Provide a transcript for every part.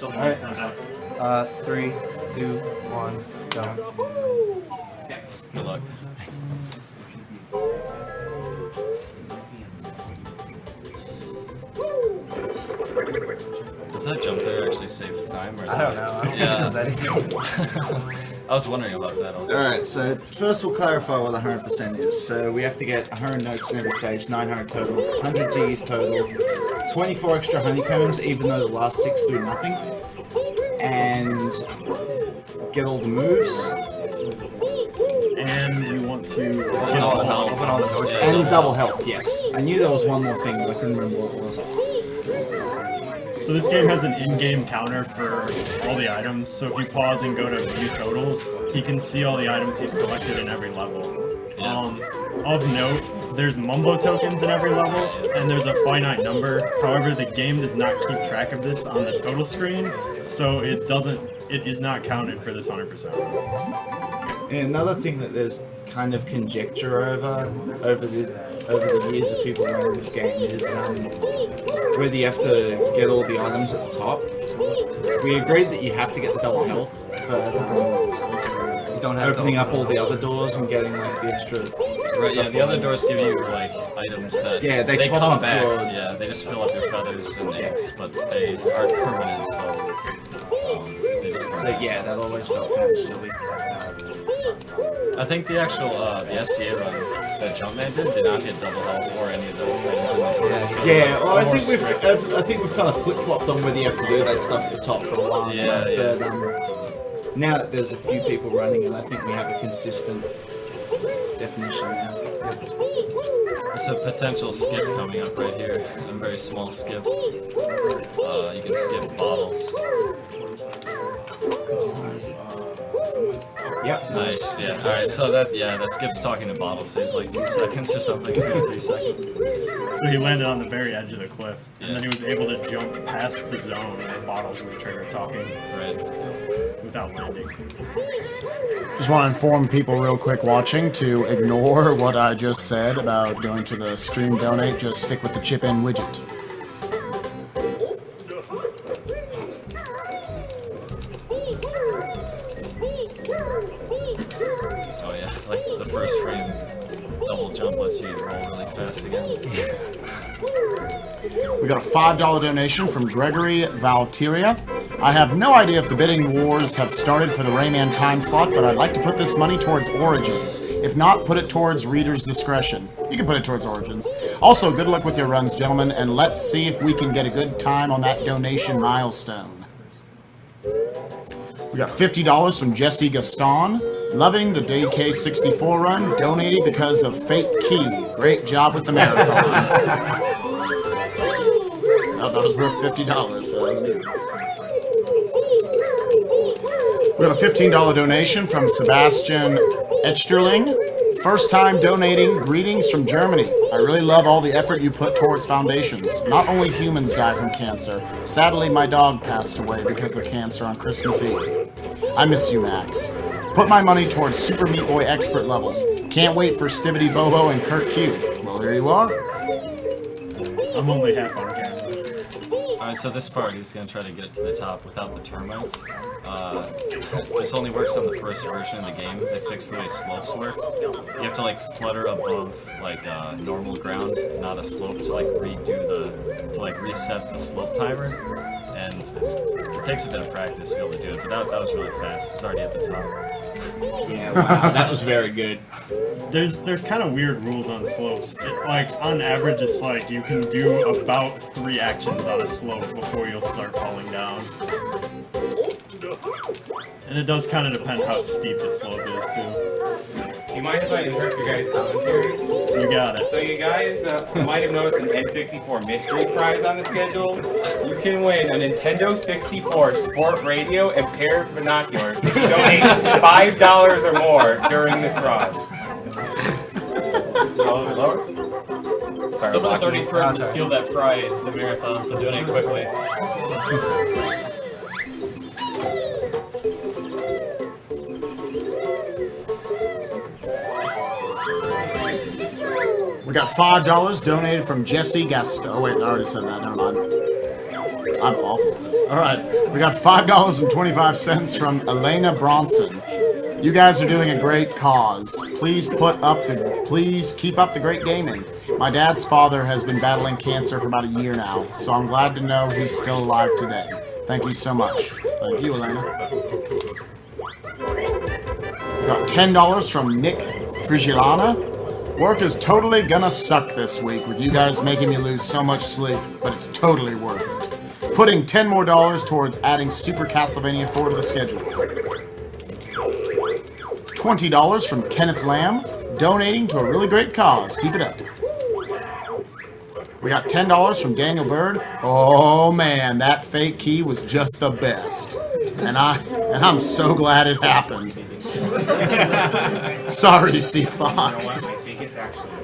Alright. 3, 2, 1, go. Okay. Good luck. Does that jump there actually save the time? Or is I don't know. Yeah. I I was wondering about that. Alright, so first we'll clarify what 100% is. So we have to get 100 notes in every stage, 900 total, 100 Gs total, 24 extra honeycombs, even though the last 6 do nothing, and get all the moves. And you want to Open all the health. Open all the doors. Yeah. And the double health, yes. I knew there was one more thing, but I couldn't remember what it was. So this game has an in-game counter for all the items, so if you pause and go to view totals, he can see all the items he's collected in every level. Of note, there's Mumbo tokens in every level, and there's a finite number. However, the game does not keep track of this on the total screen, so it is not counted for this 100%. And another thing that there's kind of conjecture over the years of people running this game is whether you have to get all the items at the top. We agreed that you have to get the double health, but You don't have opening to up all the other doors and getting like the extra. Right, yeah, the other doors give you like items that they top come up back. your- Yeah, they just fill up your feathers and eggs, but they aren't permanent, so they just come So back. yeah, that always felt kind of silly. I think the actual the SGA run that Jumpman did not get double health or any of the items in the doors. So Yeah, it's well, more strict. I think we've kind of flip-flopped on whether you have to do that stuff at the top for a while. Yeah, But now that there's a few people running, and I think we have a consistent definition now. There's a potential skip coming up right here. A very small skip. You can skip bottles. Yep, Nice, yeah. Alright, so that skip's talking to bottles saves like 2 seconds or something, 2 to 3 seconds. So he landed on the very edge of the cliff, and Yeah. then he was able to jump past the zone where bottles would trigger talking Right. without landing. Just want to inform people real quick watching to ignore what I just said about going to the stream donate. Just stick with the chip in widget. Oh yeah, like the first frame double jump lets you roll really fast again. We got a $5 donation from Gregory Valteria. I have no idea if the bidding wars have started for the Rayman time slot, but I'd like to put this money towards Origins. If not, put it towards reader's discretion. You can put it towards Origins. Also, good luck with your runs, gentlemen, and let's see if we can get a good time on that donation milestone. We got $50 from Jesse Gaston. Loving the DK64 run, donating because of Fake Key. Great job with the marathon. Well, that was worth $50, so that was neat. We got a $15 donation from Sebastian Etcherling. First time donating, greetings from Germany. I really love all the effort you put towards foundations. Not only humans die from cancer. Sadly, my dog passed away because of cancer on Christmas Eve. I miss you, Max. Put my money towards Super Meat Boy expert levels. Can't wait for Stivitybobo and Kurt Q. Well, there you are. I'm only half on camera. Alright, so this part he's gonna try to get it to the top without the termites. This only works on the first version of the game. They fixed the way slopes work. You have to like flutter above like normal ground, not a slope, to like reset the slope timer. And it takes a bit of practice to be able to do it, but that was really fast. It's already at the top. Yeah, wow, that was very good. There's kind of weird rules on slopes. Like, on average, it's like you can do about 3 actions on a slope before you'll start falling down. And it does kind of depend how steep the slope is, too. Do you mind if I interrupt your guys' commentary? You got it. So you guys might have noticed an N64 mystery prize on the schedule. You can win a Nintendo 64 Sport Radio and pair of binoculars if you donate $5 or more during this run. Lower? Sorry, Someone's already blocking threatened to steal that prize in the marathon, so donate quickly. We got $5 donated from Jesse Gasto. Oh, wait, I already said that. Never mind. I'm awful at this. All right, we got $5.25 from Elena Bronson. You guys are doing a great cause. Please keep up the great gaming. My dad's father has been battling cancer for about a year now, so I'm glad to know he's still alive today. Thank you so much. Thank you, Elena. We got $10 from Nick Frigilana. Work is totally gonna suck this week with you guys making me lose so much sleep, but it's totally worth it. Putting $10 more towards adding Super Castlevania 4 to the schedule. $20 from Kenneth Lamb, donating to a really great cause. Keep it up. We got $10 from Daniel Bird. Oh man, that fake key was just the best. And I'm so glad it happened. Sorry, C Fox.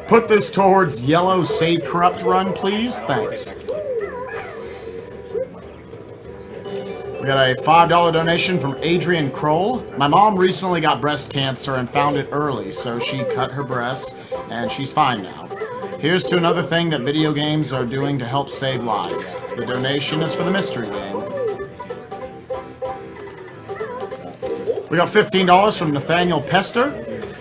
Put this towards yellow Save Corrupt run, please. Thanks. We got a $5 donation from Adrian Kroll. My mom recently got breast cancer and found it early, so she cut her breast, and she's fine now. Here's to another thing that video games are doing to help save lives. The donation is for the mystery game. We got $15 from Nathaniel Pester.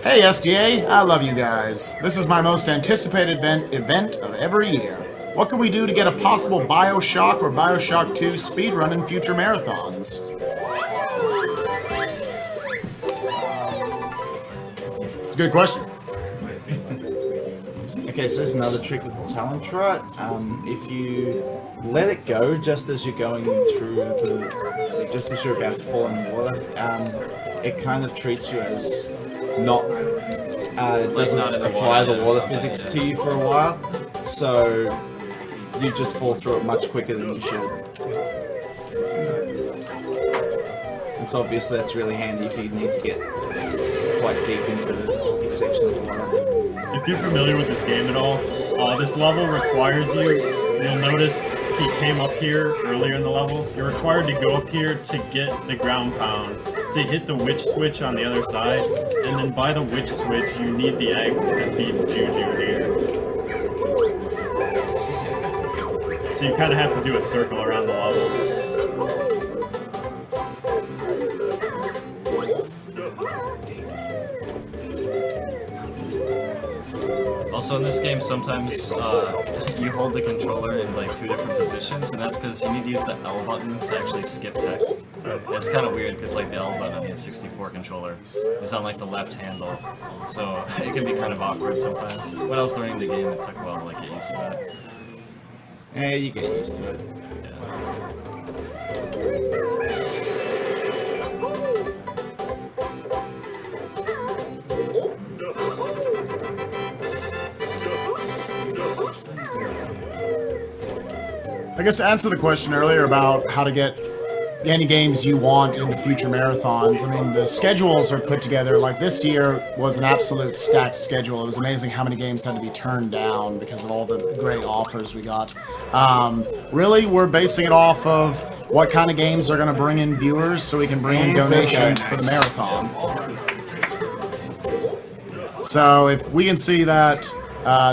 Hey SDA, I love you guys. This is my most anticipated event of every year. What can we do to get a possible Bioshock or Bioshock 2 speedrun in future marathons? It's a good question. Okay, so there's another trick with the talent trot. If you let it go just as you're going through just as you're about to fall in the water, it kind of treats you as not, it doesn't apply the water physics to you for a while, so you just fall through it much quicker than you should. And so obviously that's really handy if you need to get quite deep into these sections of water. If you're familiar with this game at all, this level requires you'll notice he came up here earlier in the level. You're required to go up here to get the ground pound, to hit the witch switch on the other side, and then by the witch switch you need the eggs to feed Juju here. So you kind of have to do a circle around the level. Also in this game, sometimes you hold the controller in like 2 different positions, and that's because you need to use the L button to actually skip text. It's kind of weird because like the L button on the 64 controller is on like the left handle, so it can be kind of awkward sometimes. When I was learning the game, it took a while to like get used to that. Yeah, you get used to it. I guess to answer the question earlier about how to get any games you want into future marathons, I mean, the schedules are put together. Like this year was an absolute stacked schedule. It was amazing how many games had to be turned down because of all the great offers we got. Really, we're basing it off of what kind of games are going to bring in viewers so we can bring in donations for the marathon. So if we can see that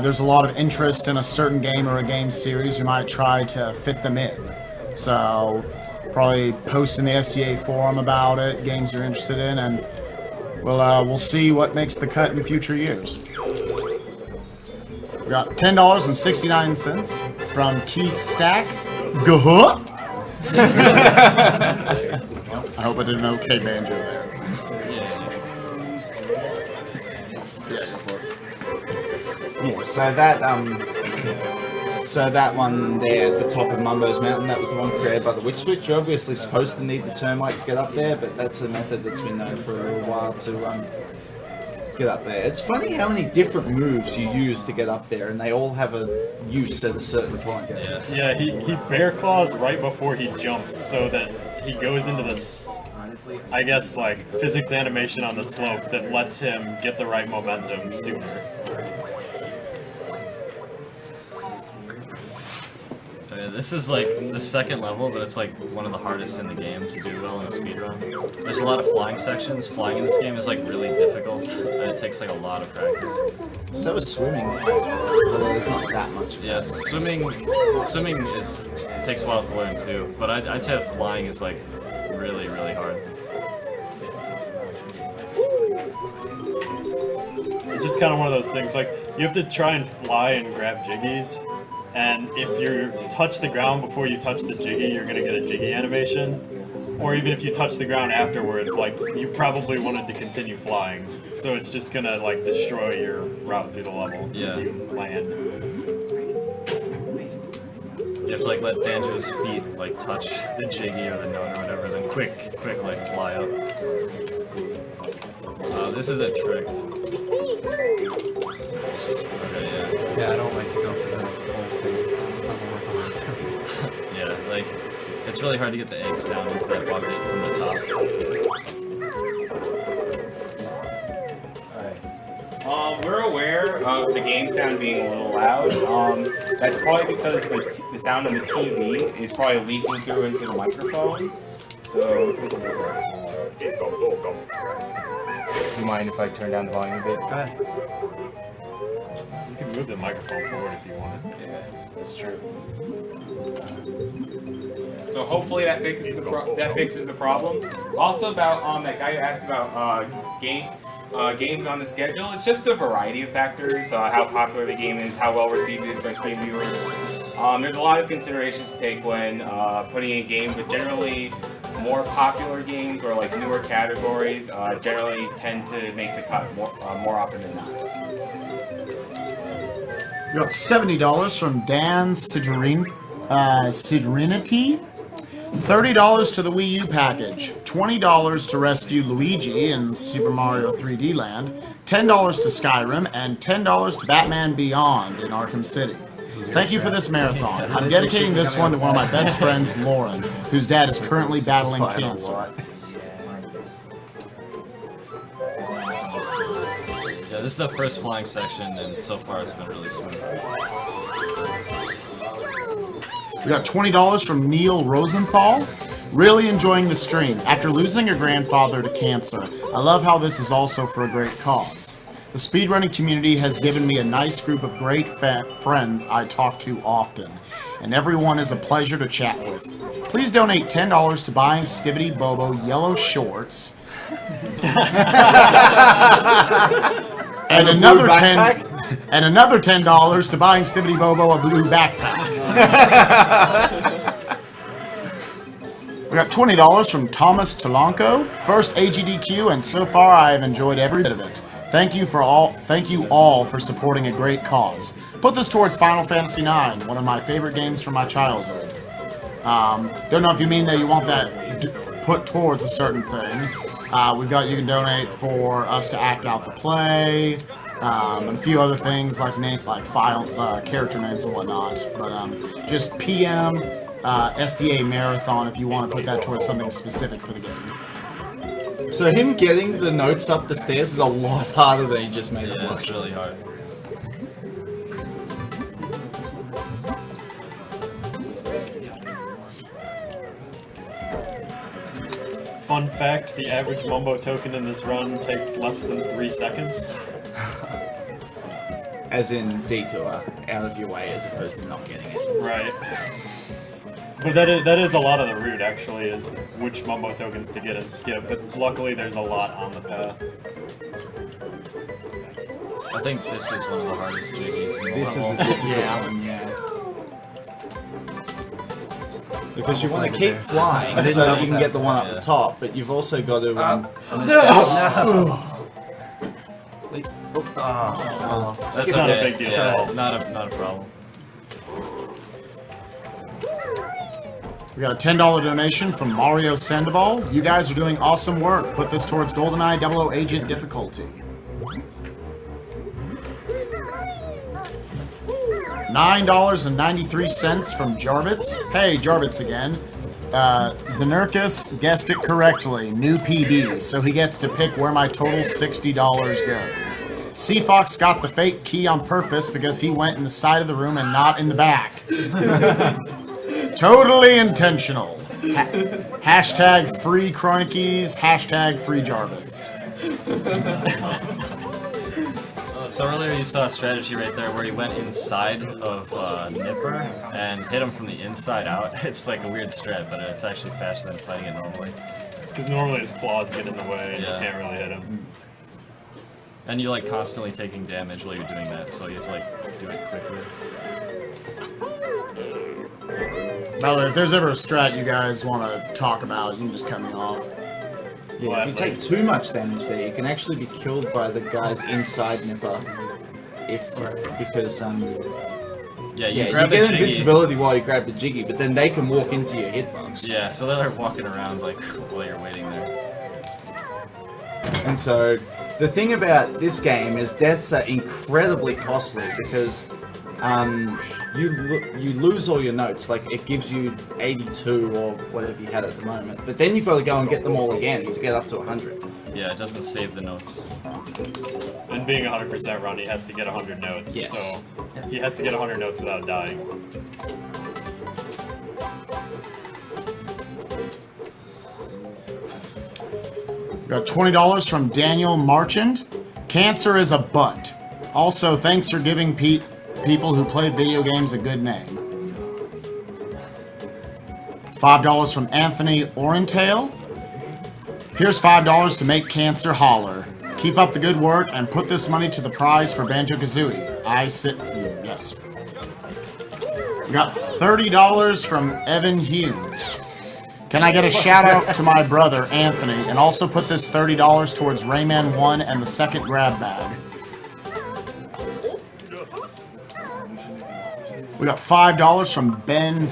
there's a lot of interest in a certain game or a game series, we might try to fit them in. So probably post in the SDA forum about it, games you're interested in, and we'll see what makes the cut in future years. We got $10.69 from Keith Stack. Gah! I hope I did an okay banjo there. Yeah, so that one there at the top of Mumbo's Mountain, that was the one created by the Witch Switch. You're obviously supposed to need the termite to get up there, but that's a method that's been known for a little while to get up there. It's funny how many different moves you use to get up there, and they all have a use at a certain point. Yeah, he bear claws right before he jumps so that he goes into this, I guess, like, physics animation on the slope that lets him get the right momentum sooner. This is like the second level, but it's like one of the hardest in the game to do well in a speedrun. There's a lot of flying sections. Flying in this game is like really difficult, and it takes like a lot of practice. So is swimming, although there's not that much. Yes, swimming is it takes a while to learn too. But I'd say that flying is like really, really hard. It's just kind of one of those things, like, you have to try and fly and grab jiggies, and if you touch the ground before you touch the jiggy, you're going to get a jiggy animation. Or even if you touch the ground afterwards, like, you probably wanted to continue flying, so it's just going to, like, destroy your route through the level if you land. You have to like let Banjo's feet like touch the jiggy or the note or whatever, then quick like fly up. This is a trick. Okay, yeah. Yeah, I don't like to go for the whole thing because it doesn't work a lot for me. Yeah, like it's really hard to get the eggs down into that bucket from the top. We're aware of the game sound being a little loud. That's probably because the sound on the TV is probably leaking through into the microphone. So, do you mind if I turn down the volume a bit? Go ahead. You can move the microphone forward if you want. Yeah, that's true. So hopefully that fixes the problem. Also about that guy who asked about games on the schedule. It's just a variety of factors. How popular the game is, how well received it is by stream viewers. There's a lot of considerations to take when putting a game, but generally more popular games or like newer categories generally tend to make the cut more often than not. We got $70 from Dan Sidrinity. $30 to the Wii U package, $20 to rescue Luigi in Super Mario 3D Land, $10 to Skyrim, and $10 to Batman Beyond in Arkham City. Thank you for this marathon. I'm dedicating this one to one of my best friends, Lauren, whose dad is currently battling cancer. Yeah, this is the first flying section, and so far it's been really smooth. We got $20 from Neil Rosenthal. Really enjoying the stream. After losing a grandfather to cancer, I love how this is also for a great cause. The speedrunning community has given me a nice group of great friends I talk to often, and everyone is a pleasure to chat with. Please donate $10 to buying Stivitybobo yellow shorts. and another $10 to buying Stivitybobo a blue backpack. We got $20 from Thomas Talanco. First AGDQ, and so far I have enjoyed every bit of it. Thank you all for supporting a great cause. Put this towards Final Fantasy IX, one of my favorite games from my childhood. Don't know if you mean that you want that put towards a certain thing. You can donate for us to act out the play, and a few other things like names, like character names and whatnot. But just PM SDA Marathon if you want to put that towards something specific for the game. So him getting the notes up the stairs is a lot harder than he just made it Yeah, look. it's really hard. Fun fact, the average Mumbo token in this run takes less than 3 seconds. As in detour, out of your way as opposed to not getting it. Right. But that is a lot of the route, actually, is which Mumbo tokens to get and skip, but luckily there's a lot on the path. I think this is one of the hardest jiggies in the This is a level. difficult one, yeah. Because you want to like keep it. flying I didn't so that double you can tap get the one that, up yeah. the top, but you've also got to... Wait. Oh. That's It's not a okay. big deal Yeah, at all. not a problem. We got a $10 donation from Mario Sandoval. You guys are doing awesome work. Put this towards GoldenEye 00 Agent difficulty. $9.93 from Jarvitz. Hey, Jarvitz again. Zanurkus guessed it correctly. New PB, so he gets to pick where my total $60 goes. Seafox got the fake key on purpose because he went in the side of the room and not in the back. Totally intentional. Hashtag free Chronicies, hashtag free Jarvitz. So earlier you saw a strategy right there where he went inside of Nipper and hit him from the inside out. It's like a weird strat, but it's actually faster than fighting it normally. Because normally his claws get in the way and Yeah. you can't really hit him. And you're like constantly taking damage while you're doing that, so you have to like do it quickly. By the way, if there's ever a strat you guys want to talk about, you can just cut me off. Yeah, if you take too much damage there, you can actually be killed by the guys inside Nipper. Because Yeah, you grab the get Jiggy. invincibility while you grab the Jiggy, but then they can walk into your hitbox. Yeah, so they're walking around like while you're waiting there. And so the thing about this game is deaths are incredibly costly because you lose all your notes. Like it gives you 82 or whatever you had at the moment, but then you've got to go and get them all again to get up to 100. Yeah, it doesn't save the notes. And being 100% run, he has to get 100 notes. Yes. So he has to get 100 notes without dying. Got $20 from Daniel Marchand. Cancer is a butt. Also, thanks for giving people who play video games a good name. $5 from Anthony Orentail. Here's $5 to make cancer holler. Keep up the good work and put this money to the prize for Banjo-Kazooie. Yes. We got $30 from Evan Hughes. Can I get a shout out to my brother, Anthony, and also put this $30 towards Rayman 1 and the second grab bag? We got $5 from Ben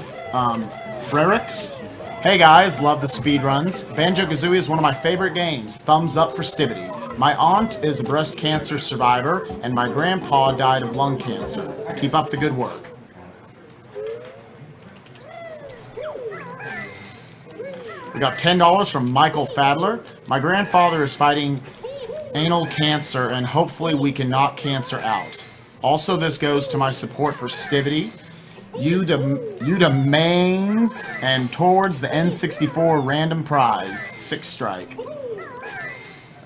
Frericks. Hey guys, love the speedruns. Banjo-Kazooie is one of my favorite games. Thumbs up for Stivity. My aunt is a breast cancer survivor, and my grandpa died of lung cancer. Keep up the good work. We got $10 from Michael Fadler. My grandfather is fighting anal cancer, and hopefully we can knock cancer out. Also, this goes to my support for Stivity, you mains, and towards the N64 random prize, 6 strike.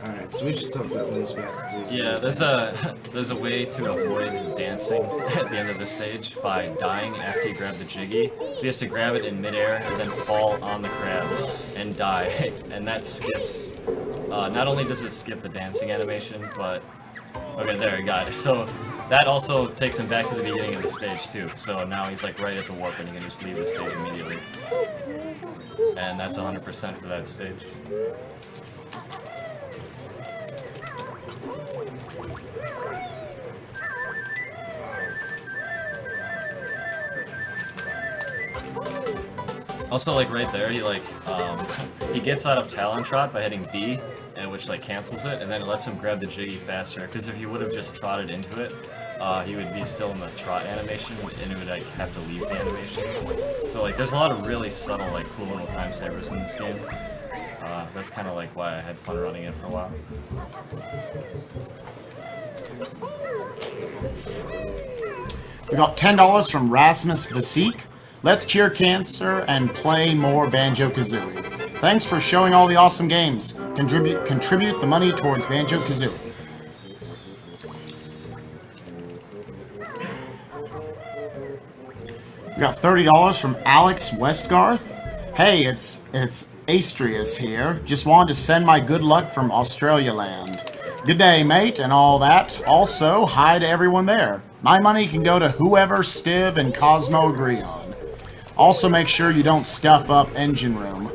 Alright, so we should talk about what else we have to do. Yeah, there's a way to avoid dancing at the end of the stage by dying after you grab the Jiggy. So he has to grab it in midair and then fall on the crab and die. And that skips. Not only does it skip the dancing animation, but okay, there, you got it. So that also takes him back to the beginning of the stage too. So now he's like right at the warp and he can just leave the stage immediately. And that's 100% for that stage. Also, like right there, he gets out of Talon Trot by hitting B, and which like cancels it, and then it lets him grab the Jiggy faster. Because if he would have just trotted into it, he would be still in the trot animation, and it would like have to leave the animation. So like, there's a lot of really subtle, like cool little time savers in this game. That's kind of like why I had fun running it for a while. We got $10 from Rasmus Vasek. Let's cure cancer and play more Banjo-Kazooie. Thanks for showing all the awesome games. Contribute the money towards Banjo-Kazooie. We got $30 from Alex Westgarth. Hey, it's Astrius here. Just wanted to send my good luck from Australia land. Good day, mate, and all that. Also, hi to everyone there. My money can go to whoever Stiv and Cosmo agree on. Also, make sure you don't stuff up engine room.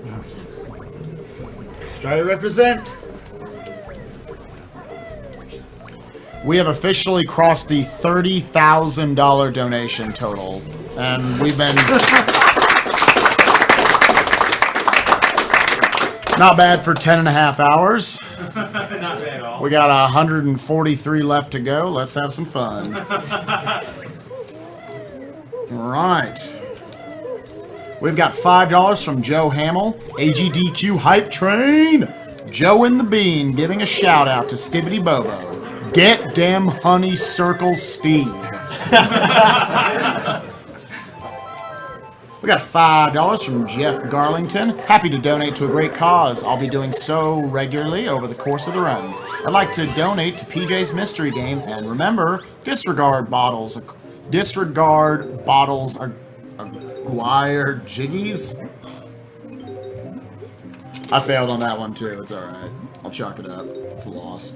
Australia represent! We have officially crossed the $30,000 donation total, and we've been... Not bad for 10.5 hours. Not bad at all. We got 143 left to go. Let's have some fun. Right. We've got $5 from Joe Hamill. AGDQ Hype Train. Joe and the Bean giving a shout out to Stivitybobo. Get dem honey circle Steve. We got $5 from Jeff Garlington. Happy to donate to a great cause. I'll be doing so regularly over the course of the runs. I'd like to donate to PJ's Mystery Game, and remember, disregard bottles are Aguirre Jiggies. I failed on that one too. It's alright. I'll chalk it up. It's a loss.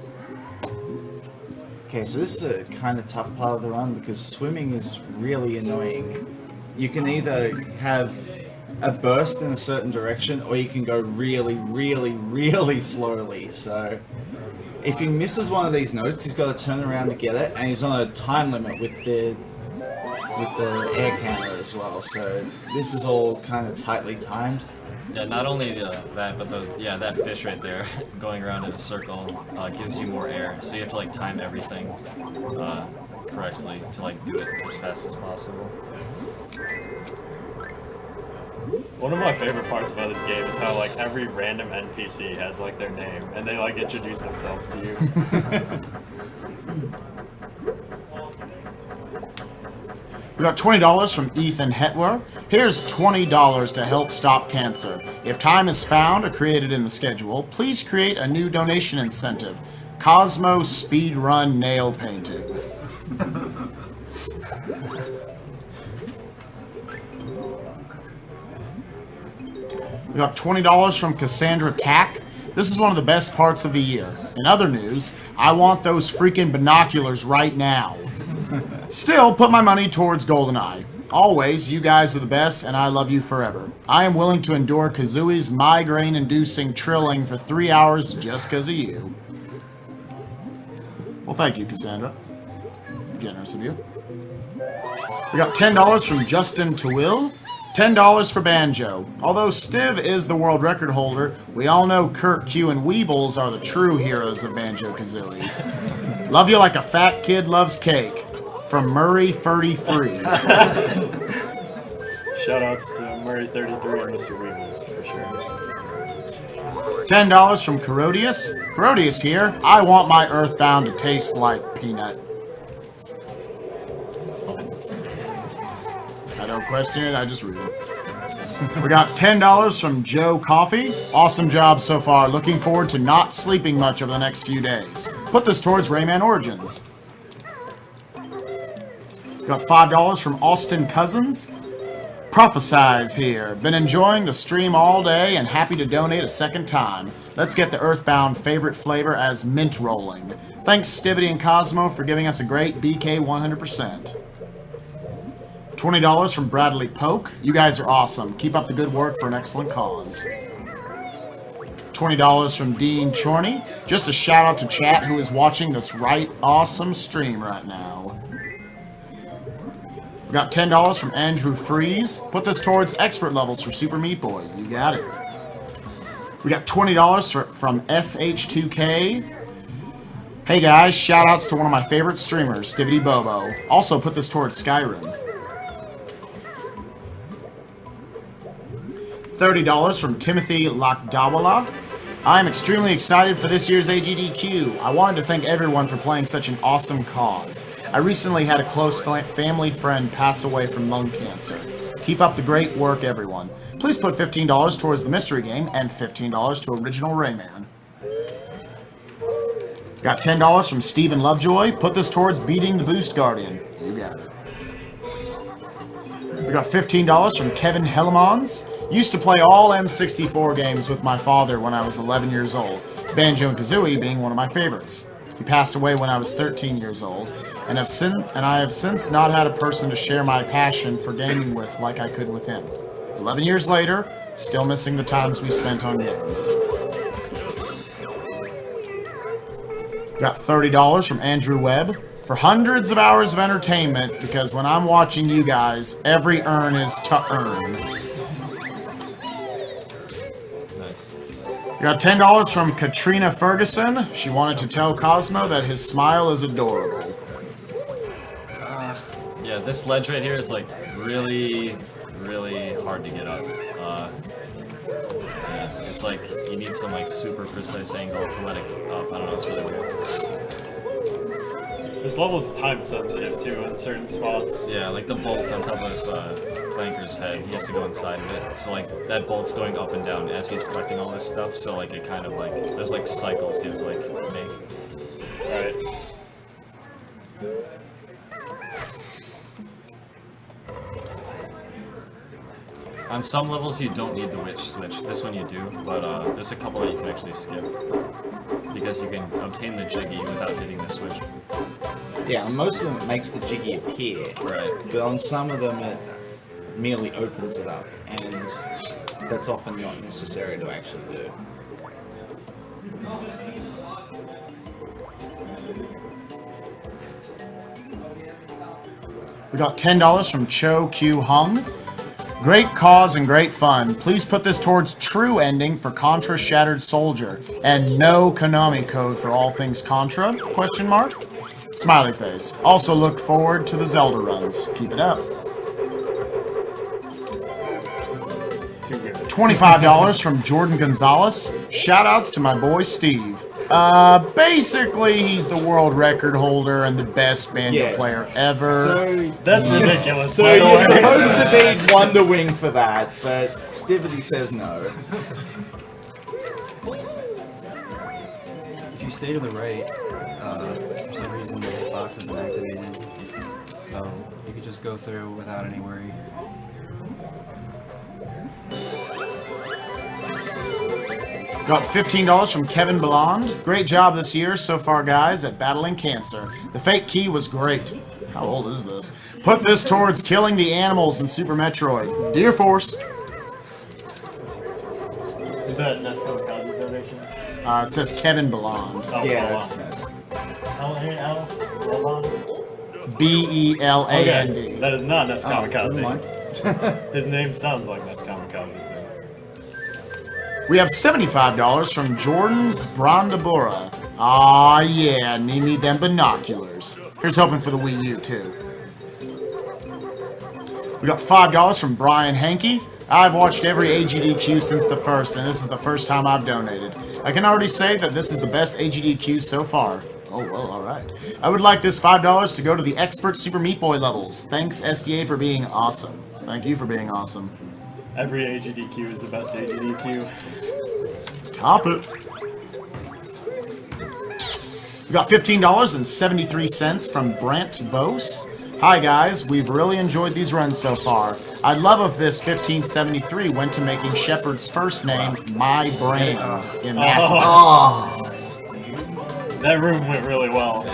Okay, so this is a kind of tough part of the run because swimming is really annoying. You can either have a burst in a certain direction or you can go really, really, really slowly. So if he misses one of these notes, he's got to turn around to get it, and he's on a time limit with the air counter as well. So this is all kind of tightly timed. Yeah, not only that, but that fish right there going around in a circle gives you more air. So you have to like time everything correctly to like do it as fast as possible. One of my favorite parts about this game is how like every random NPC has like their name and they like introduce themselves to you. We got $20 from Ethan Hetwer. Here's $20 to help stop cancer. If time is found or created in the schedule, please create a new donation incentive. Cosmo Speedrun Nail Painting. We got $20 from Cassandra Tack. This is one of the best parts of the year. In other news, I want those freaking binoculars right now. Still, put my money towards GoldenEye. Always, you guys are the best, and I love you forever. I am willing to endure Kazooie's migraine-inducing trilling for 3 hours just because of you. Well, thank you, Cassandra. Generous of you. We got $10 from Justin Twill. $10 for Banjo. Although Stiv is the world record holder, we all know Kurt, Q, and Weebles are the true heroes of Banjo-Kazooie. Love you like a fat kid loves cake. From Murray 33. Shoutouts to Murray33 and Mr. Weevils, for sure. $10 from Corodius. Corodius here. I want my Earthbound to taste like peanut. I don't question it, I just read it. We got $10 from Joe Coffee. Awesome job so far. Looking forward to not sleeping much over the next few days. Put this towards Rayman Origins. Got $5 from Austin Cousins. Prophesize here. Been enjoying the stream all day and happy to donate a second time. Let's get the Earthbound favorite flavor as mint rolling. Thanks Stivity and Cosmo for giving us a great BK 100%. $20 from Bradley Polk. You guys are awesome. Keep up the good work for an excellent cause. $20 from Dean Chorney. Just a shout out to chat who is watching this right awesome stream right now. We got $10 from Andrew Freeze. Put this towards expert levels for Super Meat Boy. You got it. We got $20 from SH2K. Hey guys, shout outs to one of my favorite streamers, Stivitybobo. Also put this towards Skyrim. $30 from Timothy Lakdawala. I'm extremely excited for this year's AGDQ. I wanted to thank everyone for playing such an awesome cause. I recently had a close family friend pass away from lung cancer. Keep up the great work, everyone. Please put $15 towards the mystery game and $15 to original Rayman. Got $10 from Stephen Lovejoy. Put this towards beating the Boost Guardian. You got it. We got $15 from Kevin Hellemans. Used to play all N64 games with my father when I was 11 years old, Banjo-Kazooie being one of my favorites. He passed away when I was 13 years old, and I have since not had a person to share my passion for gaming with like I could with him. 11 years later, still missing the times we spent on games. Got $30 from Andrew Webb. For hundreds of hours of entertainment, because when I'm watching you guys, every earn is to earn. Nice. We got $10 from Katrina Ferguson. She wanted to tell Cosmo that his smile is adorable. Yeah, this ledge right here is like really, really hard to get up. Yeah, it's like you need some like super precise angle to let it up. I don't know, it's really weird. This level is time sensitive too in certain spots. Yeah, like the bolt on top of flanker's head. He has to go inside of it. So like that bolt's going up and down as he's collecting all this stuff. So like it kind of like there's like cycles you have to like make. Right. On some levels you don't need the witch switch. This one you do, but there's a couple that you can actually skip because you can obtain the jiggy without hitting the switch. Yeah, on most of them it makes the jiggy appear. Right. But on some of them it merely opens it up, and that's often not necessary to actually do. We got $10 from Cho Q Hung. Great cause and great fun. Please put this towards true ending for Contra Shattered Soldier and no Konami code for all things Contra? Question mark. Smiley face. Also look forward to the Zelda runs. Keep it up. $25 from Jordan Gonzalez. Shoutouts to my boy Steve. Basically, he's the world record holder and the best banjo player ever. So That's ridiculous. So by the you're way. supposed to beat Wonder Wing for that, but Stivity says no. If you stay to the right, for some reason the hitbox isn't activated, so you could just go through without any worry. Got $15 from Kevin Belland. Great job this year so far, guys, at battling cancer. The fake key was great. How old is this? Put this towards killing the animals in Super Metroid. Dear Force. Is that Nesco Kazu's donation? It says Kevin Belland. Oh, Yeah, hold that's on. nice. L-A-L? Belland? Belandi. Okay, that is not Nes Never Kamikaze. mind. His name sounds like Nes Kamikaze's name. We have $75 from Jordan Brandabora. Ah, yeah, need me them binoculars. Here's hoping for the Wii U, too. We got $5 from Brian Hankey. I've watched every AGDQ since the first, and this is the first time I've donated. I can already say that this is the best AGDQ so far. Oh, well, alright. I would like this $5 to go to the expert Super Meat Boy levels. Thanks, SDA, for being awesome. Thank you for being awesome. Every AGDQ is the best AGDQ. Top it. We got $15.73 from Brant Vos. Hi guys, we've really enjoyed these runs so far. I'd love if this 1573 went to making Shepard's first name My Brain in Mass Effect. Oh, That room went really well.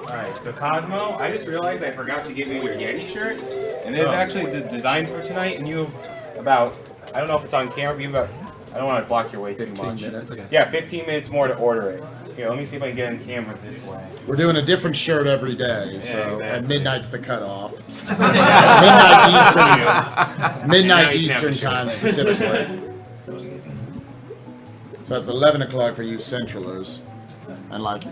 Alright, so Cosmo, I just realized I forgot to give you your Yeti shirt, and it is actually the design for tonight, and you have about, I don't know if it's on camera, but you have about, I don't want to block your way too 15 much. minutes. Yeah, 15 minutes more to order it. Here, let me see if I can get on camera this way. We're doing a different shirt every day, so exactly. at midnight's the cutoff. Midnight Now you can Eastern have a time shirt. specifically. So that's 11 o'clock for you Centralers. And like,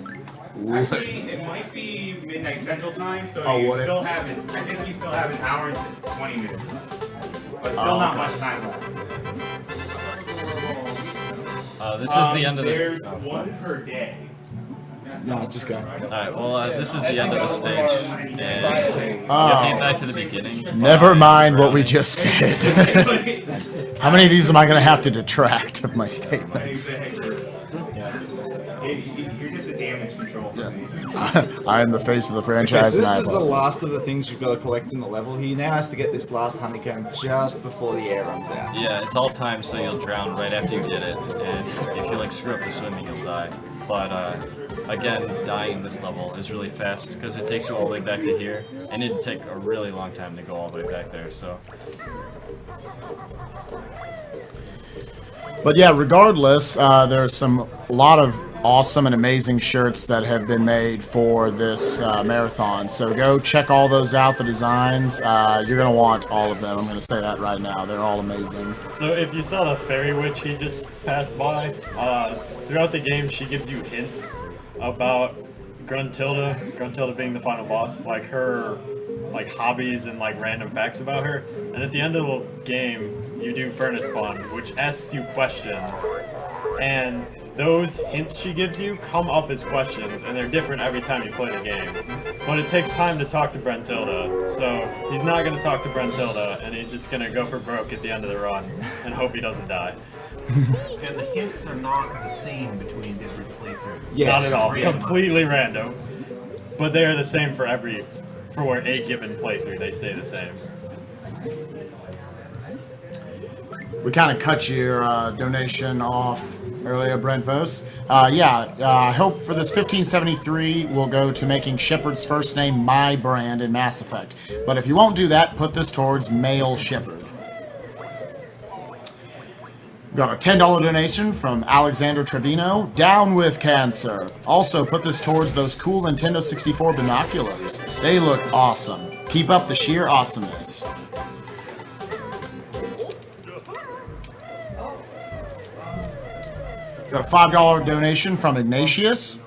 Actually, it might be midnight Central Time, so Oh, you would it? still have it. I think you still have an hour and 20 minutes left. But still not much time left. This is the end of this. There's one per day. no, just go. Alright, well, this is the end of the stage, and you have to get back to the beginning. never mind what we just said. How many of these am I going to have to detract of my statements? You're just a damage control for me. I am the face of the Okay, franchise. so this and I is the love it. last of the things you've got to collect in the level. He now has to get this last honeycomb just before the air runs out. Yeah, it's all timed so you'll drown right after you get it, and if you like screw up the swimming, you'll die. But again, dying this level is really fast because it takes you all the way back to here, and it'd take a really long time to go all the way back there. So But yeah, regardless, there's a lot of awesome and amazing shirts that have been made for this marathon. So go check all those out, the designs. You're going to want all of them. I'm going to say that right now. They're all amazing. So if you saw the fairy witch he just passed by, throughout the game she gives you hints about Gruntilda being the final boss, like her hobbies and like random facts about her. And at the end of the game, you do Furnace Spawn, which asks you questions. And those hints she gives you come up as questions, and they're different every time you play the game. But it takes time to talk to Brentilda, so he's not going to talk to Brentilda, and he's just going to go for broke at the end of the run and hope he doesn't die. And the hints are not the same between different playthroughs. Not at all. Random. Completely random. But they are the same for a given playthrough. They stay the same. We kind of cut your donation off earlier, Brent Vos. I hope for this 1573 will go to making Shepard's first name my brand in Mass Effect. But if you won't do that, put this towards male Shepard. Got a $10 donation from Alexander Trevino. Down with cancer. Also, put this towards those cool Nintendo 64 binoculars. They look awesome. Keep up the sheer awesomeness. Got a $5 donation from Ignatius.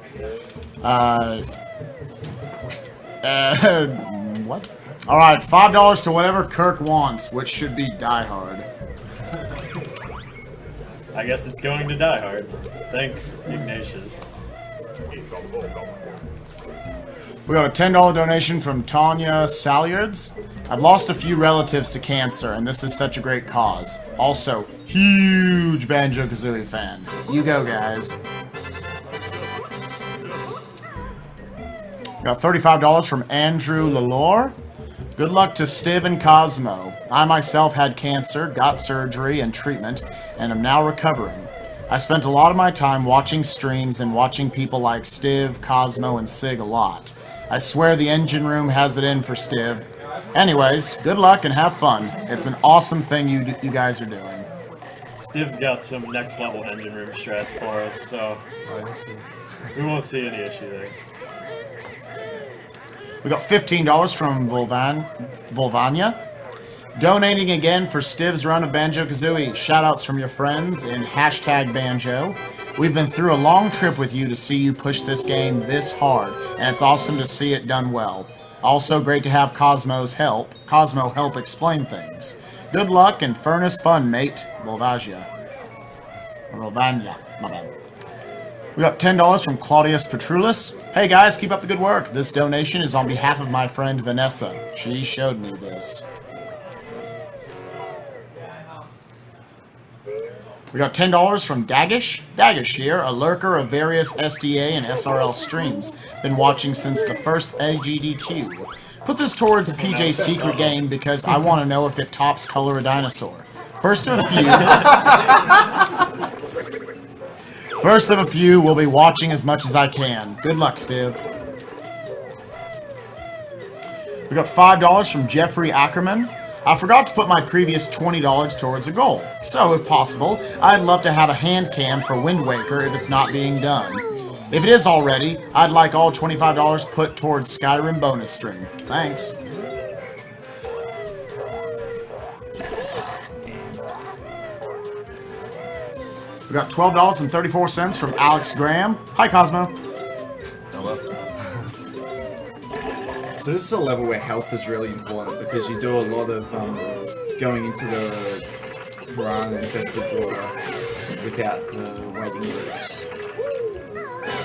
What? Alright, $5 to whatever Kirk wants, which should be Die Hard. I guess it's going to Die Hard. Thanks, Ignatius. We got a $10 donation from Tanya Salyards. I've lost a few relatives to cancer, and this is such a great cause. Also, huge Banjo-Kazooie fan. You go, guys. Got $35 from Andrew Lalore. Good luck to Stiv and Cosmo. I myself had cancer, got surgery and treatment, and am now recovering. I spent a lot of my time watching streams and watching people like Stiv, Cosmo, and Sig a lot. I swear the engine room has it in for Stiv. Anyways, good luck and have fun. It's an awesome thing you guys are doing. Stiv's got some next level engine room strats for us, so we won't see any issue there. We got $15 from Volvania. Donating again for Stiv's run of Banjo-Kazooie. Shoutouts from your friends in #Banjo. We've been through a long trip with you to see you push this game this hard, and it's awesome to see it done well. Also great to have Cosmo help explain things. Good luck and furnace fun, mate. Volvania, my bad. We got $10 from Claudius Petrulis. Hey guys, keep up the good work. This donation is on behalf of my friend Vanessa. She showed me this. We got $10 from Dagish. Dagish here, a lurker of various SDA and SRL streams. Been watching since the first AGDQ. Put this towards PJ's secret game because I want to know if it tops Color a Dinosaur. First of a few, we'll be watching as much as I can. Good luck, Stiv. We got $5 from Jeffrey Ackerman. I forgot to put my previous $20 towards a goal. So, if possible, I'd love to have a hand cam for Wind Waker if it's not being done. If it is already, I'd like all $25 put towards Skyrim bonus stream. Thanks. We got $12.34 from Alex Graham. Hi, Cosmo. Hello. So this is a level where health is really important because you do a lot of going into the piranha-infested water without the wading boots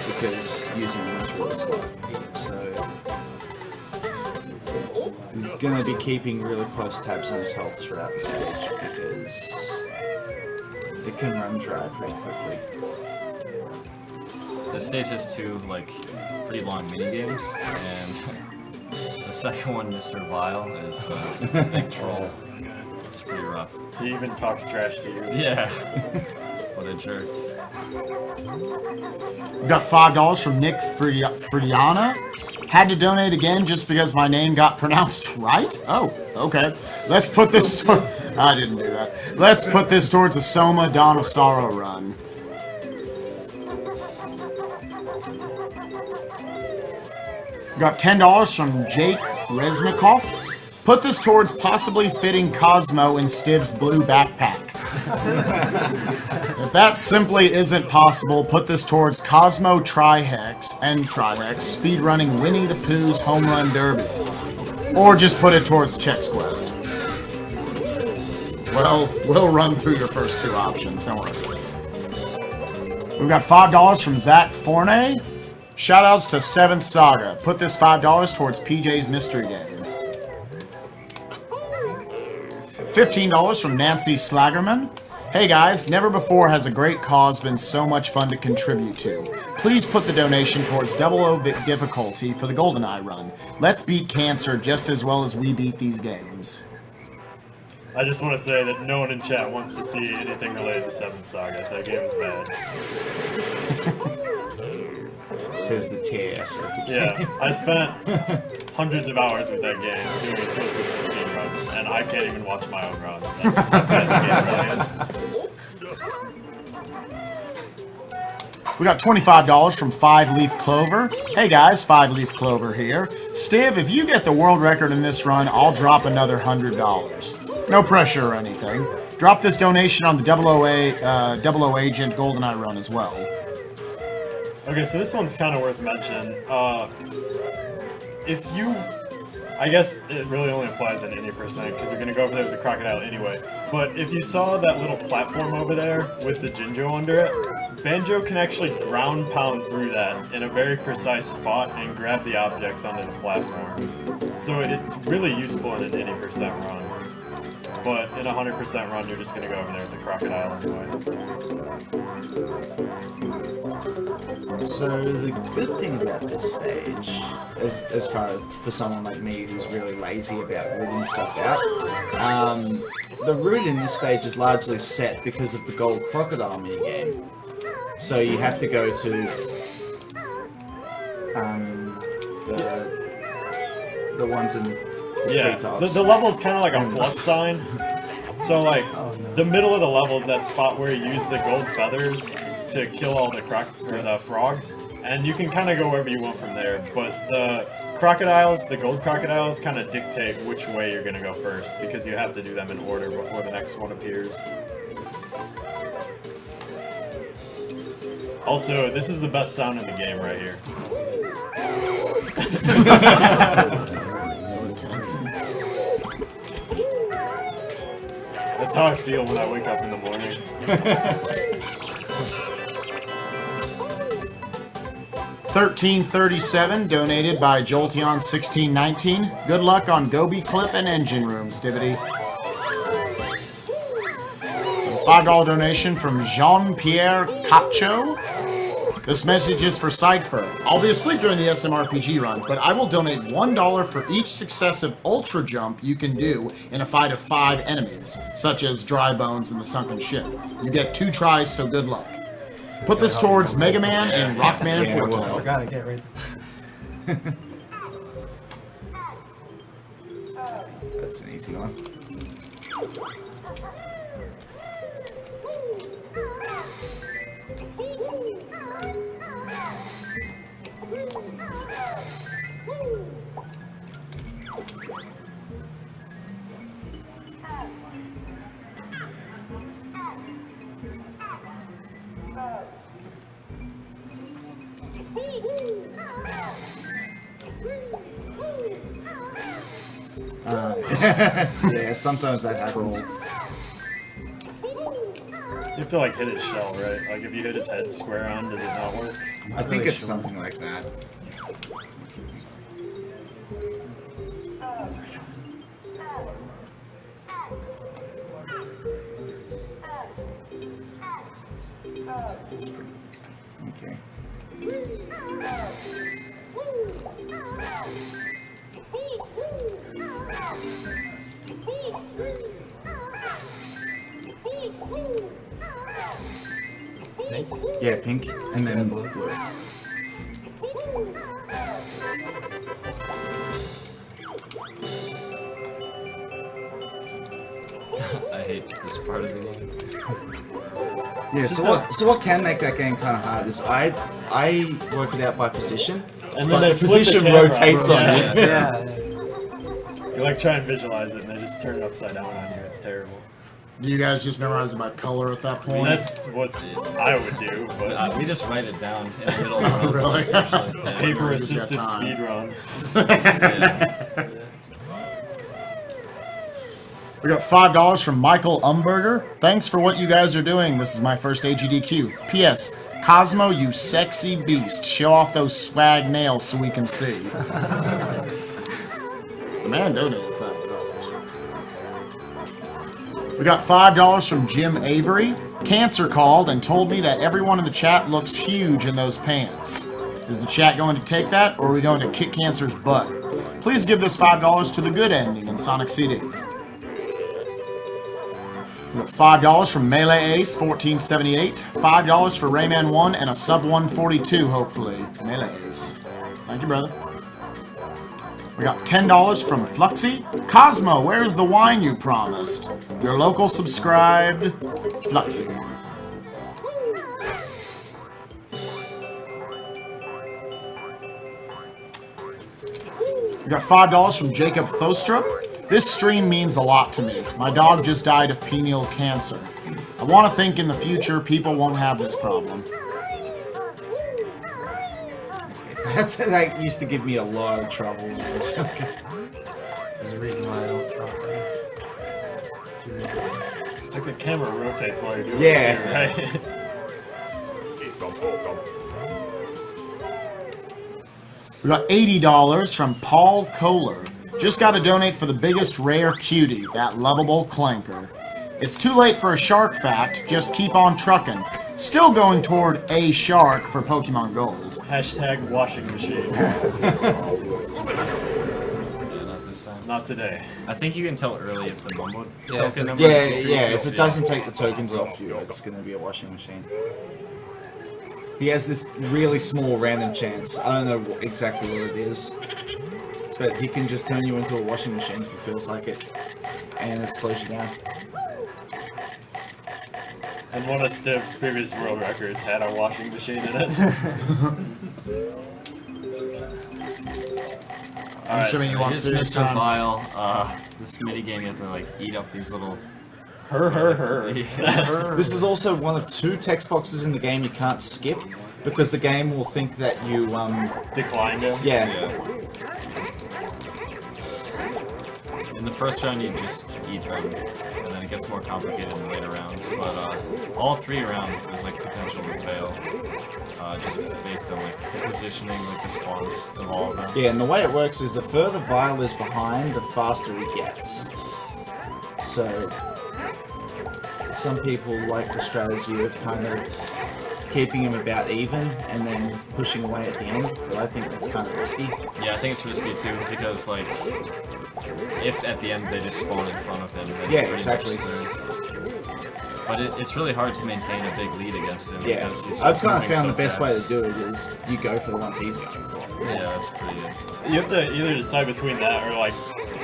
because using them is really slow. So he's going to be keeping really close tabs on his health throughout the stage because it can run dry pretty quickly. This stage has two, pretty long mini-games, and the second one, Mr. Vile, is a big troll. It's pretty rough. He even talks trash to you. Yeah. What a jerk. We got $5 from Nick Fridiana. Had to donate again just because my name got pronounced right? Oh, okay. Let's put this I didn't do that. Let's put this towards a Soma Dawn of Sorrow run. We got $10 from Jake Resnikoff. Put this towards possibly fitting Cosmo in Stiv's blue backpack. If that simply isn't possible, put this towards Cosmo Trihex speedrunning Winnie the Pooh's Home Run Derby. Or just put it towards Chex Quest. Well, we'll run through your first two options, don't worry. We've got $5 from Zach Forney. Shoutouts to 7th Saga. Put this $5 towards PJ's mystery game. $15 from Nancy Slagerman. Hey guys, never before has a great cause been so much fun to contribute to. Please put the donation towards 00 difficulty for the GoldenEye run. Let's beat cancer just as well as we beat these games. I just want to say that no one in chat wants to see anything related to 7th Saga. That game is bad. Says the TAS. Yeah, I spent hundreds of hours with that game doing a two-assisted speed run, and I can't even watch my own run. That's how bad the game really is. We got $25 from 5 Leaf Clover. Hey guys, 5 Leaf Clover here. Stiv, if you get the world record in this run, I'll drop another $100. No pressure or anything. Drop this donation on the 00 Agent GoldenEye run as well. Okay, so this one's kind of worth mentioning. If you... I guess it really only applies in any percent, because you're going to go over there with the crocodile anyway. But if you saw that little platform over there with the Jinjo under it, Banjo can actually ground pound through that in a very precise spot and grab the objects onto the platform. So it's really useful in an 80% run. But in a 100% run, you're just going to go over there with the crocodile anyway. So the good thing about this stage, as far as for someone like me who's really lazy about rooting stuff out, the route in this stage is largely set because of the gold crocodile minigame. So you have to go to the ones in the treetops. The level's kind of like a plus sign. So like the middle of the level is that spot where you use the gold feathers to kill all the frogs, and you can kind of go wherever you want from there. But the crocodiles, the gold crocodiles, kind of dictate which way you're gonna go first because you have to do them in order before the next one appears. Also, this is the best sound in the game right here. So intense. That's how I feel when I wake up in the morning. $13.37 donated by Jolteon1619. Good luck on Gobi Clip and Engine Room, Stivity. $5 donation from Jean-Pierre Cacho. This message is for Cypher. I'll be asleep during the SMRPG run, but I will donate $1 for each successive ultra jump you can do in a fight of 5 enemies, such as Dry Bones and the Sunken Ship. You get 2 tries, so good luck. Put this towards Mega Man and Rockman Yeah, Forte. well, I gotta get right this time. That's an easy one. Yeah, sometimes that happens. You have to like hit his shell, right? Like if you hit his head square on, does it not work? I think it's something like that. Okay. Yeah, pink, and then blue. I hate this part of the game. Yeah, so what can make that game kind of hard is I work it out by position, And then but they the flip position camera. rotates on Yeah. you. Yeah. You like try and visualize it, and they just turn it upside down on you. It's terrible. Do you guys just memorize it by color at that I mean, point? that's what I would do, but We just write it down in the middle of the run. Really? Usually. Yeah. paper-assisted time. speed run. Yeah. We got $5 from Michael Umberger. Thanks for what you guys are doing. This is my first AGDQ. P.S. Cosmo, you sexy beast. Show off those swag nails so we can see. The man donated $5. We got $5 from Jim Avery. Cancer called and told me that everyone in the chat looks huge in those pants. Is the chat going to take that, or are we going to kick Cancer's butt? Please give this $5 to the good ending in Sonic CD. We got $5 from Melee Ace, 1478. $5 for Rayman 1 and a sub 142, hopefully. Melee Ace. Thank you, brother. We got $10 from Fluxy. Cosmo, where's the wine you promised? Your local subscribed Fluxy. We got $5 from Jacob Thostrup. This stream means a lot to me. My dog just died of pineal cancer. I want to think in the future people won't have this problem. That used to give me a lot of trouble. There's a reason why I don't drop that. It's too rigid. Like the camera rotates while you're doing Yeah. it, too, right? We got $80 from Paul Kohler. Just got to donate for the biggest rare cutie, that lovable clanker. It's too late for a shark fact, just keep on trucking. Still going toward a shark for Pokemon Gold. Hashtag washing machine. Yeah, not this time. Not today. I think you can tell early if the Mumbo Yeah, token number Yeah, increases, if it doesn't take the tokens off you, it's going to be a washing machine. He has this really small random chance. I don't know exactly what it is. But he can just turn you into a washing machine if he feels like it. And it slows you down. And one of Stiv's previous world records had a washing machine in it. I'm assuming you want Here's serious Mr. time. Vile. This minigame, you have to like eat up these little. Her. This is also one of 2 text boxes in the game you can't skip. Because the game will think that you, Declined him. yeah. In the first round, you just eat them, and then it gets more complicated in the later rounds. But all 3 rounds, there's like potential to fail, just based on like the positioning, like the spawns of all of them. Yeah, and the way it works is the further Vile is behind, the faster he gets. So, some people like the strategy of kind of keeping him about even and then pushing away at the end, but I think that's kind of risky. Yeah, I think it's risky too because like if at the end they just spawn in front of him, then Yeah, pretty exactly. much screwed. But it's really hard to maintain a big lead against him Yeah, because he's I've kind of moving found so the best fast. way to do it is you go for the ones he's going for. Yeah, that's pretty good. You have to either decide between that or like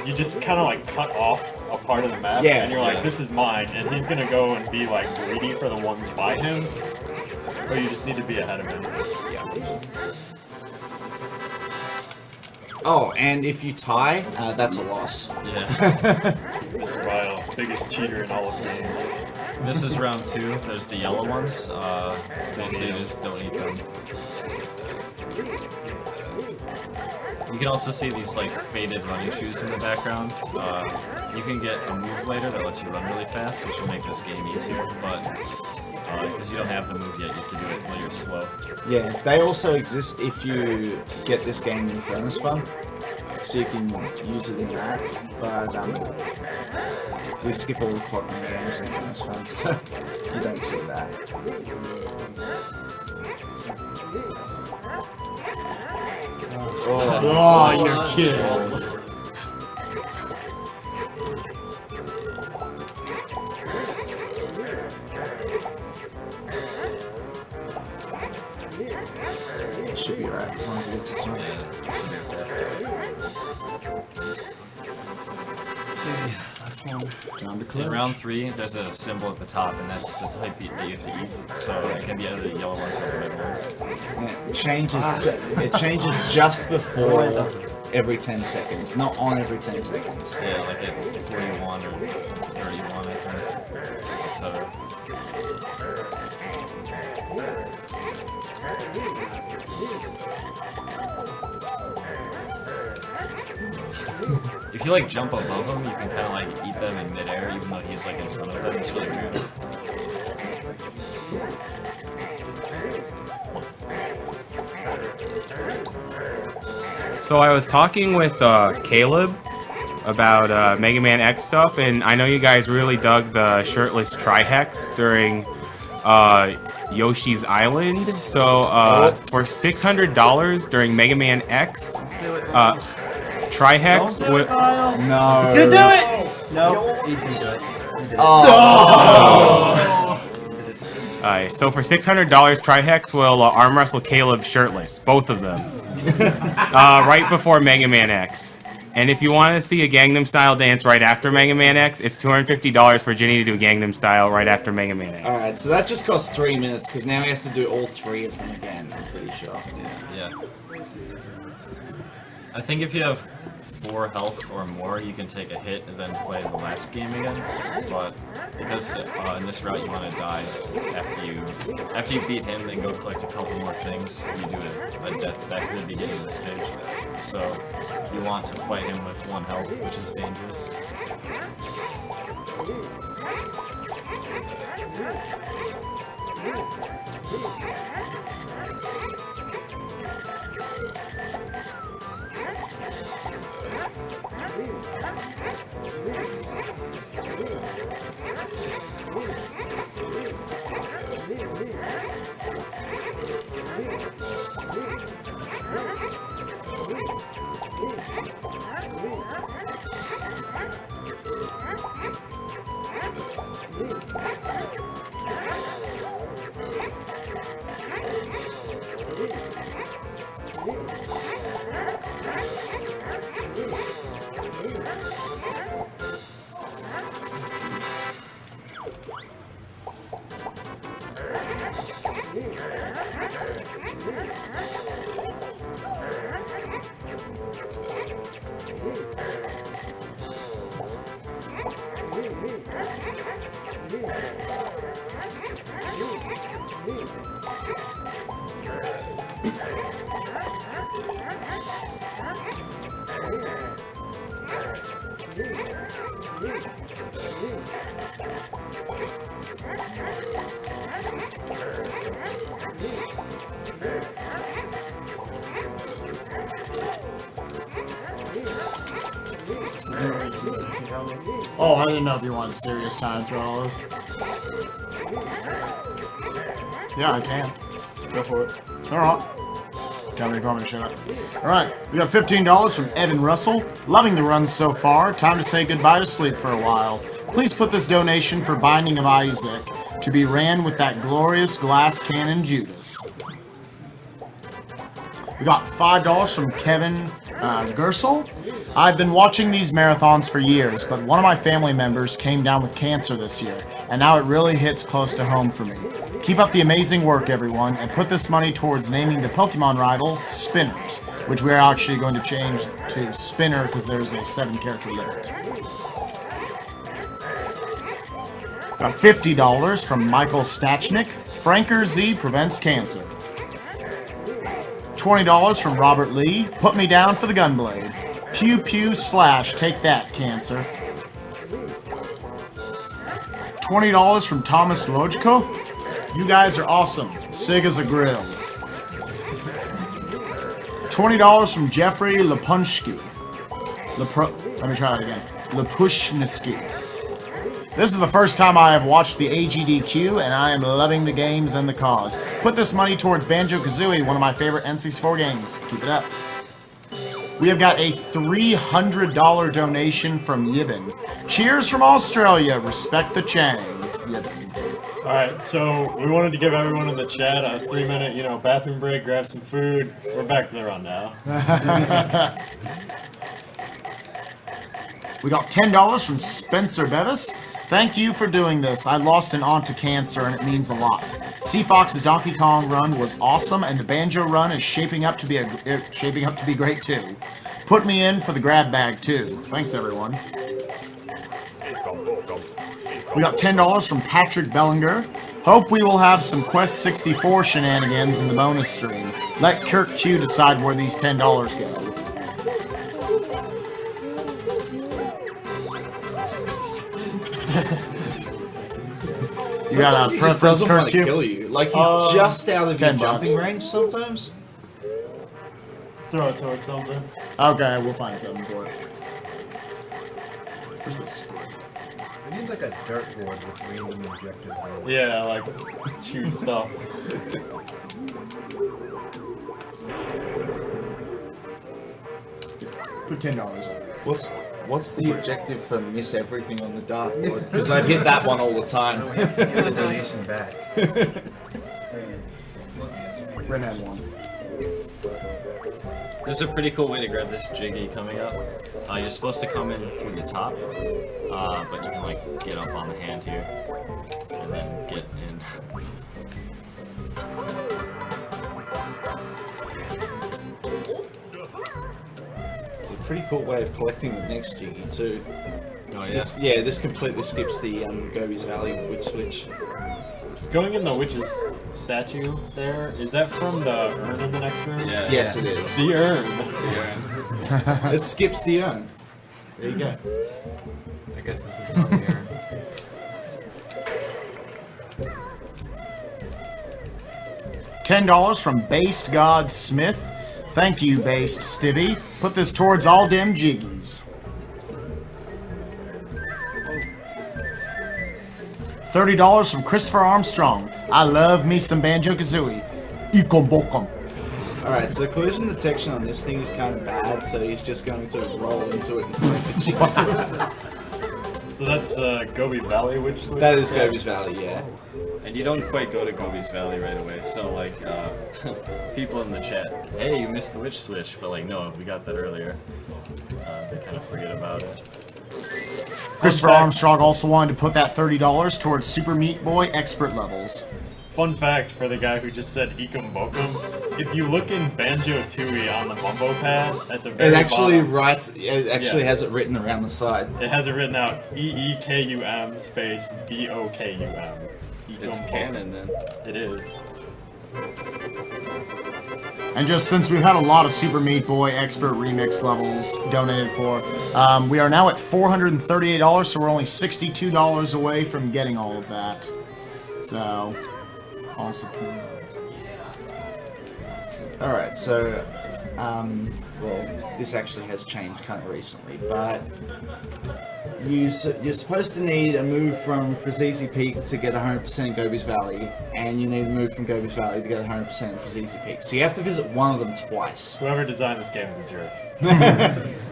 you just kind of like cut off a part of the map Yeah, and you're like, yeah. this is mine, and he's gonna go and be like greedy for the ones by him, or you just need to be ahead of him. Oh, and if you tie, that's a loss. Yeah. Mr. Vile, biggest cheater in all of games. This is round 2. There's the yellow ones. Basically, you just don't eat them. You can also see these like faded running shoes in the background. You can get a move later that lets you run really fast, which will make this game easier. But because you don't have the move yet, you have to do it while you're slow. Yeah, they also exist if you get this game in Furnace Fun, so you can use it in that. But we skip all the clock mini games in Furnace Fun, so you don't see that. Oh, you're kidding. It should be alright as long as it gets this one. Okay, last one. Time to In clear. round 3, there's a symbol at the top, and that's the type that you have to eat. So it can be either the yellow ones or the red ones. Yeah, it changes just before every 10 seconds, not on every 10 seconds. Yeah, like at 41 or 31, I think. So if you like jump above him, you can kind of like eat them in midair, even though he's like in front of them. It's really weird. So I was talking with Caleb about Mega Man X stuff, and I know you guys really dug the shirtless Trihex during Yoshi's Island. So for $600 during Mega Man X, Trihex would. No. He's gonna do it! No, he's gonna do it. He did it. Alright, so for $600, Trihex will arm wrestle Caleb shirtless, both of them, right before Mega Man X. And if you want to see a Gangnam Style dance right after Mega Man X, it's $250 for Ginny to do Gangnam Style right after Mega Man X. Alright, so that just costs 3 minutes, because now he has to do all 3 of them again, I'm pretty sure. Yeah. I think if you have 4 health or more, you can take a hit and then play the last game again. But because in this route you want to die after you beat him and go collect a couple more things, you do a death back to the beginning of the stage. So you want to fight him with 1 health, which is dangerous. Oh, I didn't know if you wanted serious time throughout all this. Yeah, I can. Go for it. Alright. Tell me if you want me to shut up. Alright, we got $15 from Evan Russell. Loving the run so far. Time to say goodbye to sleep for a while. Please put this donation for Binding of Isaac to be ran with that glorious glass cannon Judas. We got $5 from Kevin Gersel. I've been watching these marathons for years, but one of my family members came down with cancer this year, and now it really hits close to home for me. Keep up the amazing work, everyone, and put this money towards naming the Pokemon rival Spinners, which we're actually going to change to Spinner because there's a 7-character limit. Got $50 from Michael Stachnik. Franker Z prevents cancer. $20 from Robert Lee. Put me down for the Gunblade. Pew pew slash, take that, cancer. $20 from Thomas Lojko. You guys are awesome. Sig as a grill. $20 from Jeffrey Lepunchki. Let me try that again. Lepushniski. This is the first time I have watched the AGDQ, and I am loving the games and the cause. Put this money towards Banjo-Kazooie, one of my favorite N64 games. Keep it up. We have got a $300 donation from Yibin. Cheers from Australia. Respect the Chang. Yibin. Alright, so we wanted to give everyone in the chat a 3-minute, bathroom break, grab some food. We're back to the run now. We got $10 from Spencer Bevis. Thank you for doing this. I lost an aunt to cancer and it means a lot. C-Fox's Donkey Kong run was awesome and the Banjo run is shaping up to be great too. Put me in for the grab bag too. Thanks everyone. We got $10 from Patrick Bellinger. Hope we will have some Quest 64 shenanigans in the bonus stream. Let Kirk Q decide where these $10 go. You got a He just preference, doesn't want Kirk to Q? kill you. Like, he's just out of your $10. jumping range sometimes. Throw it towards something. Okay, we'll find something for it. Where's this? We need like a dartboard with random objectives on it. Yeah, like choose stuff. Put $10 on it. What's the objective for miss everything on the dartboard? Because I'd hit that one all the time. Get the donation back. Ren had one. There's a pretty cool way to grab this Jiggy coming up. You're supposed to come in through the top, but you can like get up on the hand here and then get in. A pretty cool way of collecting the next Jiggy too. Oh yeah. This completely skips the Gobi's Valley witch switch. Going in the witch's statue there, is that from the urn in the next room? Yeah. Yes, it is. The urn. Yeah. It skips the urn. There you go. I guess this is not here. $10 from Based God Smith. Thank you, Based Stivy. Put this towards all dem jiggies. $30 from Christopher Armstrong. I love me some Banjo-Kazooie. Ikom bokom. Alright, so collision detection on this thing is kind of bad, so he's just going to roll into it and break the Jiggy. So that's the Gobi Valley witch switch? That is Gobi's Valley, yeah. And you don't quite go to Gobi's Valley right away, so like, people in the chat, hey, you missed the witch switch, but like, no, we got that earlier. They kind of forget about it. Christopher Armstrong also wanted to put that $30 towards Super Meat Boy expert levels. Fun fact for the guy who just said Ikum Bokum, if you look in Banjo-Tooie on the Mumbo pad at the very It actually bottom, has it written around the side. it has it written out EEKUM space BOKUM. It's canon then. It is. And just since we've had a lot of Super Meat Boy expert remix levels donated for, we are now at $438, so we're only $62 away from getting all of that. So, all support. Alright, so, well, this actually has changed kind of recently, but you're supposed to need a move from Frazizi Peak to get 100% Gobi's Valley, and you need a move from Gobi's Valley to get 100% Frazizi Peak. So you have to visit one of them twice. Whoever designed this game is a jerk.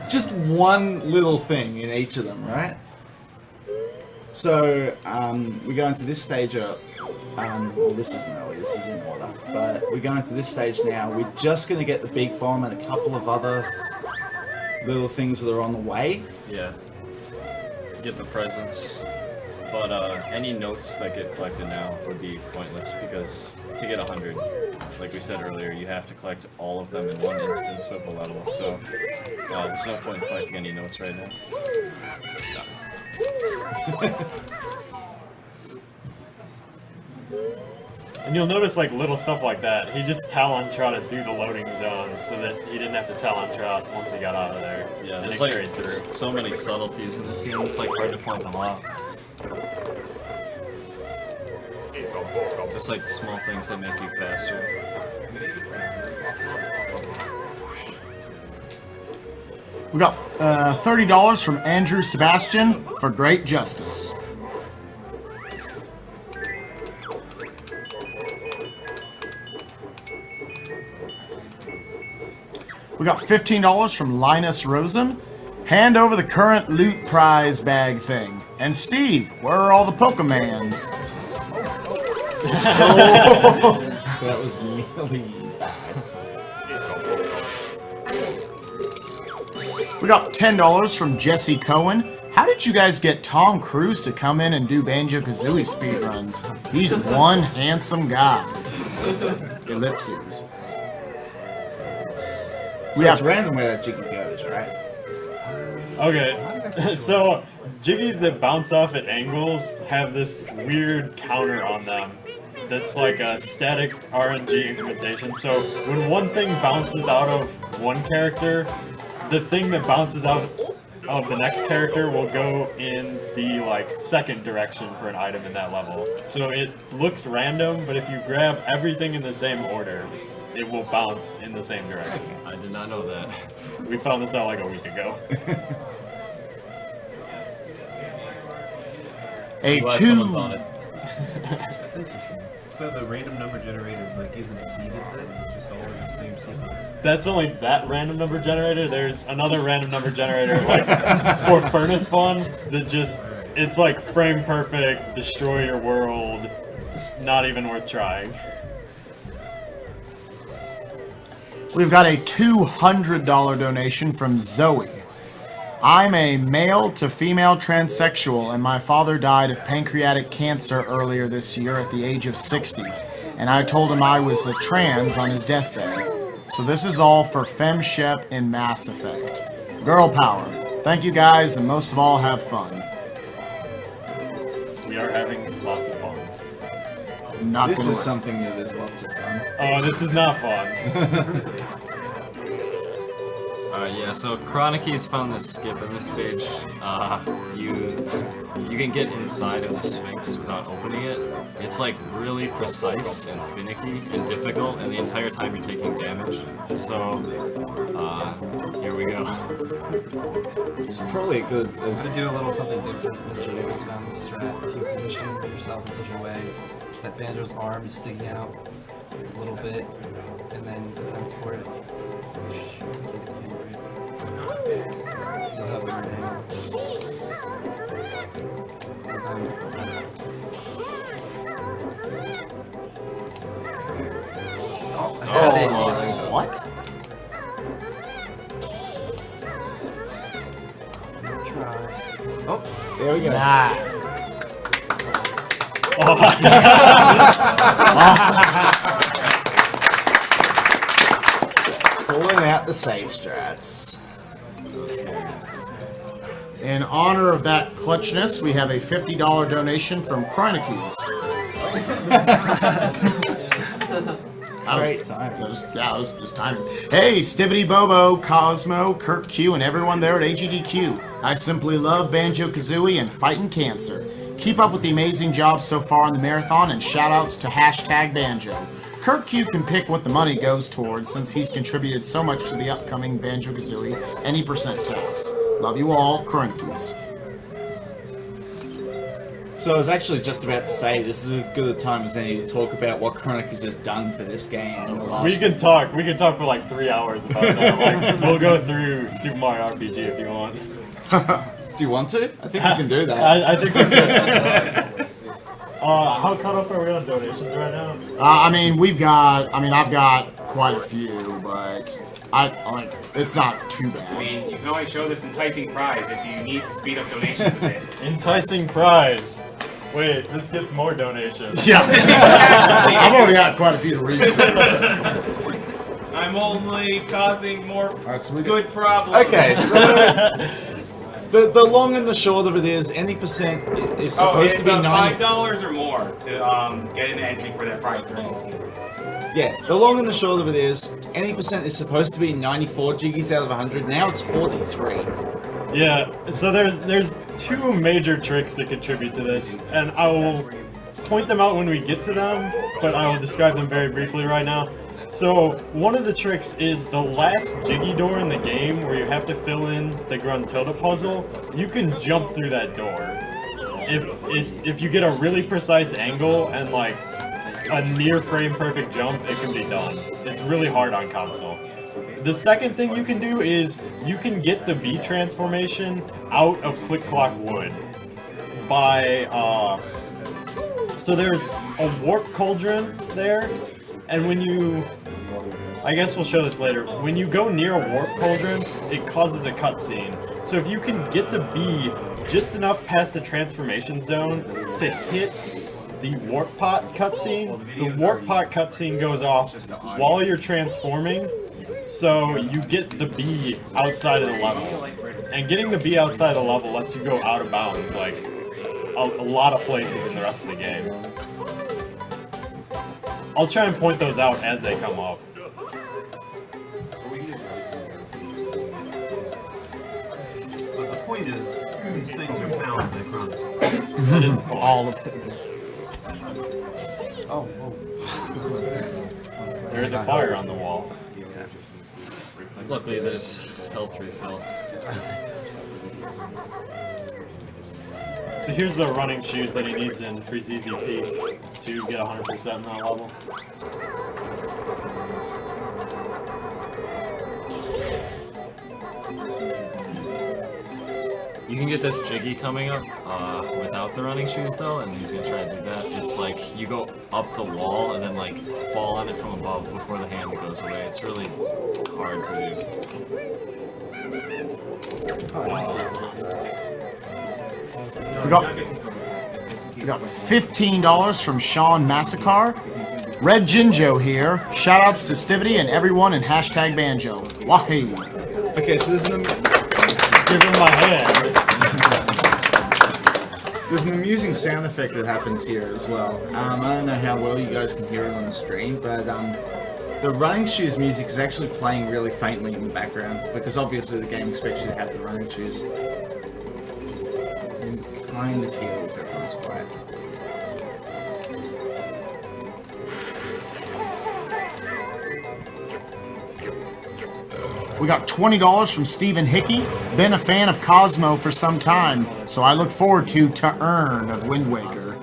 Just one little thing in each of them, right? So, we go into this stage of, well, this isn't early, this is in order, but we go into this stage now. We're just going to get the big bomb and a couple of other little things that are on the way. Yeah. Get the presents. But any notes that get collected now would be pointless because to get 100, like we said earlier, you have to collect all of them in one instance of the level. So there's no point in collecting any notes right now. And you'll notice like little stuff like that. He just talon-trotted through the loading zone so that he didn't have to talon-trot once he got out of there. Yeah, And there's it like carried through. so many subtleties in this game, it's like hard to point them out. Just like small things that make you faster. We got $30 from Andrew Sebastian for Great Justice. We got $15 from Linus Rosen. Hand over the current loot prize bag thing. And Steve, where are all the Pokemans? That was nearly bad. We got $10 from Jesse Cohen. How did you guys get Tom Cruise to come in and do Banjo-Kazooie speedruns? He's one handsome guy. Ellipses. So it's random where that Jiggy goes, right? Okay, so jiggies that bounce off at angles have this weird counter on them that's like a static RNG implementation. So when one thing bounces out of one character, the thing that bounces out of the next character will go in the like second direction for an item in that level. So it looks random, but if you grab everything in the same order, it will bounce in the same direction. I did not know that. We found this out like a week ago. A Glad two. someone's on it. That's interesting. So the random number generator like isn't seeded then? It's just always the same sequence. That's only that random number generator. There's another random number generator like for furnace spawn that just it's like frame perfect, destroy your world, not even worth trying. We've got a $200 donation from Zoe. I'm a male to female transsexual, and my father died of pancreatic cancer earlier this year at the age of 60. And I told him I was a trans on his deathbed. So this is all for FemShep in Mass Effect. Girl power. Thank you guys, and most of all, have fun. We are having lots of fun. Not This gonna is work. something that is lots of fun. Oh, this is not fun. Yeah, so Chronicies found this skip in this stage. You can get inside of the Sphinx without opening it. It's like really precise and finicky and difficult, and the entire time you're taking damage. So, here we go. It's probably a good. I'm gonna do a little something different. Mr. Wiggles found this strat. If you position yourself in such a way that Banjo's arm is sticking out a little bit, and then attempt for it. You'll have the right angle. Sometimes it doesn't work. Oh, I had it. Yes. What? Try. Oh, There we go. Nah. Pulling out the save strats. In honor of that clutchness, we have a $50 donation from Chronicies. Great time. That was just timing. Hey, Stivitybobo, Cosmo, Kirk Q, and everyone there at AGDQ. I simply love Banjo-Kazooie and fighting cancer. Keep up with the amazing job so far on the marathon, and shoutouts to #Banjo. Kirk Q can pick what the money goes towards since he's contributed so much to the upcoming Banjo-Kazooie any percent task. Love you all, Chronicies. So I was actually just about to say this is as good a time as any to talk about what Chronicles has done for this game. In the last We can talk for like 3 hours about that. Like, we'll go through Super Mario RPG if you want. Do you want to? I think we can do that. I think we can. How caught up are we on donations right now? I've got quite a few, but it's not too I bad. mean, you can always show this enticing prize if you need to speed up donations a bit. Enticing prize. Wait, this gets more donations. Yeah, I've already got quite a few to read. I'm only causing more Alright, so we good problems. Okay, so the long and the short of it is any percent is supposed to it's be 90. $5 or more to get an entry for that prize during the season. Yeah, the long and the short of it is any percent is supposed to be 94 jiggies out of 100. Now it's 43. Yeah, so there's two major tricks that contribute to this, and I will point them out when we get to them, but I will describe them very briefly right now. So one of the tricks is the last jiggy door in the game where you have to fill in the Gruntilda puzzle. You can jump through that door if you get a really precise angle and like a near frame perfect jump. It can be done. It's really hard on console. The second thing you can do is you can get the V transformation out of Click Clock Wood by so there's a warp cauldron there, and when you, I guess we'll show this later, when you go near a warp cauldron, it causes a cutscene. So if you can get the bee just enough past the transformation zone to hit the warp pot cutscene, the warp pot cutscene goes off while you're transforming, so you get the bee outside of the level. And getting the bee outside of the level lets you go out of bounds, like a lot of places in the rest of the game. I'll try and point those out as they come up. But the point is, these things are found in the Chronicles. That is the point. All of it. oh, There is a fire on the wall. Luckily, there's health refill. So here's the running shoes that he needs in Freezeezy Peak to get 100% in that level. You can get this Jiggy coming up without the running shoes though, and he's gonna try to do that. It's like you go up the wall and then like fall on it from above before the hand goes away. It's really hard to do. We got $15 from Sean Massacre. Red Jinjo here. Shoutouts to Stivity and everyone in hashtag Banjo. Wahey. Okay, so Give him my hand. there's an amusing sound effect that happens here as well. I don't know how well you guys can hear it on the stream, but the running shoes music is actually playing really faintly in the background because obviously the game expects you to have the running shoes. And kind of hear if everyone's quiet. We got $20 from Stephen Hickey. Been a fan of Cosmo for some time, so I look forward to Earn of Wind Waker.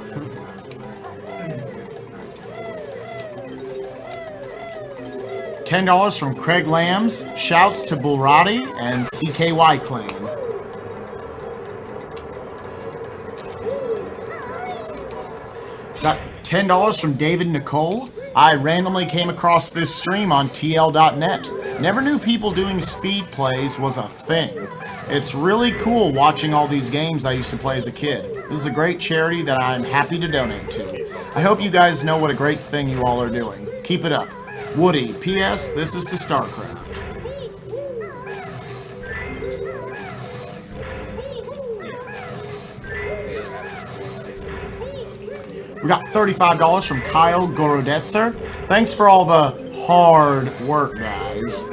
$10 from Craig Lambs. Shouts to Bulrati and CKY Clan. Got $10 from David Nicole. I randomly came across this stream on TL.net. Never knew people doing speed plays was a thing. It's really cool watching all these games I used to play as a kid. This is a great charity that I'm happy to donate to. I hope you guys know what a great thing you all are doing. Keep it up. Woody, P.S. This is to StarCraft. We got $35 from Kyle Gorodetzer. Thanks for all the hard work, guys.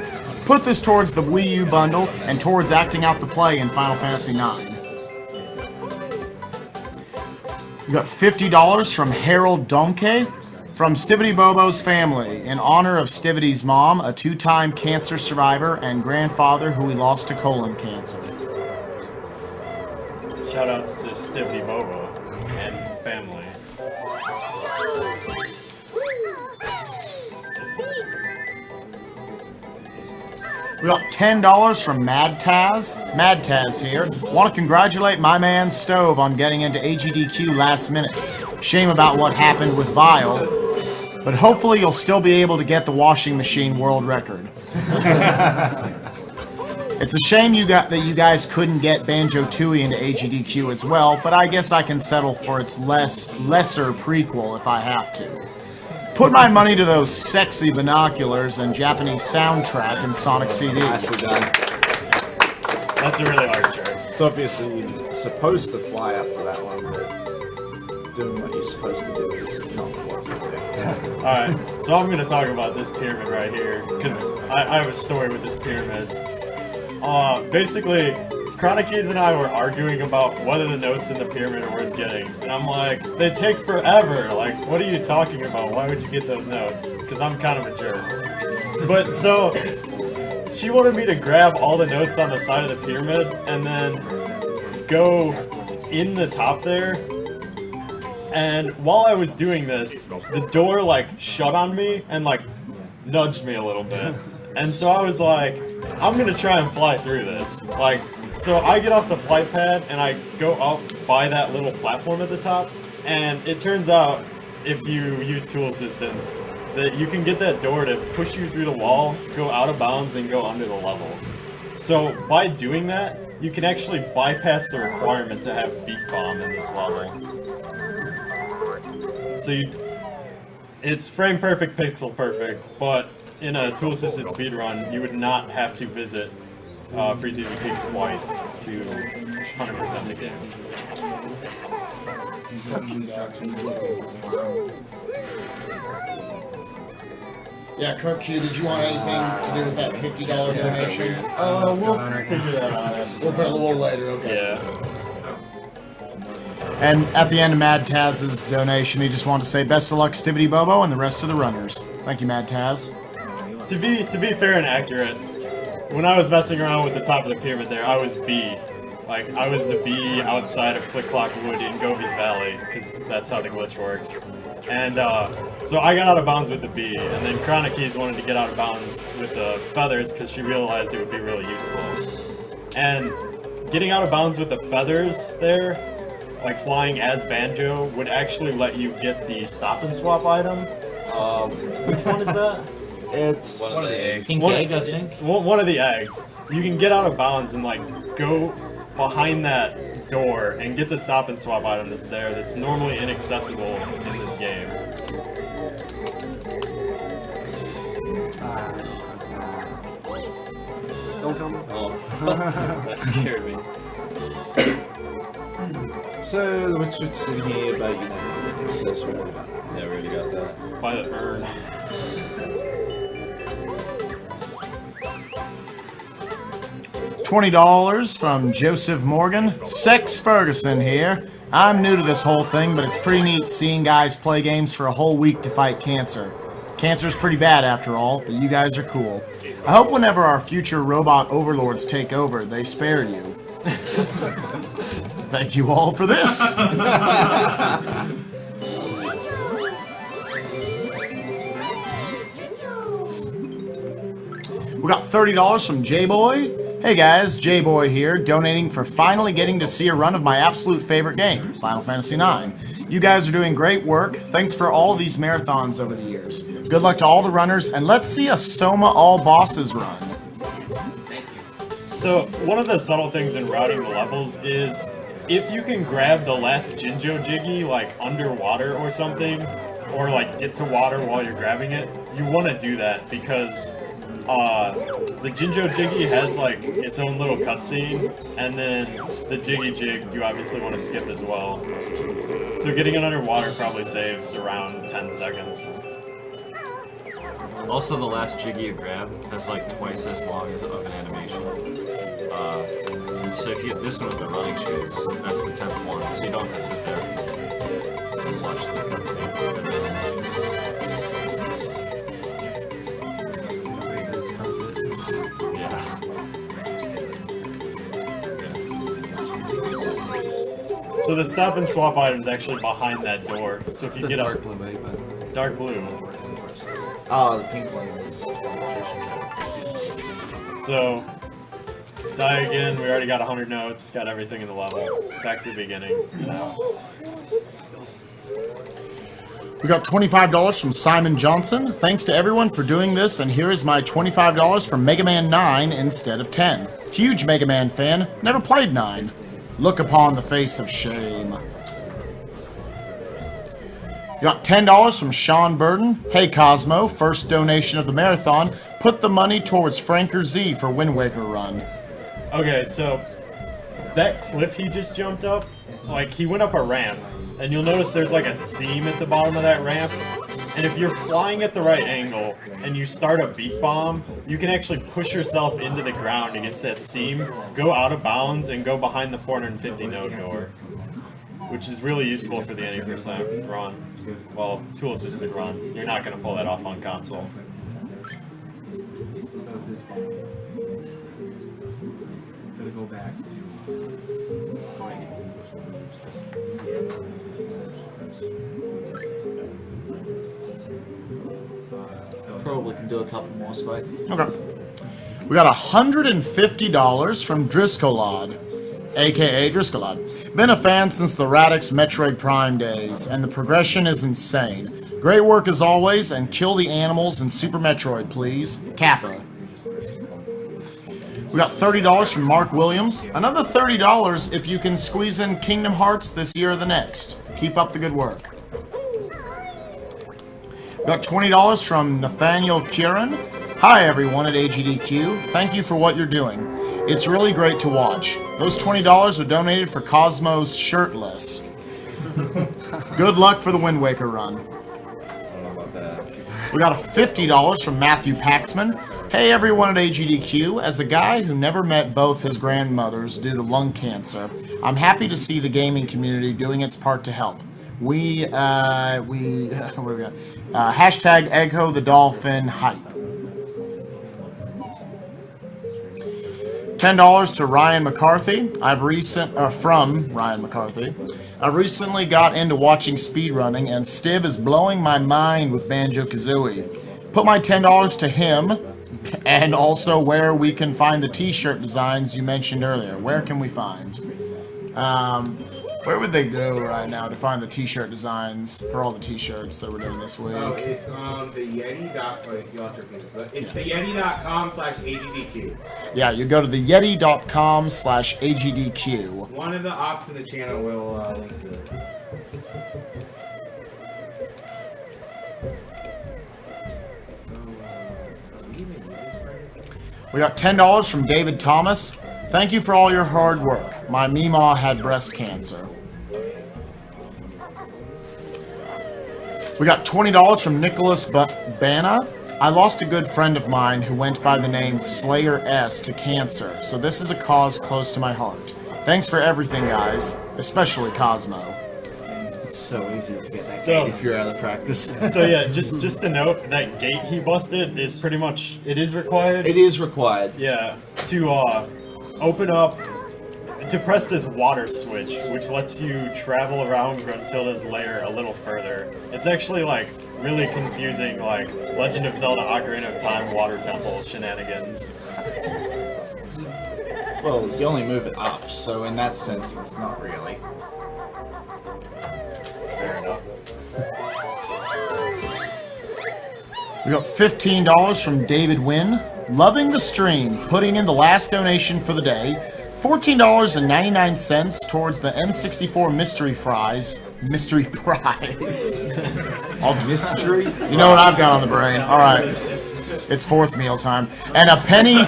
Put this towards the Wii U bundle and towards acting out the play in Final Fantasy IX. We got $50 from Harold Donkey from Stivitybobo's family in honor of Stivity's mom, a 2-time cancer survivor, and grandfather who we lost to colon cancer. Shoutouts to Stivitybobo and family. We got $10 from Mad Taz. Mad Taz here. Want to congratulate my man Stove on getting into AGDQ last minute. Shame about what happened with Vile, but hopefully you'll still be able to get the washing machine world record. It's a shame that you guys couldn't get Banjo-Tooie into AGDQ as well, but I guess I can settle for its lesser prequel if I have to. Put my money to those sexy binoculars and Japanese soundtrack in Sonic CD. Nicely done. That's a really hard trick. It's obviously you're supposed to fly up to that one, but doing what you're supposed to do is not what you do. Alright, so I'm going to talk about this pyramid right here, because I have a story with this pyramid. Basically, Chronicies and I were arguing about whether the notes in the pyramid are worth getting. And I'm like, they take forever. Like, what are you talking about? Why would you get those notes? Because I'm kind of a jerk. But so, she wanted me to grab all the notes on the side of the pyramid and then go in the top there. And while I was doing this, the door like shut on me and like nudged me a little bit. And so I was like, I'm gonna try and fly through this. Like, so I get off the flight pad and I go up by that little platform at the top. And it turns out, if you use tool assistance, that you can get that door to push you through the wall, go out of bounds, and go under the level. So by doing that, you can actually bypass the requirement to have Beat Bomb in this level. So it's frame perfect, pixel perfect, but in a tool assisted speedrun, you would not have to visit Freezeezy Peak twice to 100% the game. Yeah, Kirk Q, did you want anything to do with that $50 donation? We'll figure that out. We'll for a little later, okay. Yeah. And at the end of Mad Taz's donation, he just wanted to say best of luck, Stivitybobo, and the rest of the runners. Thank you, Mad Taz. To be fair and accurate, when I was messing around with the top of the pyramid there, I was B. Like, I was the B outside of Click Clock Wood in Gobi's Valley, because that's how the glitch works. And so I got out of bounds with the B, and then Chronic Keys wanted to get out of bounds with the feathers because she realized it would be really useful. And getting out of bounds with the feathers there, like flying as Banjo, would actually let you get the stop and swap item. Which one is that? It's One of the eggs. pink egg, I think. One of the eggs. You can get out of bounds and like go behind that door and get the stop and swap item that's there that's normally inaccessible in this game. Don't tell me. Oh, that scared me. So what's in here about this one? Yeah, we already got that. By the urn. $20 from Joseph Morgan. Sex Ferguson here. I'm new to this whole thing, but it's pretty neat seeing guys play games for a whole week to fight cancer. Cancer's pretty bad after all, but you guys are cool. I hope whenever our future robot overlords take over, they spare you. Thank you all for this. We got $30 from J-Boy. Hey guys, J-Boy here, donating for finally getting to see a run of my absolute favorite game, Final Fantasy IX. You guys are doing great work. Thanks for all of these marathons over the years. Good luck to all the runners, and let's see a Soma All Bosses run. So one of the subtle things in routing the levels is if you can grab the last Jinjo Jiggy like underwater or something, or like get to water while you're grabbing it, you want to do that because the Jinjo Jiggy has like its own little cutscene, and then the Jiggy Jig you obviously want to skip as well. So getting it underwater probably saves around 10 seconds. Also, the last Jiggy you grab has like twice as long as of an animation. And so if you get this one with the running shoes, that's the 10th one, so you don't have to sit there and watch the cutscene. Yeah. So the stop and swap item is actually behind that door. So if It's you the get dark up, blue egg, by the way. dark blue. Oh, the pink one is. So die again. We already got 100 notes. Got everything in the level. Back to the beginning. We got $25 from Simon Johnson. Thanks to everyone for doing this, and here is my $25 from Mega Man 9 instead of 10. Huge Mega Man fan, never played 9. Look upon the face of shame. You got $10 from Sean Burden. Hey Cosmo, first donation of the marathon. Put the money towards Franker Z for Wind Waker run. Okay, so that cliff he just jumped up, like he went up a ramp, and you'll notice there's like a seam at the bottom of that ramp. And if you're flying at the right angle and you start a beat bomb, you can actually push yourself into the ground against that seam, go out of bounds, and go behind the 450 node door, which is really useful for the 80% run. Well, tool assisted run. You're not going to pull that off on console. So it's this one. So to go back to Probably can do a couple more, Spike. Okay. We got $150 from Driscollod, aka Driscollod. Been a fan since the Radix Metroid Prime days, and the progression is insane. Great work as always, and kill the animals in Super Metroid, please. Kappa. We got $30 from Mark Williams. Another $30 if you can squeeze in Kingdom Hearts this year or the next. Keep up the good work. We got $20 from Nathaniel Kieran. Hi everyone at AGDQ. Thank you for what you're doing. It's really great to watch. Those $20 are donated for Cosmos Shirtless. Good luck for the Wind Waker run. I don't know about that. We got a $50 from Matthew Paxman. Hey everyone at AGDQ, as a guy who never met both his grandmothers due to lung cancer, I'm happy to see the gaming community doing its part to help. What do we got? Hashtag Echo the Dolphin Hype. $10 to Ryan McCarthy. From Ryan McCarthy. I've recently got into watching speedrunning, and Stiv is blowing my mind with Banjo-Kazooie. Put my $10 to him, and also where we can find the t-shirt designs you mentioned earlier. Where can we find? Where would they go right now to find the t-shirt designs for all the t-shirts that we're doing this week? Oh, it's on the Yeti. You'll have to repeat this, but it's the Yeti.com/AGDQ. Yeah, you go to the Yeti.com/AGDQ. One of the ops in the channel will link to it. We got $10 from David Thomas. Thank you for all your hard work. My Meemaw had breast cancer. We got $20 from Nicholas Bana. I lost a good friend of mine who went by the name Slayer S to cancer, so this is a cause close to my heart. Thanks for everything, guys, especially Cosmo. It's so easy to get that So- gate if you're out of practice. So yeah, just to note, that gate he busted is pretty much, it is required. It is required. Yeah, to open up, to press this water switch, which lets you travel around Gruntilda's lair a little further. It's actually like really confusing, like Legend of Zelda Ocarina of Time water temple shenanigans. Well, you only move it up, so in that sense, it's not really. Fair enough. We got $15 from David Wynn. Loving the stream, putting in the last donation for the day. $14.99 towards the N64 mystery prize. Mystery prize. All the mystery. You know what I've got on the brain. All right. It's fourth meal time. And a penny,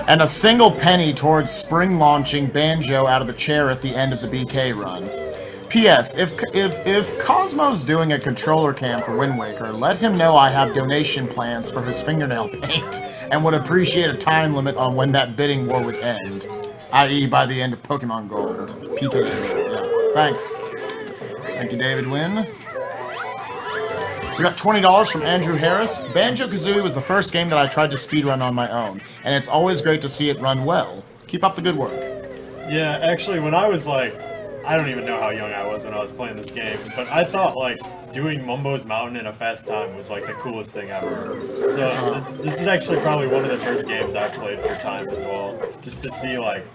and a single penny towards spring launching Banjo out of the chair at the end of the BK run. P.S. If Cosmo's doing a controller cam for Wind Waker, let him know I have donation plans for his fingernail paint and would appreciate a time limit on when that bidding war would end, i.e. by the end of Pokemon Gold. PK Gold, yeah. Thanks. Thank you, David Wynn. We got $20 from Andrew Harris. Banjo-Kazooie was the first game that I tried to speedrun on my own, and it's always great to see it run well. Keep up the good work. Yeah, actually, when I was like, I don't even know how young I was when I was playing this game, but I thought like doing Mumbo's Mountain in a fast time was like the coolest thing ever. So this is actually probably one of the first games I played for time as well, just to see like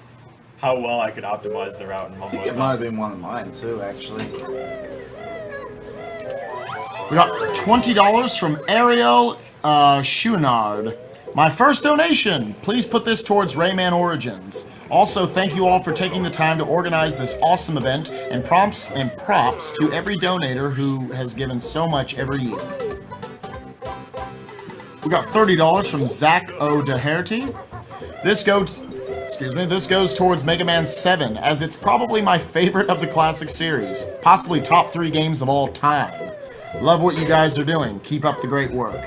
how well I could optimize the route in Mumbo's It might have been one of mine too, actually. We got $20 from Ariel Schunard. My first donation! Please put this towards Rayman Origins. Also, thank you all for taking the time to organize this awesome event, and props to every donator who has given so much every year. We got $30 from Zach O'Doherty. This goes towards Mega Man 7, as it's probably my favorite of the classic series. Possibly top 3 games of all time. Love what you guys are doing. Keep up the great work.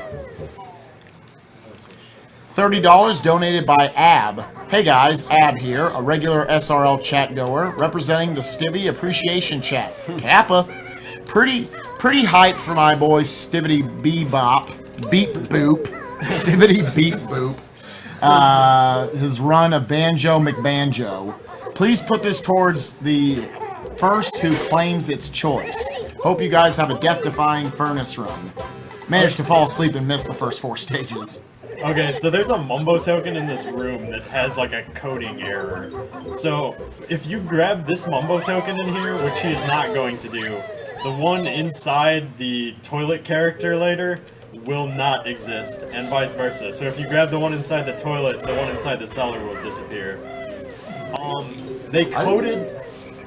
$30 donated by Ab. Hey guys, Ab here, a regular SRL chat goer, representing the Stivy Appreciation Chat. Kappa. Pretty hype for my boy Stivitybobo. Beep Boop. Stivity Beep Boop. His run of Banjo McBanjo. Please put this towards the first who claims its choice. Hope you guys have a death-defying furnace run. Managed to fall asleep and miss the first 4 stages. Okay, so there's a Mumbo token in this room that has like a coding error. So if you grab this Mumbo token in here, which he's not going to do, the one inside the toilet character later will not exist, and vice versa. So if you grab the one inside the toilet, the one inside the cellar will disappear. They coded...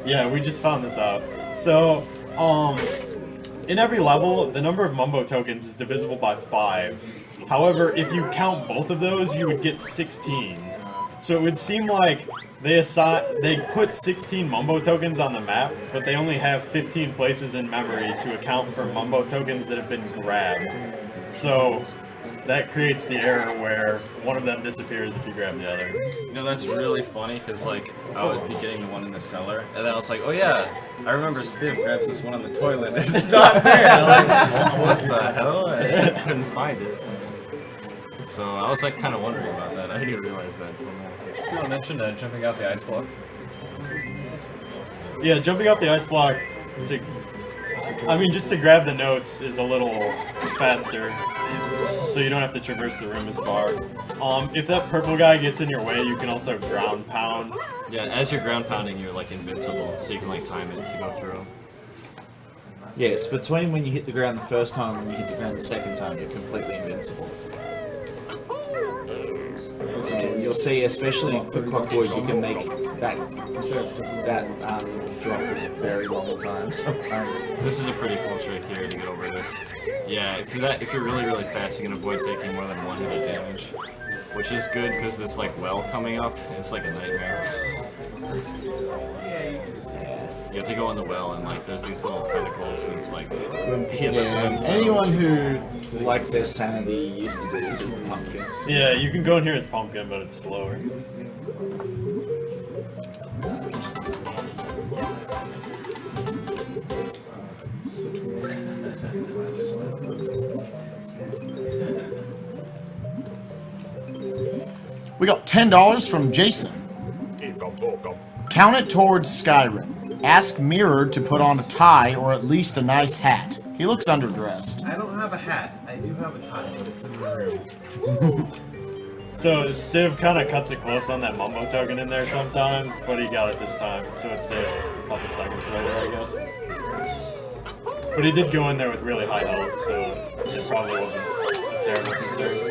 Yeah, we just found this out. So, in every level, the number of Mumbo tokens is divisible by 5. However, if you count both of those, you would get 16. So it would seem like they put 16 Mumbo tokens on the map, but they only have 15 places in memory to account for Mumbo tokens that have been grabbed. So that creates the error where one of them disappears if you grab the other. You know, that's really funny because, like, I would be getting the one in the cellar, and then I was like, oh yeah, I remember Stiv grabs this one on the toilet, and it's not there. I'm like, what the hell? I couldn't find it. So I was, like, kind of wondering about that. I didn't realize that until now. People mentioned jumping off the ice block. Yeah, jumping off the ice block just to grab the notes is a little faster, so you don't have to traverse the room as far. If that purple guy gets in your way, you can also ground pound. Yeah, as you're ground pounding, you're, like, invincible, so you can, like, time it to go through. Yeah, it's between when you hit the ground the first time and when you hit the ground the second time, you're completely invincible. And you'll see, especially in Quick Clock Boys, you can make that drop is a very long time sometimes. This is a pretty cool trick here to get over this. Yeah, if you're really, really fast, you can avoid taking more than 1 hit of damage. Which is good, because this, like, well coming up, it's like a nightmare. You have to go in the well, and, like, there's these little tentacles, and it's like, you have to swim through. Anyone who likes their sanity used to do this as the pumpkin. Yeah, you can go in here as pumpkin, but it's slower. We got $10 from Jason. Count it towards Skyrim. Ask Mirror to put on a tie or at least a nice hat. He looks underdressed. I don't have a hat. I do have a tie, but it's in my room. So Stiv kind of cuts it close on that mumbo token in there sometimes, but he got it this time, so it saves a couple seconds later, I guess. But he did go in there with really high health, so it probably wasn't a terrible concern.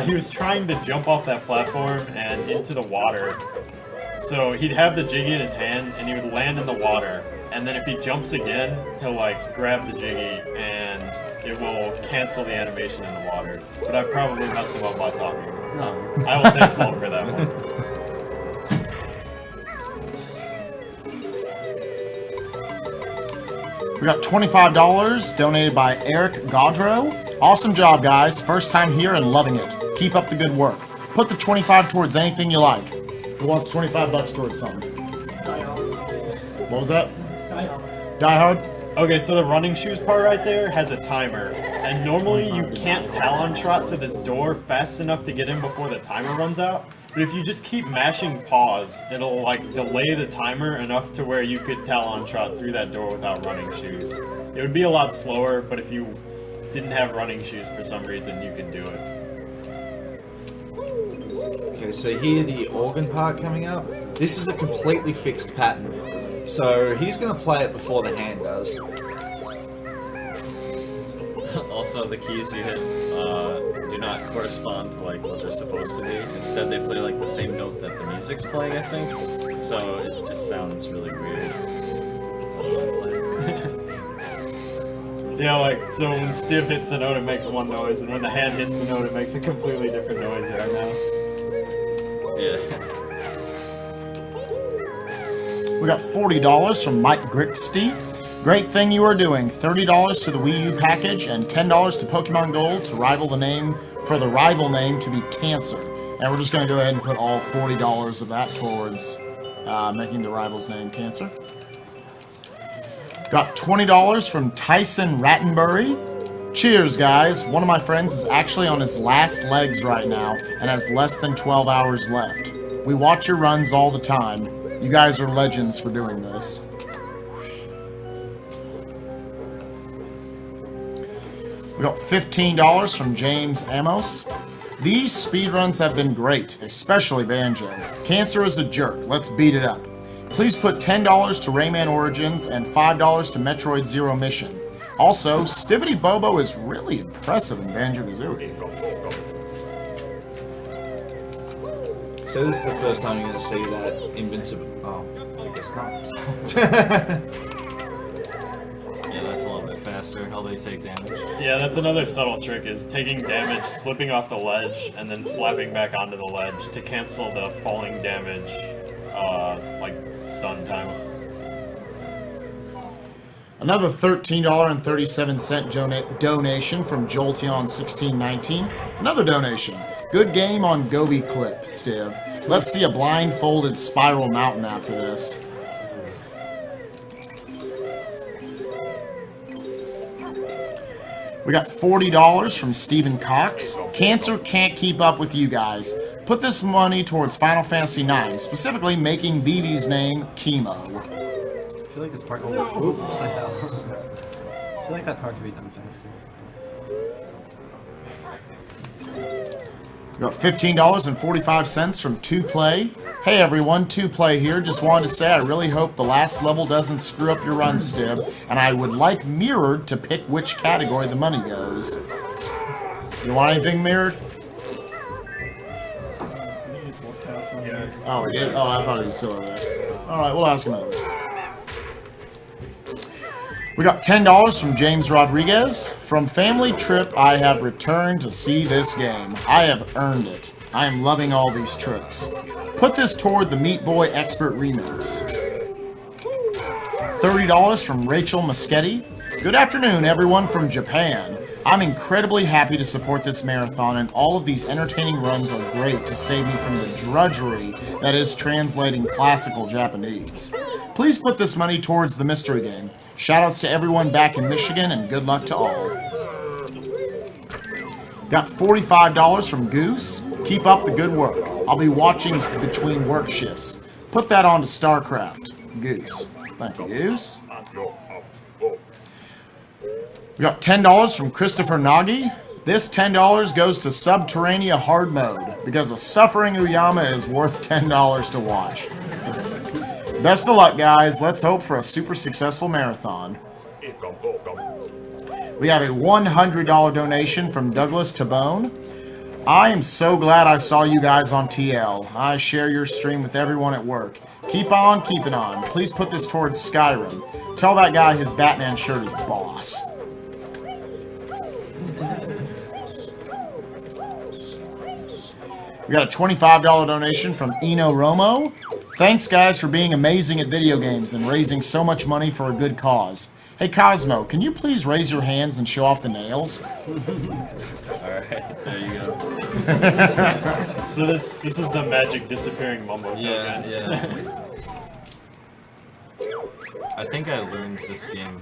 He was trying to jump off that platform and into the water. So he'd have the Jiggy in his hand, and he would land in the water. And then if he jumps again, he'll, like, grab the Jiggy, and it will cancel the animation in the water. But I probably messed him up by talking. I will take fault for that one. We got $25 donated by Eric Gaudreau. Awesome job, guys. First time here and loving it. Keep up the good work. Put the 25 towards anything you like. Who wants 25 bucks towards something? What was that? Die Hard. Okay, so the running shoes part right there has a timer. And normally you can't Talon Trot to this door fast enough to get in before the timer runs out. But if you just keep mashing pause, it'll, like, delay the timer enough to where you could Talon Trot through that door without running shoes. It would be a lot slower, but if you didn't have running shoes for some reason, you could do it. Okay, so here the organ part coming up. This is a completely fixed pattern. So he's going to play it before the hand does. Also, the keys you hit do not correspond to, like, what they're supposed to be. Instead, they play, like, the same note that the music's playing, I think. So it just sounds really weird. Yeah, like, so when Stiv hits the note, it makes one noise, and when the hand hits the note, it makes a completely different noise right now. Yeah. We got $40 from Mike Grixty. Great thing you are doing. $30 to the Wii U package and $10 to Pokemon Gold to rival the name for the rival name to be Cancer. And we're just going to go ahead and put all $40 of that towards making the rival's name Cancer. Got $20 from Tyson Rattenbury. Cheers, guys. One of my friends is actually on his last legs right now and has less than 12 hours left. We watch your runs all the time. You guys are legends for doing this. We got $15 from James Amos. These speedruns have been great, especially Banjo. Cancer is a jerk. Let's beat it up. Please put $10 to Rayman Origins and $5 to Metroid Zero Mission. Also, Stivitybobo is really impressive in Banjo-Kazooie. So this is the first time you're going to see that invincible... Oh, I guess not. Yeah, that's a little bit faster. How they take damage. Yeah, that's another subtle trick, is taking damage, slipping off the ledge, and then flapping back onto the ledge to cancel the falling damage, like, stun time. Another $13.37 donation from Jolteon1619. Another donation. Good game on Gobi Clip, Stiv. Let's see a blindfolded Spiral Mountain after this. We got $40 from Stephen Cox. Cancer can't keep up with you guys. Put this money towards Final Fantasy IX, specifically making Vivi's name Chemo. I feel like this part. Oops, I fell. I feel like that part could be done faster. We got $15.45 from 2Play. Hey everyone, 2Play here. Just wanted to say I really hope the last level doesn't screw up your run, Stib, and I would like Mirrored to pick which category the money goes. You want anything, Mirrored? Oh, he did? Oh, I thought he was still over there. Alright, we'll ask him another. We got $10 from James Rodriguez. From family trip, I have returned to see this game. I have earned it. I am loving all these tricks. Put this toward the Meat Boy Expert Remix. $30 from Rachel Moschetti. Good afternoon, everyone from Japan. I'm incredibly happy to support this marathon, and all of these entertaining runs are great to save me from the drudgery that is translating classical Japanese. Please put this money towards the mystery game. Shoutouts to everyone back in Michigan, and good luck to all. Got $45 from Goose. Keep up the good work. I'll be watching between work shifts. Put that on to StarCraft. Goose. Thank you, Goose. We got $10 from Christopher Nagy. This $10 goes to Subterranea Hard Mode, because a suffering Uyama is worth $10 to watch. Best of luck, guys. Let's hope for a super successful marathon. We have a $100 donation from Douglas Tabone. I am so glad I saw you guys on TL. I share your stream with everyone at work. Keep on keeping on. Please put this towards Skyrim. Tell that guy his Batman shirt is boss. We got a $25 donation from Eno Romo. Thanks, guys, for being amazing at video games and raising so much money for a good cause. Hey, Cosmo, can you please raise your hands and show off the nails? Alright, there you go. So this is the magic disappearing Mumbo token. Yeah. I think I learned this game.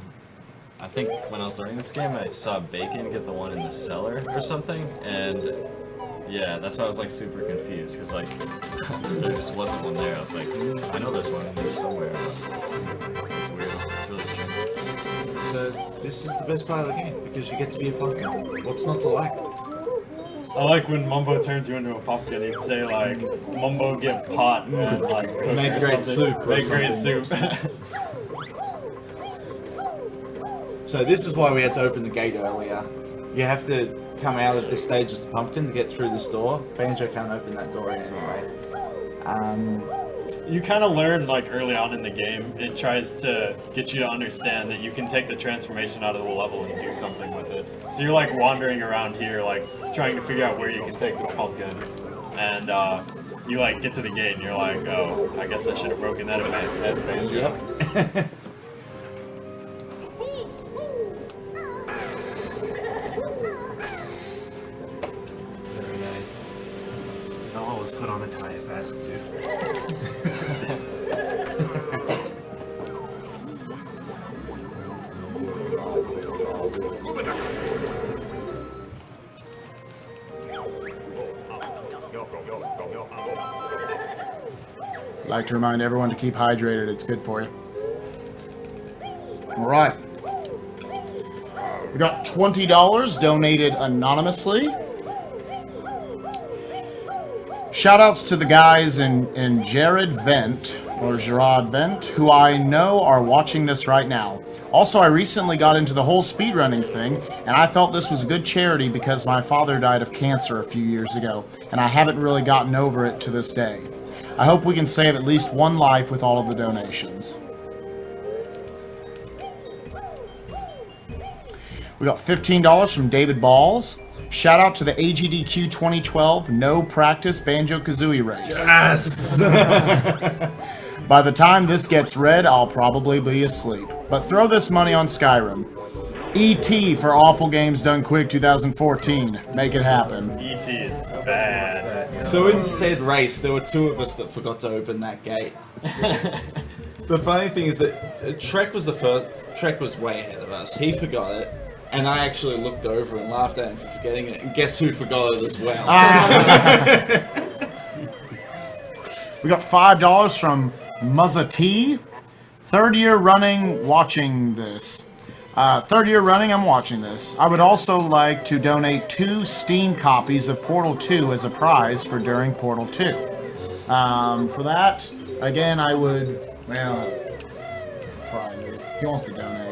I think when I was learning this game, I saw Bacon get the one in the cellar or something, and yeah, that's why I was like super confused, because like there just wasn't one there. I was like, I know there's one in there somewhere. It's weird. It's really strange. So this is the best part of the game, because you get to be a pumpkin. What's not to like? I like when Mumbo turns you into a pumpkin, he'd say like, Mumbo get pot and like cook Make or great something. soup or Make great something. soup. So this is why we had to open the gate earlier. You have to come out at this stage as the pumpkin to get through this door. Banjo can't open that door in any way. You kind of learn like early on in the game, it tries to get you to understand that you can take the transformation out of the level and do something with it. So you're like wandering around here like trying to figure out where you can take this pumpkin, and you like get to the gate and you're like, oh, I guess I should have broken that as Banjo. Yep. Very nice. I'll always put on a tie if asked to. Like to remind everyone to keep hydrated. It's good for you. All right. We got $20 donated anonymously. Shoutouts to the guys in Gerard Vent, who I know are watching this right now. Also, I recently got into the whole speedrunning thing, and I felt this was a good charity because my father died of cancer a few years ago, and I haven't really gotten over it to this day. I hope we can save at least one life with all of the donations. We got $15 from David Balls. Shout out to the AGDQ 2012 No Practice Banjo-Kazooie race. Yes! By the time this gets read, I'll probably be asleep. but throw this money on Skyrim. E.T. for Awful Games Done Quick 2014. Make it happen. E.T. is bad. So in said race, there were two of us that forgot to open that gate. The funny thing is that Trek was the first. Trek was way ahead of us. He forgot it, and I actually looked over and laughed at him for forgetting it. And guess who forgot it as well? We got $5 from Muzza T. Third year running, watching this. Third year running, I'm watching this. I would also like to donate 2 Steam copies of Portal 2 as a prize for during Portal 2. For that, again, I would, well, prizes. He wants to donate.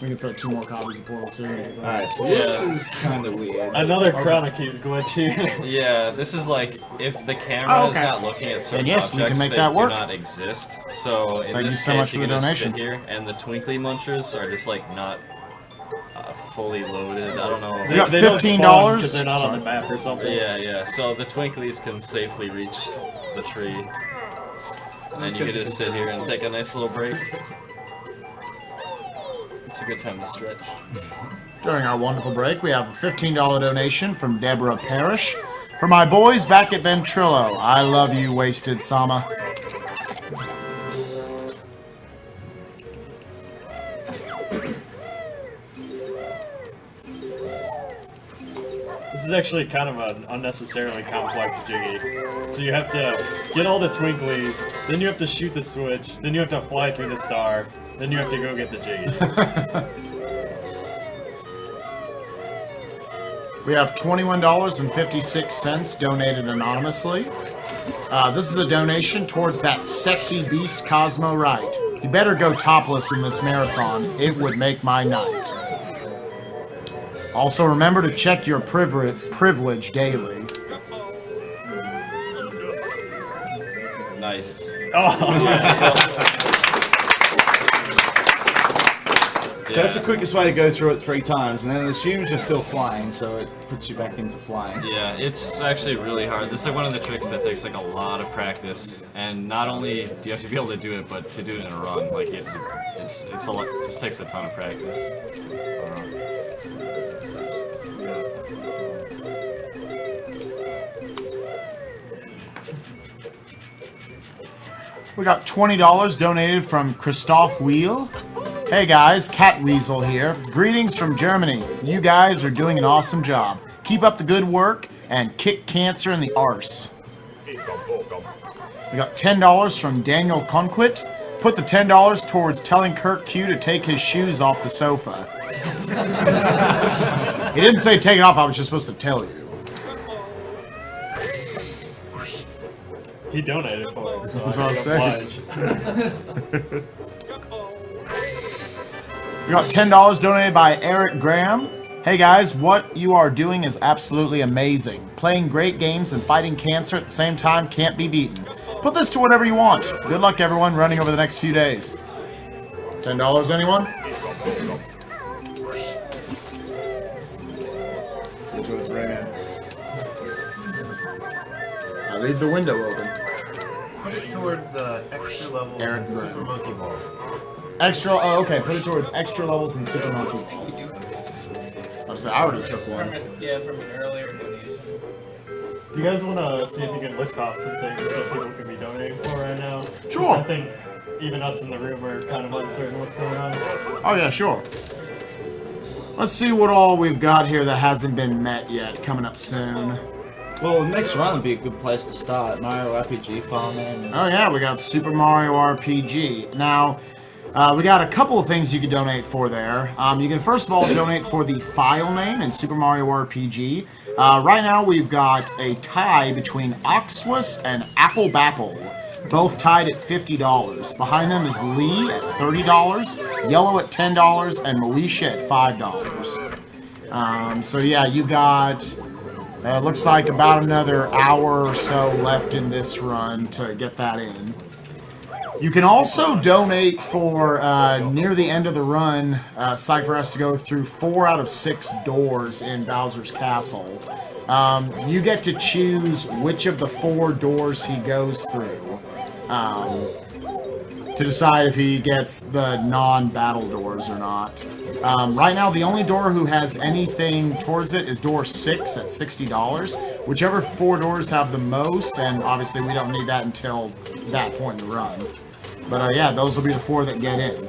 We can throw 2 more copies of Portal 2. Alright, so this is kind of weird. Another Chronic Keys glitch here. Yeah, this is like if the camera is not looking at certain yes, we objects, can make they that work. do not exist. So in Thank you this so case, much you for can the just sit donation. here, and the twinkly munchers are just like not fully loaded. I don't know. We got They don't $15. spawn 'cause they're not on the map or something. Yeah. So the twinklies can safely reach the tree, and then you can just sit here and take a nice little break. It's a good time to stretch. During our wonderful break, we have a $15 donation from Deborah Parrish. For my boys back at Ventrilo, I love you, Wasted Sama. This is actually kind of an unnecessarily complex jiggy. So you have to get all the twinklies, then you have to shoot the switch, then you have to fly through the star, then you have to go get the jiggy. We have $21.56 donated anonymously. This is a donation towards that sexy beast Cosmo Wright. You better go topless in this marathon. It would make my night. Also, remember to check your privilege daily. Nice. So that's the quickest way to go through it 3 times, and then it assumes you're still flying, so it puts you back into flying. Yeah, it's actually really hard. This is like one of the tricks that takes like a lot of practice, and not only do you have to be able to do it, but to do it in a run, like it's a lot. It just takes a ton of practice. We got $20 donated from Christoph Wheel. Hey guys, Cat Weasel here. Greetings from Germany. You guys are doing an awesome job. Keep up the good work and kick cancer in the arse. We got $10 from Daniel Conquit. Put the $10 towards telling Kirk Q to take his shoes off the sofa. He didn't say take it off, I was just supposed to tell you. He donated for it, so That's what I was saying. oblige. We got $10 donated by Eric Graham. Hey guys, what you are doing is absolutely amazing. Playing great games and fighting cancer at the same time can't be beaten. Put this to whatever you want. Good luck everyone running over the next few days. $10 anyone? I leave the window open. Put it towards extra levels Aaron and Super Brown. Monkey Ball. Extra, oh okay, put it towards extra levels in Super Monkey Ball. I already took one. Yeah, from an earlier donation. Do you guys want to see if you can list off some things that people could be donating for right now? Sure. I think even us in the room are kind of uncertain what's going on. Oh yeah, sure. Let's see what all we've got here that hasn't been met yet, coming up soon. Well, the next run would be a good place to start. Mario RPG file name is... Oh yeah, we got Super Mario RPG. Now, we got a couple of things you can donate for there. You can first of all donate for the file name in Super Mario RPG. Right now we've got a tie between Oxwus and Apple Bapple, both tied at $50. Behind them is Lee at $30, Yellow at $10, and Moesha at $5. So yeah, you got... looks like about another hour or so left in this run to get that in. You can also donate for near the end of the run. Cypher has to go through 4 out of 6 doors in Bowser's Castle. You get to choose which of the 4 doors he goes through. to decide if he gets the non-battle doors or not. Right now, the only door who has anything towards it is door 6 at $60. Whichever 4 doors have the most, and obviously we don't need that until that point in the run. But yeah, those will be the 4 that get in.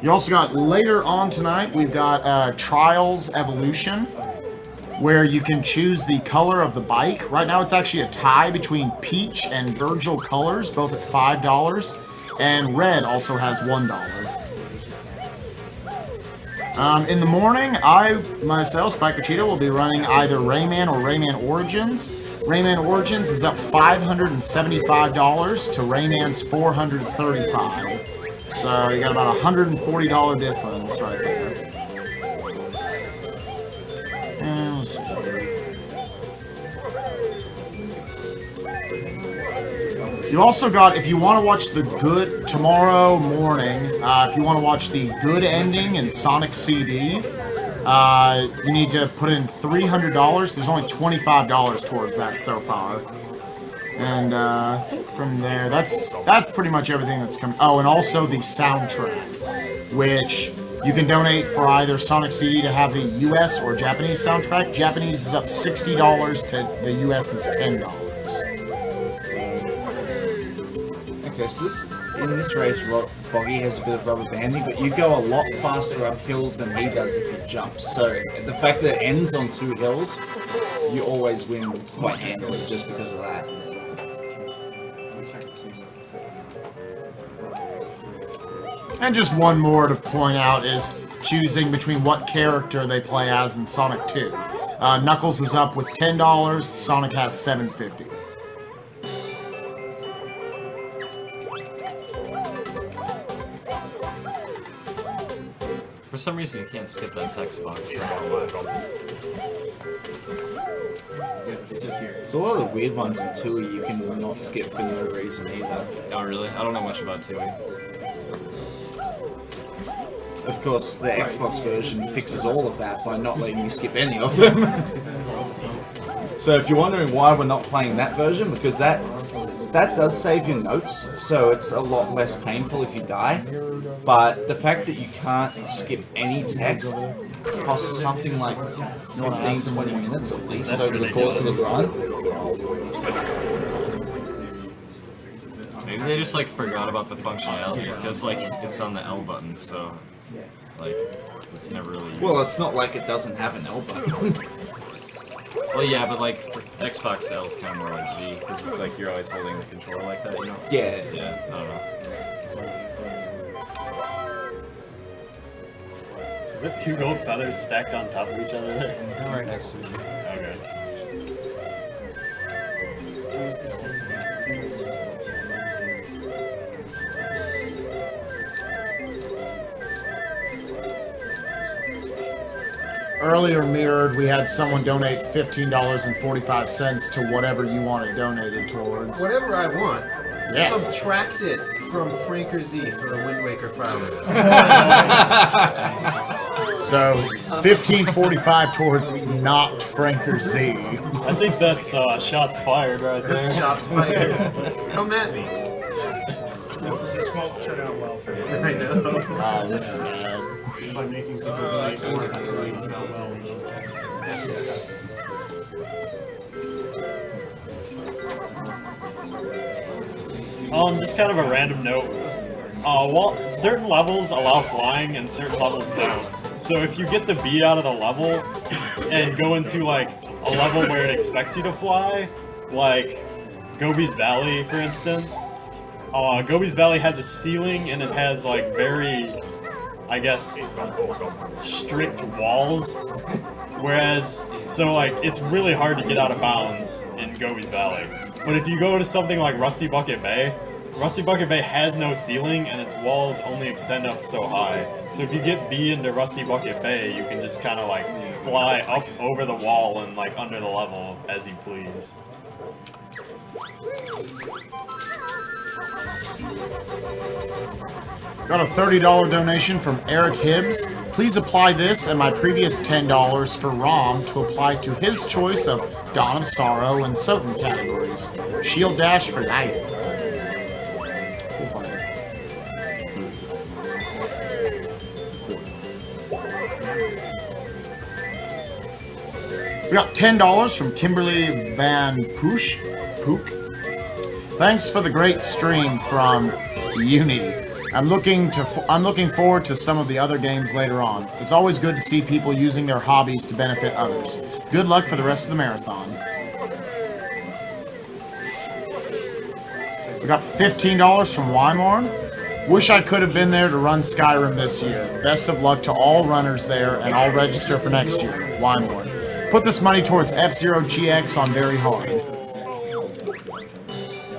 You also got, later on tonight, we've got Trials Evolution, where you can choose the color of the bike. Right now it's actually a tie between Peach and Virgil colors, both at $5, and Red also has $1. In the morning, I, myself, Spiker Cheetah, will be running either Rayman or Rayman Origins. Rayman Origins is up $575 to Rayman's $435. So you got about a $140 difference right there. And let's see. You also got, if you want to watch the good tomorrow morning, if you want to watch the good ending in Sonic CD, you need to put in $300. There's only $25 towards that so far. And from there, that's pretty much everything that's coming. Oh, and also the soundtrack, which you can donate for either Sonic CD to have the US or Japanese soundtrack. Japanese is up $60 to the US is $10. Okay, so in this race, Boggy has a bit of rubber banding, but you go a lot faster up hills than he does if you jump. So the fact that it ends on 2 hills, you always win quite handily just because of that. And just one more to point out is choosing between what character they play as in Sonic 2. Knuckles is up with $10, Sonic has $7.50. For some reason, you can't skip that text box. There's a lot of weird ones in Tui you can not skip for no reason either. Oh, really? I don't know much about Tui. Of course, the Xbox version fixes all of that by not letting you skip any of them. So if you're wondering why we're not playing that version, because that does save your notes, so it's a lot less painful if you die. But the fact that you can't skip any text costs something like 15-20 minutes at least over the course of the run. Maybe they just like forgot about the functionality because like it's on the L button, so like it's never really used. Well, it's not like it doesn't have an L button. Well, yeah, but like for Xbox L is kind of more like Z because it's like you're always holding the controller like that, you know? Yeah. Yeah, I don't know. Is it 2 gold feathers stacked on top of each other there? I'm right next to you. Okay. Earlier mirrored, we had someone donate $15.45 to whatever you wanted donated towards. Whatever I want. Yeah. Subtract it from Franker Z for the Wind Waker founder. So, $15.45 towards not Franker Z. I think that's shots fired right there. That's shots fired. Come at me. This won't turn out well for you. I know. Oh, this is bad. By making people donate more than how well we Just kind of a random note. Well, certain levels allow flying and certain levels don't. So if you get the B out of the level and go into like a level where it expects you to fly, like Gobi's Valley, for instance, Gobi's Valley has a ceiling and it has like very, I guess, strict walls. Whereas, so like, it's really hard to get out of bounds in Gobi's Valley. But if you go to something like Rusty Bucket Bay has no ceiling and its walls only extend up so high. So if you get B into Rusty Bucket Bay, you can just kind of like fly up over the wall and like under the level as you please. Got a $30 donation from Eric Hibbs. Please apply this and my previous $10 for Rom to apply to his choice of Dawn of Sorrow and Soten categories. Shield Dash for life. We got $10 from Kimberly Van Pook. Thanks for the great stream from Unity. I'm looking forward to some of the other games later on. It's always good to see people using their hobbies to benefit others. Good luck for the rest of the marathon. We got $15 from Weimar. Wish I could have been there to run Skyrim this year. Best of luck to all runners there, and I'll register for next year. Weimar. Put this money towards F-Zero GX on Very Hard.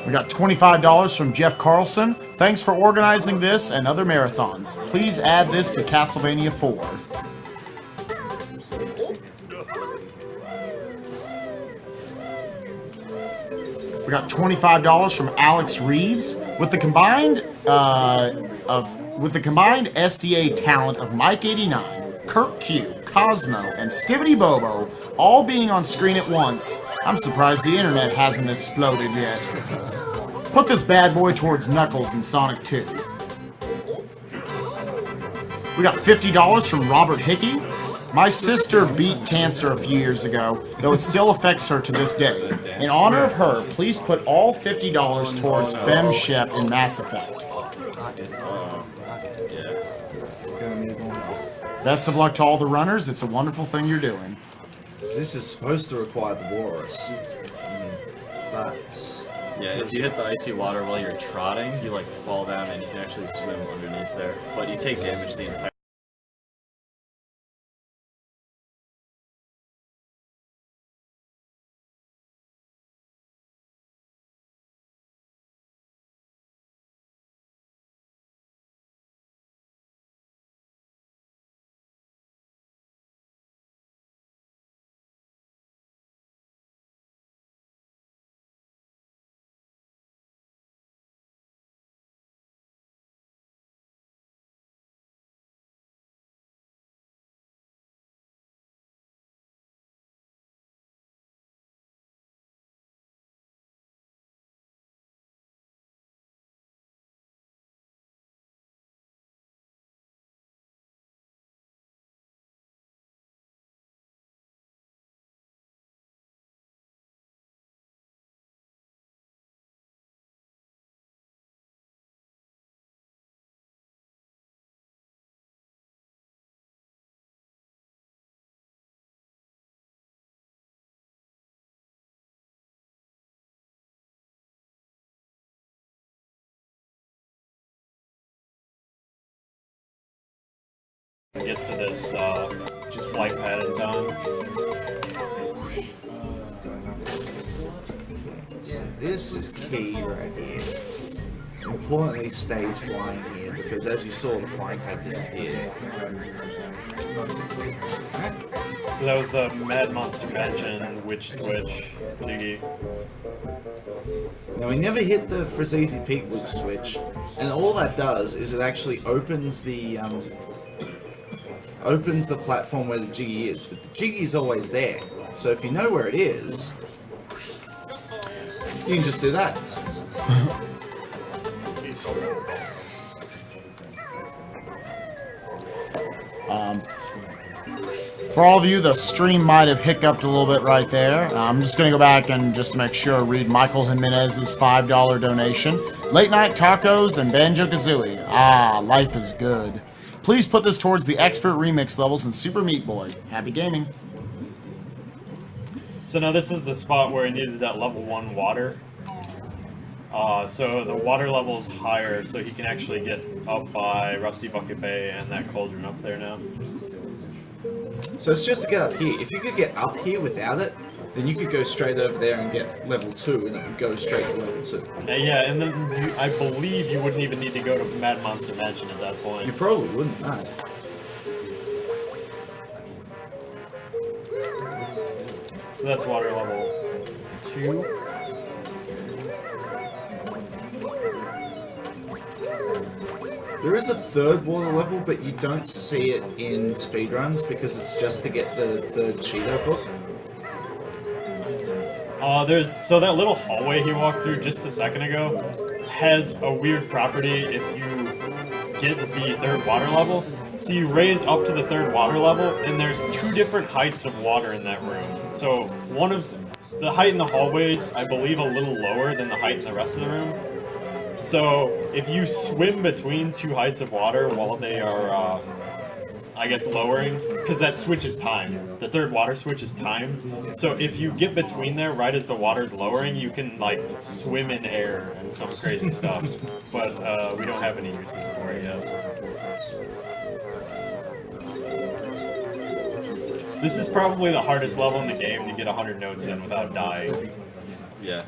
We got $25 from Jeff Carlson. Thanks for organizing this and other marathons. Please add this to Castlevania 4. We got $25 from Alex Reeves. With the combined SDA talent of Mike89, Kirk Q, Cosmo, and Stivitybobo all being on screen at once, I'm surprised the internet hasn't exploded yet. Put this bad boy towards Knuckles in Sonic 2. We got $50 from Robert Hickey. My sister beat cancer a few years ago, though it still affects her to this day. In honor of her, please put all $50 towards Fem Shep in Mass Effect. Best of luck to all the runners. It's a wonderful thing you're doing. This is supposed to require the walrus. But... Yeah, if you hit the icy water while you're trotting, you like fall down and you can actually swim underneath there. But you take damage the entire get to this flight pad in time. So this is key right here. It's important he stays flying here because as you saw, the flying pad disappeared. So that was the Mad Monster Mansion Witch Switch, Jiggy. Now we never hit the Frazizi Peak Loop switch, and all that does is it actually opens the platform where the Jiggy is, but the Jiggy is always there. So if you know where it is, you can just do that. For all of you, the stream might have hiccuped a little bit right there. I'm just going to go back and just to make sure read Michael Jimenez's $5 donation. Late Night Tacos and Banjo-Kazooie. Ah, life is good. Please put this towards the expert remix levels in Super Meat Boy. Happy gaming. So now this is the spot where I needed that level 1 water. So the water level is higher, so he can actually get up by Rusty Bucket Bay and that cauldron up there now. So it's just to get up here. If you could get up here without it, then you could go straight over there and get level 2, and it would go straight to level 2. Yeah, and then I believe you wouldn't even need to go to Mad Monster Mansion at that point. You probably wouldn't, no. So that's water level 2. There is a third water level, but you don't see it in speedruns because it's just to get the third Cheeto book. So that little hallway he walked through just a second ago has a weird property. If you get the third water level. So you raise up to the third water level, and there's 2 different heights of water in that room. So one of the height in the hallways, I believe, a little lower than the height in the rest of the room. So if you swim between 2 heights of water while they are, I guess, lowering, because that switch is timed. The third water switch is timed. So if you get between there right as the water's lowering, you can like swim in air and some crazy stuff. But we don't have any uses for it yet. This is probably the hardest level in the game to get 100 notes in without dying. Yeah.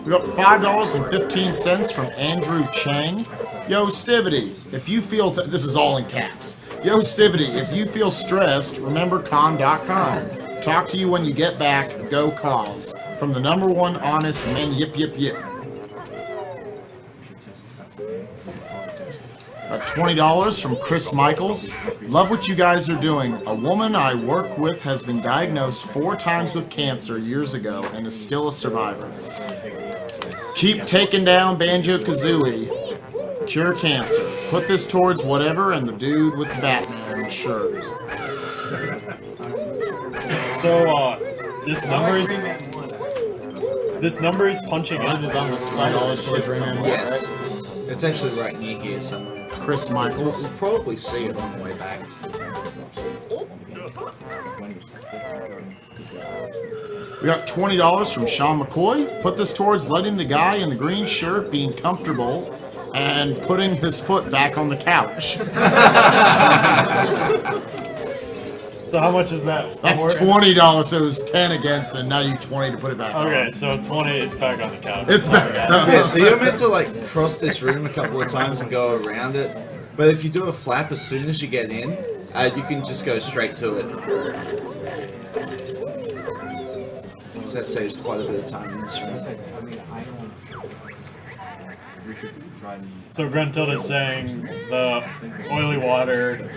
We got $5.15 from Andrew Chang. Yo, Stivity, if you feel... this is all in caps. Yo, Stivity, if you feel stressed, remember con.com. Talk to you when you get back. Go cause. From the #1 honest men, yip, yip, yip. $20 from Chris Michaels. Love what you guys are doing. A woman I work with has been diagnosed 4 times with cancer years ago and is still a survivor. Keep taking down Banjo-Kazooie. Cure cancer. Put this towards whatever and the dude with the Batman shirt. So this number is punching in is on the side. Yes. It's actually right near here somewhere. Chris Michaels. We'll probably see it on the way back. We got $20 from Sean McCoy. Put this towards letting the guy in the green shirt being comfortable and putting his foot back on the couch. So how much is that? That's $20, so it was 10 against, and now you 20 to put it back on. Okay, so 20, it's back on the couch. It's back. Yeah, so you're meant to like cross this room a couple of times and go around it. But if you do a flap as soon as you get in, you can just go straight to it. So that saves quite a bit of time in this room. So Gruntilda is saying the oily water,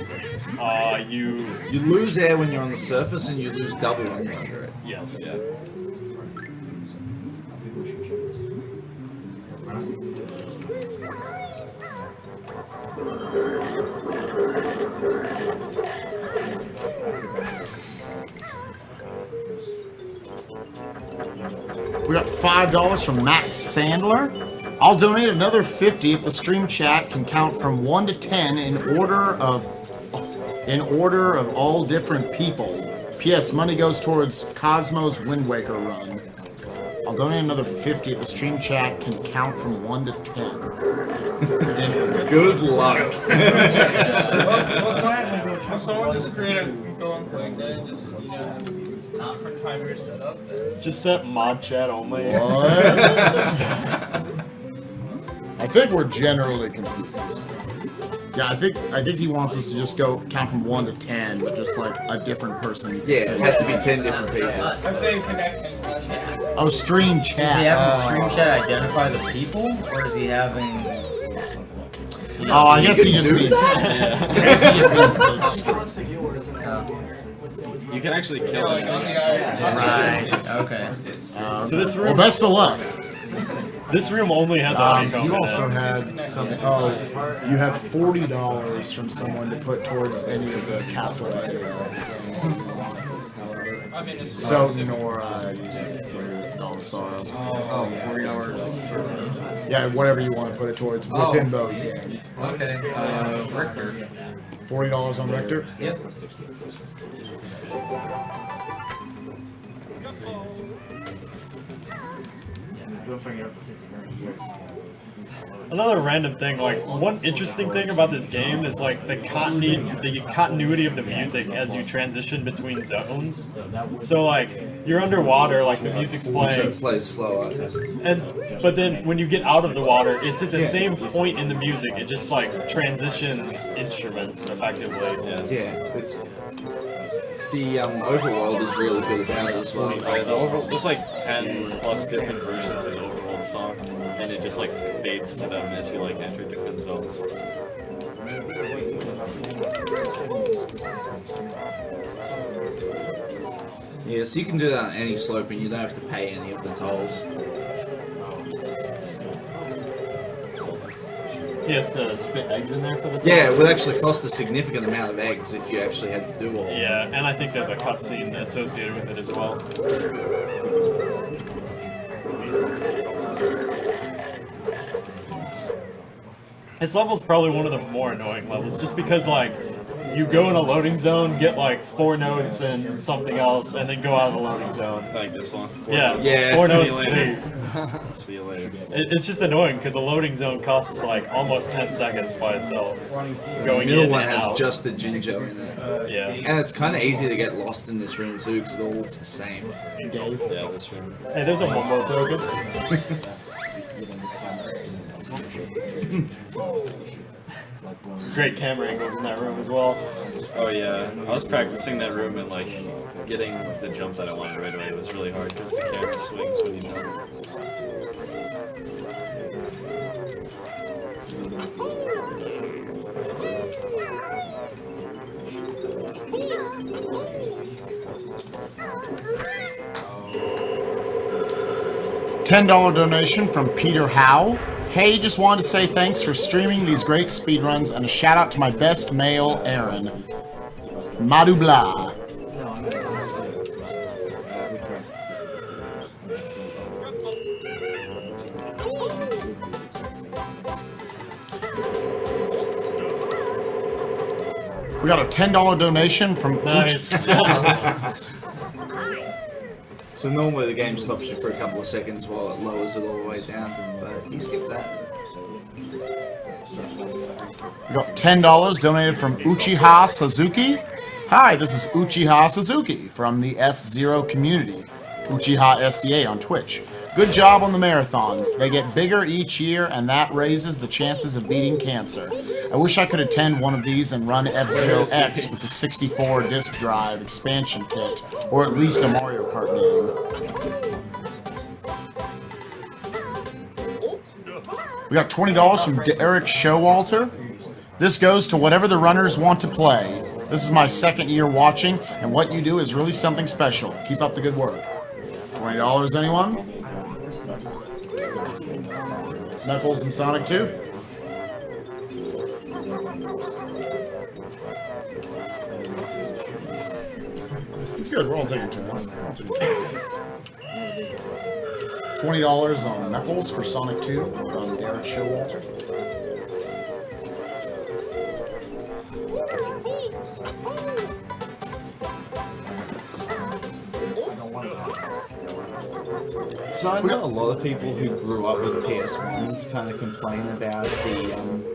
you lose air when you're on the surface, and you lose double when you're under it. Yes. Yeah. We got $5 from Max Sandler. I'll donate another $50 if the stream chat can count from 1 to 10 in order of all different people. P.S. Money goes towards Cosmo's Wind Waker run. I'll donate another $50 if the stream chat can count from 1 to 10. Good luck. Well, someone just create a go and quick, then just have different timers set up. just set mod chat only. What? I think we're generally confused. Yeah, I think he wants us to just go count from 1 to 10, but just like a different person. Yeah, it has to be 10 different people. I'm saying connecting chat. Oh, stream Is he chat. having stream chat identify the people, or is he having? Oh, I guess he just means. You can actually kill it. Right. Okay. So this room, Well, best of luck. this room only has a honeycomb You in also it. had something. Oh, you have $40 from someone to put towards any of the castle So Nora, Dawn of Sorrow. Oh, $40. Yeah, whatever you want to put it towards within those games. Okay. Richter. $40 on Richter. Yep. Another random thing, like one interesting thing about this game is like the continuity of the music as you transition between zones. So like you're underwater, like the music's So playing, it plays slower. but then when you get out of the water, it's at the same point in the music. It just like transitions instruments effectively. Yeah, it's the overworld is really good about it as well. There's like 10 plus different versions of the overworld song, and it just like fades to them as you like enter different zones. Yeah, so you can do that on any slope, and you don't have to pay any of the tolls. He has to spit eggs in there for the Yeah, it would actually cost a significant amount of eggs if you actually had to do all of it. Yeah, and I think there's a cutscene associated with it as well. This level's probably one of the more annoying levels, just because, like, you go in a loading zone, get like 4 notes and something else, and then go out of the loading zone. Like this one. Yeah, Yeah. 4 See you notes, later. leave. See you later. It's just annoying because a loading zone costs like almost 10 seconds by itself. The Going middle in one and has out. just the ginger in it. Yeah. And it's kind of easy to get lost in this room too, because it all looks the same. Yeah, this room. Hey, there's a Mumbo token. Great camera angles in that room as well. Oh yeah, I was practicing that room and like getting the jump that I wanted right away. It was really hard because the camera swings when you know. $10 donation from Peter Howe. Hey, just wanted to say thanks for streaming these great speedruns and a shout out to my best male, Aaron. Madu blah. We got a $10 donation from Nice. So normally the game stops you for a couple of seconds while it lowers it all the way down, but you skip that. We got $10 donated from Uchiha Suzuki. Hi, this is Uchiha Suzuki from the F-Zero community. Uchiha SDA on Twitch. Good job on the marathons. They get bigger each year, and that raises the chances of beating cancer. I wish I could attend one of these and run F-Zero X with the 64 disk drive expansion kit, or at least a Mario Kart game. We got $20 from Derek Showalter. This goes to whatever the runners want to play. This is my second year watching, and what you do is really something special. Keep up the good work. $20, anyone? Knuckles and Sonic 2? It's good, we're all taking turns. $20 on Knuckles for Sonic 2 from Derek Showalter. So I know a lot of people who grew up with PS1s kind of complain about the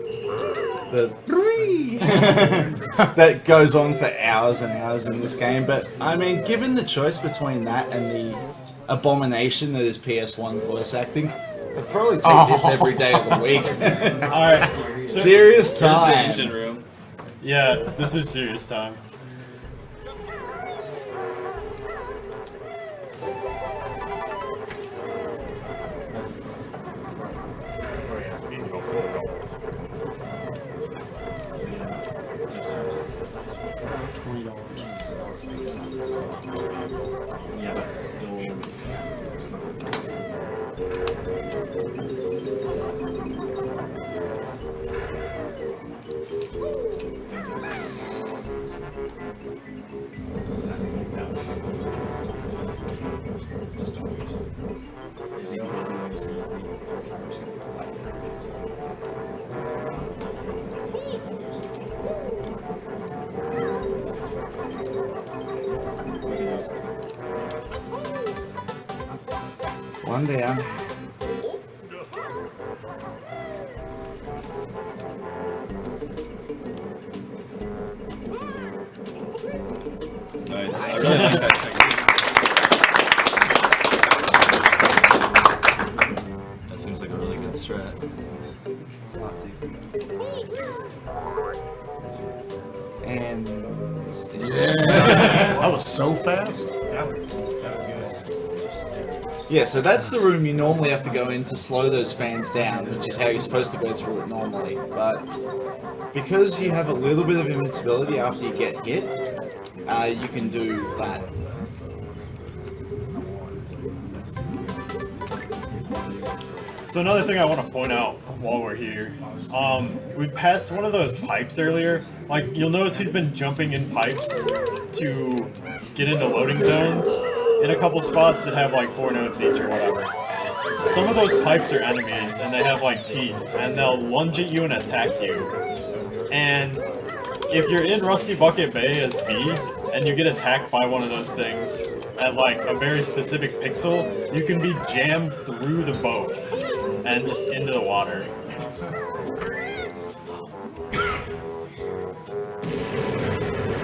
that goes on for hours and hours in this game, but I mean, given the choice between that and the abomination that is PS1 voice acting, I'd probably take this every day of the week. Alright. Serious Here's the time. engine room. Yeah, this is serious time. One down. Nice. I really like that technique. That seems like a really good strat. And That was so fast. yeah, so that's the room you normally have to go in to slow those fans down, which is how you're supposed to go through it normally. But because you have a little bit of invincibility after you get hit, you can do that. So another thing I want to point out while we're here, we passed one of those pipes earlier. Like, you'll notice he's been jumping in pipes to get into loading zones in a couple spots that have like 4 nodes each or whatever. Some of those pipes are enemies, and they have like teeth, and they'll lunge at you and attack you. And if you're in Rusty Bucket Bay as B, and you get attacked by one of those things at like a very specific pixel, you can be jammed through the boat and just into the water.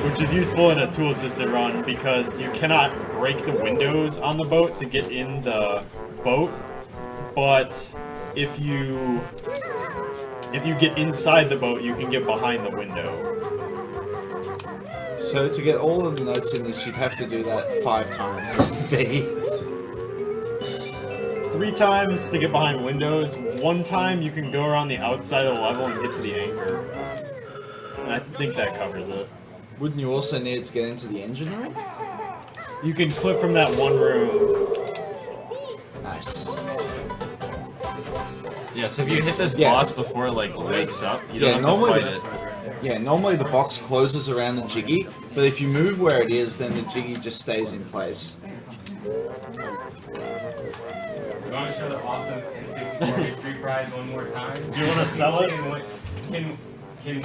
Which is useful in a tool-assisted run because you cannot break the windows on the boat to get in the boat, but if you get inside the boat, you can get behind the window. So to get all of the notes in this, you'd have to do that 5 times as the B. 3 times to get behind windows. 1 time you can go around the outside of the level and get to the anchor. And I think that covers it. Wouldn't you also need to get into the engine room? You can clip from that one room. Nice. Yeah, so if you hit this boss before it like wakes up, you don't have to fight it. Yeah, normally the box closes around the Jiggy, but if you move where it is, then the Jiggy just stays in place. You want to show the awesome N64 mystery prize one more time? Do you want to sell it? Can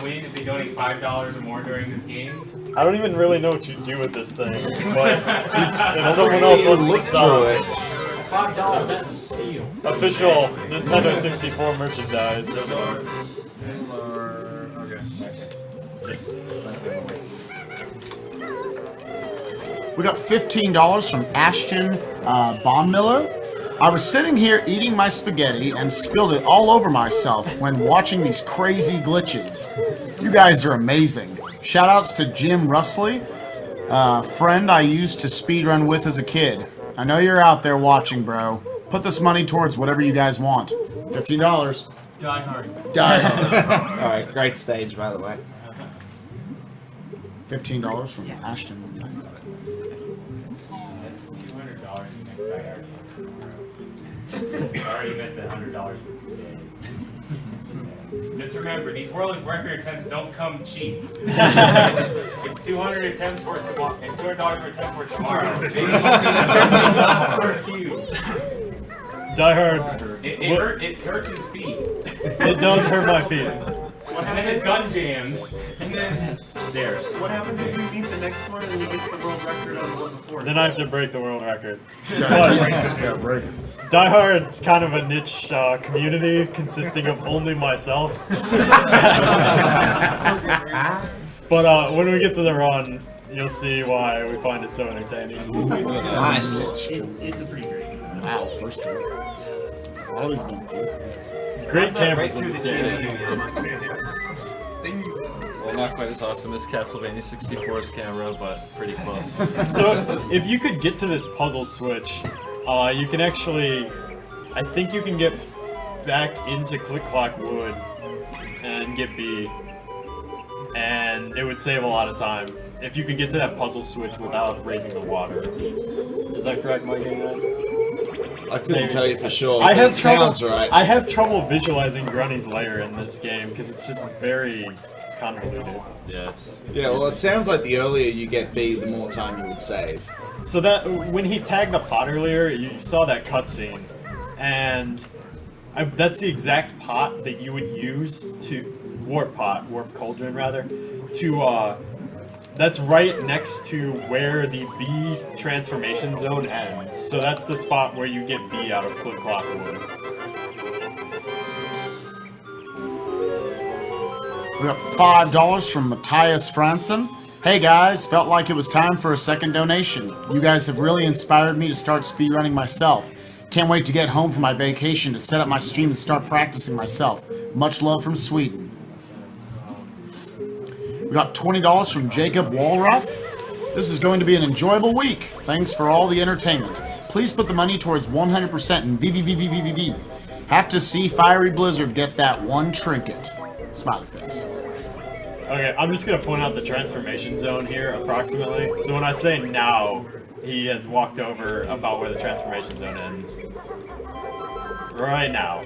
win if they donate $5 or more during this game. I don't even really know what you do with this thing, but if someone else wants to sell it. $5, that's a steal. Official Nintendo 64 merchandise. We got $15 from Ashton Bonmiller. I was sitting here eating my spaghetti and spilled it all over myself when watching these crazy glitches. You guys are amazing. Shoutouts to Jim Russley, friend I used to speedrun with as a kid. I know you're out there watching, bro. Put this money towards whatever you guys want. $15. Die Hard. Die Hard. Alright, great stage, by the way. $15 from Ashton. That's $200 next Die Hard. I already bet the $100 for today. Just remember, these world record attempts don't come cheap. It's $200 attempts for tomorrow. It's $200 per attempt for tomorrow. Maybe we'll see this cube. Die Hard. It hurts his feet. It does hurt my feet. And then his gun jams. And then Stairs. What happens if you beat the next one and he gets the world record on the one before? Then I have to break the world record. Yeah, break it. Die Hard's kind of a niche community consisting of only myself. But when we get to the run, you'll see why we find it so entertaining. Nice. It's a pretty great. Wow, first try. Always been good. Great cameras in this game. Well, not quite as awesome as Castlevania 64's camera, but pretty close. So, if you could get to this puzzle switch, you can actually, I think you can get back into Click Clock Wood and get B, and it would save a lot of time if you could get to that puzzle switch without raising the water. Is that correct, Mike? I couldn't tell you for sure. I have it trouble. sounds right. I have trouble visualizing Grunny's lair in this game because it's just very convoluted. Yeah, it's... Yeah, well, it sounds like the earlier you get B, the more time you would save. So that when he tagged the pot earlier, you saw that cutscene, and that's the exact pot that you would use to warp cauldron rather, to that's right next to where the B transformation zone ends. So that's the spot where you get B out of Click Clock Wood. We got $5 from Matthias Franson. Hey guys, felt like it was time for a second donation. You guys have really inspired me to start speedrunning myself. Can't wait to get home from my vacation to set up my stream and start practicing myself. Much love from Sweden. We got $20 from Jacob Walruff. This is going to be an enjoyable week. Thanks for all the entertainment. Please put the money towards 100% in VVVVVVV. Have to see Fiery Blizzard get that one trinket. Smiley face. Okay, I'm just gonna point out the transformation zone here, approximately. So when I say now, he has walked over about where the transformation zone ends. right now.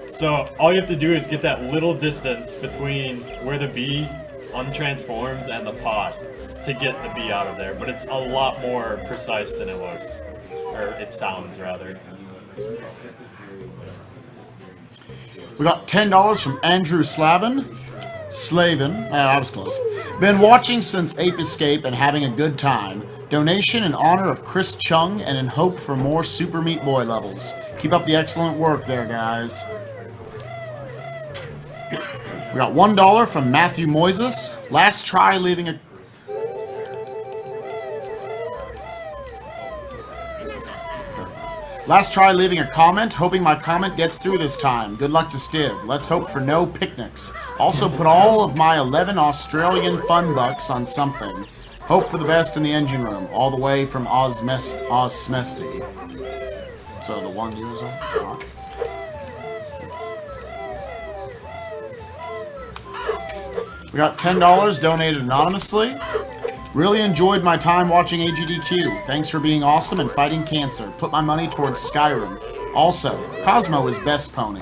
So all you have to do is get that little distance between where the bee untransforms and the pot to get the bee out of there, but it's a lot more precise than it looks. Or it sounds, rather. We got $10 from Andrew Slavin. I was close. Been watching since Ape Escape and having a good time. Donation in honor of Chris Chung and in hope for more Super Meat Boy levels. Keep up the excellent work there, guys. We got $1 from Matthew Moises. Last try leaving a comment. Hoping my comment gets through this time. Good luck to Stiv. Let's hope for no picnics. Also put all of my 11 Australian fun bucks on something. Hope for the best in the engine room. All the way from Smesty. So the 1 years old? Right. We got $10 donated anonymously. Really enjoyed my time watching AGDQ. Thanks for being awesome and fighting cancer. Put my money towards Skyrim. Also, Cosmo is best pony.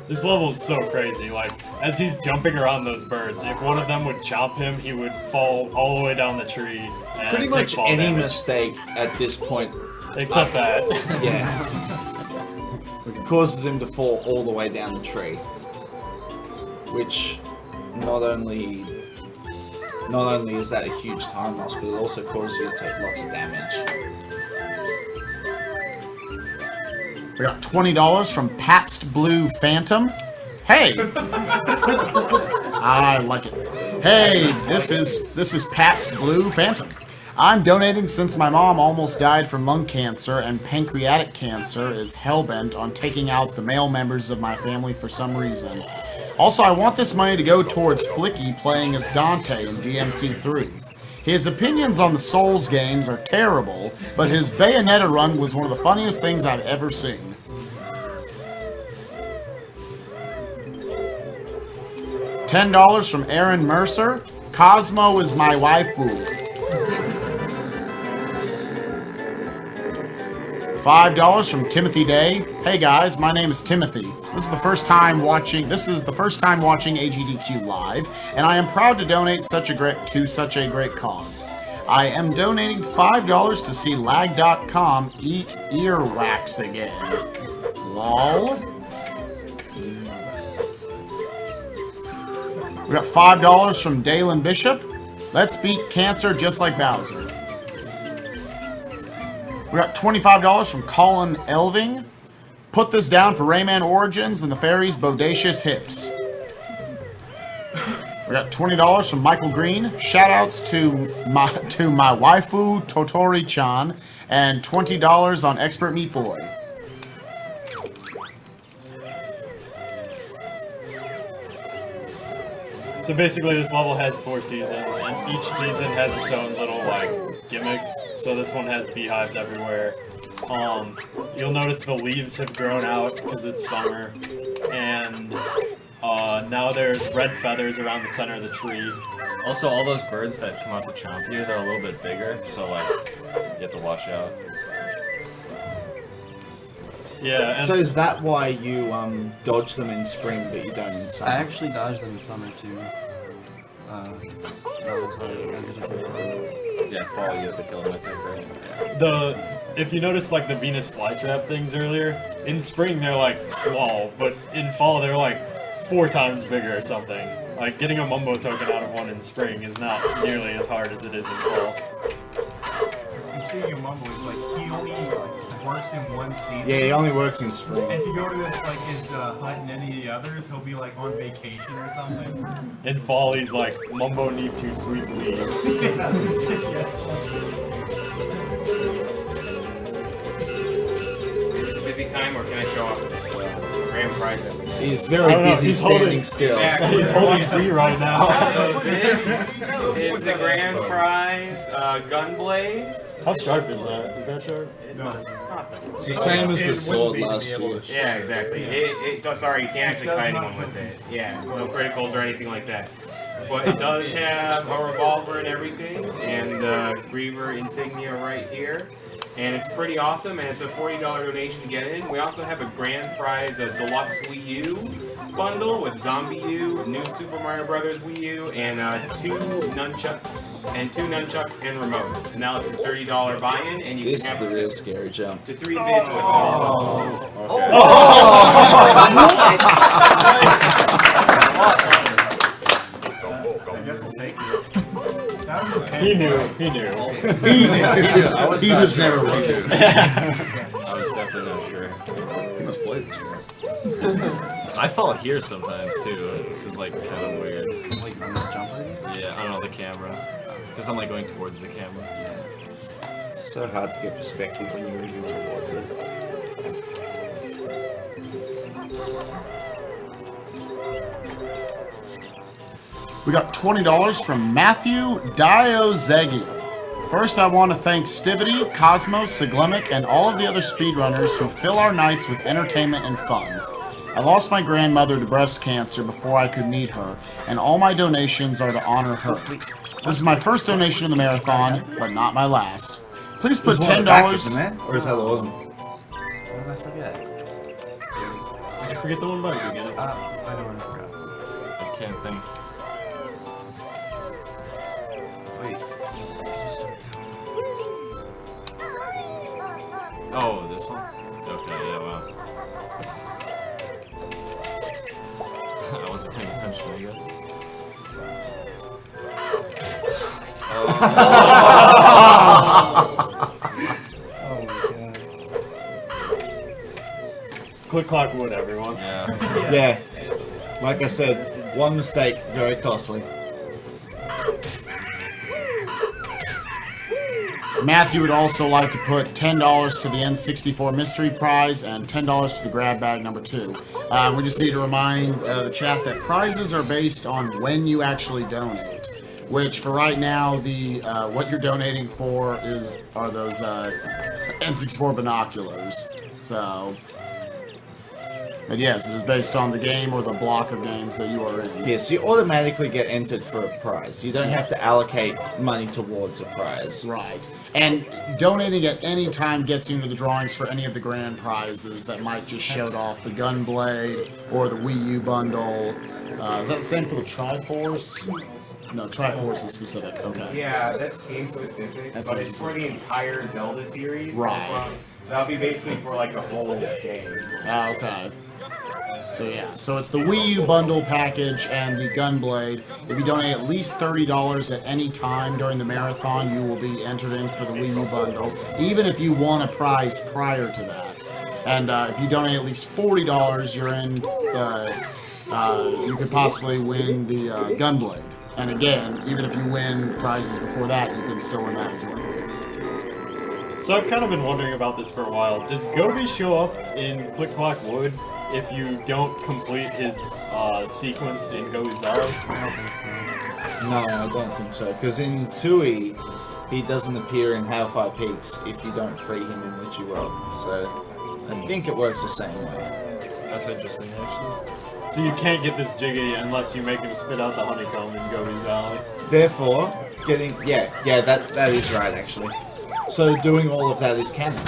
This level is so crazy. Like, as he's jumping around those birds, if one of them would chomp him, he would fall all the way down the tree. And Pretty take much fall any damage. mistake at this point. Except that. Yeah. It causes him to fall all the way down the tree. Which not only is that a huge time loss, but it also causes you to take lots of damage. We got $20 from Pabst Blue Phantom. Hey! I like it. Hey, this is Pabst Blue Phantom. I'm donating since my mom almost died from lung cancer and pancreatic cancer is hellbent on taking out the male members of my family for some reason. Also, I want this money to go towards Flicky playing as Dante in DMC3. His opinions on the Souls games are terrible, but his Bayonetta run was one of the funniest things I've ever seen. $10 from Aaron Mercer. Cosmo is my waifu. $5 from Timothy Day. Hey guys, my name is Timothy. This is the first time watching AGDQ live, and I am proud to donate to such a great cause. I am donating $5 to see lag.com eat earwax again. Lol. We got $5 from Dalen Bishop. Let's beat cancer just like Bowser. We got $25 from Colin Elving. Put this down for Rayman Origins and the Fairy's Bodacious Hips. We got $20 from Michael Green. Shoutouts to my waifu Totori-chan and $20 on Expert Meat Boy. So basically this level has 4 seasons, and each season has its own little, like, gimmicks. So this one has beehives everywhere. You'll notice the leaves have grown out because it's summer, and now there's red feathers around the center of the tree. Also, all those birds that come out to chomp you, they're a little bit bigger, so like, you have to watch out. Yeah, and So is that why you dodge them in spring but you don't in summer? I actually dodged them in summer too. It's not as hard as it is in fall. Yeah, fall, you have to kill them, I think, right? Yeah. if you notice like the Venus flytrap things earlier, in spring they're like small, but in fall they're like 4 times bigger or something. Like getting a Mumbo token out of one in spring is not nearly as hard as it is in fall. And speaking of Mumbo, it's like he only works in one season. Yeah, he only works in spring. And if you go to his hut and any of the others, he'll be like on vacation or something. In fall he's like, Mumbo need to sweep leaves. Yeah. Yes. Is this busy time, or can I show off this grand prize that we got? He's very busy standing still. Exactly. He's holding Z right now. So this is the grand prize, Gunblade. How sharp is that? Is that sharp? It's the same as the sword last year. Yeah, exactly. Sorry, you can't actually cut anyone with it. Yeah, no criticals or anything like that. But it does have a revolver and everything, and the Griever insignia right here. and it's pretty awesome, and it's a $40 donation to get in. We also have a grand prize, a deluxe Wii U bundle with Zombie U, New Super Mario Brothers Wii U, and two nunchucks and remotes. And now it's a $30 buy-in, and you This can is have the real scary jump. to 3 bids with us. I guess we'll take it. That was a He knew. He knew. He was never wrong. I was definitely not sure. He must play this game. I fall here sometimes too. This is like kind of weird. Like on this jumper? Yeah, I don't know the camera. Because I'm like going towards the camera. It's so hard to get perspective when you're moving towards it. We got $20 from Matthew Diozegi. First, I want to thank Stivity, Cosmos, Siglemic, and all of the other speedrunners who fill our nights with entertainment and fun. I lost my grandmother to breast cancer before I could meet her, and all my donations are to honor her. This is my first donation in the marathon, but not my last. Please put There's one at the back, $10. isn't there? Or is that all of them? What did I forget? Did you forget the one by the beginning? I know where I forgot. I can't think. Wait. Oh, this one? Okay, yeah, wow. I wasn't paying attention, I guess. Oh my god. Click clock wood, everyone. Yeah. Yeah. Like I said, one mistake, very costly. Matthew would also like to put $10 to the N64 mystery prize and $10 to the grab bag number 2. We just need to remind the chat that prizes are based on when you actually donate, which for right now, the what you're donating for are those N64 binoculars. So, but yes, it is based on the game or the block of games that you are in. Yes, you automatically get entered for a prize. You don't have to allocate money towards a prize. Right. And donating at any time gets you into the drawings for any of the grand prizes that might just showed off the Gunblade or the Wii U bundle. Is that the same for the Triforce? No, Triforce is specific. Okay. Yeah, that's game specific, That's but game it's for the entire Zelda series. Right. So that'll be basically for like the whole game. Okay. So yeah, so it's the Wii U bundle package and the Gunblade. If you donate at least $30 at any time during the marathon, you will be entered in for the Wii U bundle, even if you won a prize prior to that. And if you donate at least $40, you're in. You could possibly win the Gunblade. And again, even if you win prizes before that, you can still win that as well. So I've kind of been wondering about this for a while. Does Gobi show up in Click Clock Wood if you don't complete his sequence in Gobi's Valley? I don't think so. No, I don't think so. Because in Tui, he doesn't appear in Hellfire Peaks if you don't free him in Witchy World. So I think it works the same way. That's interesting, actually. So you can't get this Jiggy unless you make him spit out the honeycomb in Gobi's Valley. Therefore, that is right actually. So doing all of that is canon.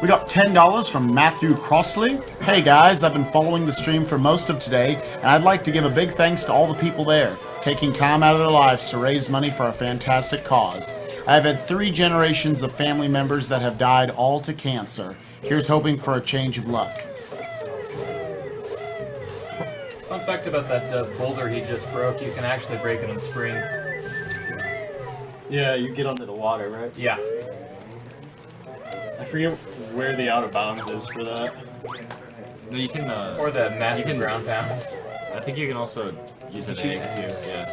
We got $10 from Matthew Crossley. Hey guys, I've been following the stream for most of today, and I'd like to give a big thanks to all the people there, taking time out of their lives to raise money for a fantastic cause. I've had 3 generations of family members that have died all to cancer. Here's hoping for a change of luck. Fun fact about that boulder he just broke, you can actually break it in spring. Yeah, you get under the water, right? Yeah. I forget where the out of bounds is for that. No, you can. Or the massive you can- ground pound. I think you can also use an egg too. Yeah.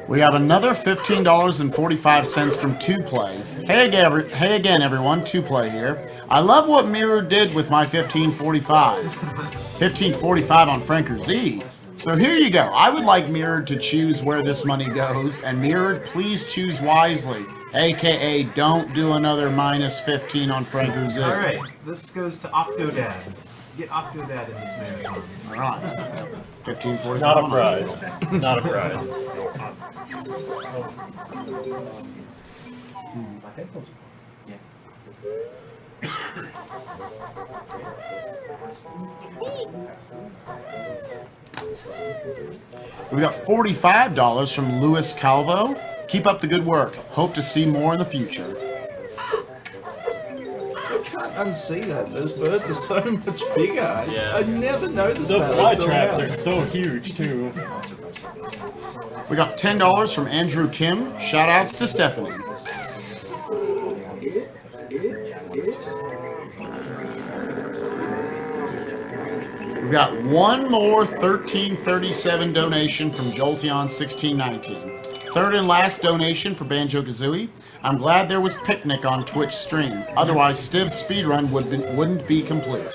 We have another $15.45 from 2Play. Hey again, everyone. 2Play here. I love what Mirror did with my 1545. 1545 on Franker Z. So here you go. I would like Mirrored to choose where this money goes, and Mirrored, please choose wisely. AKA, don't do another minus 15 on Franker Z. Alright, this goes to Octodad. get Octodad in this marathon. All right. 15:47. Not a prize. Not a prize. We got $45 from Luis Calvo. Keep up the good work. Hope to see more in the future. I can't unsee that. Those birds are so much bigger. Yeah. I never noticed The that. fly until traps now. are so huge too. We got $10 from Andrew Kim. Shout outs to Stephanie. We've got one more 1337 donation from Jolteon1619. Third and last donation for Banjo-Kazooie. I'm glad there was Picnic on Twitch stream. Otherwise, Stiv's speedrun wouldn't be complete.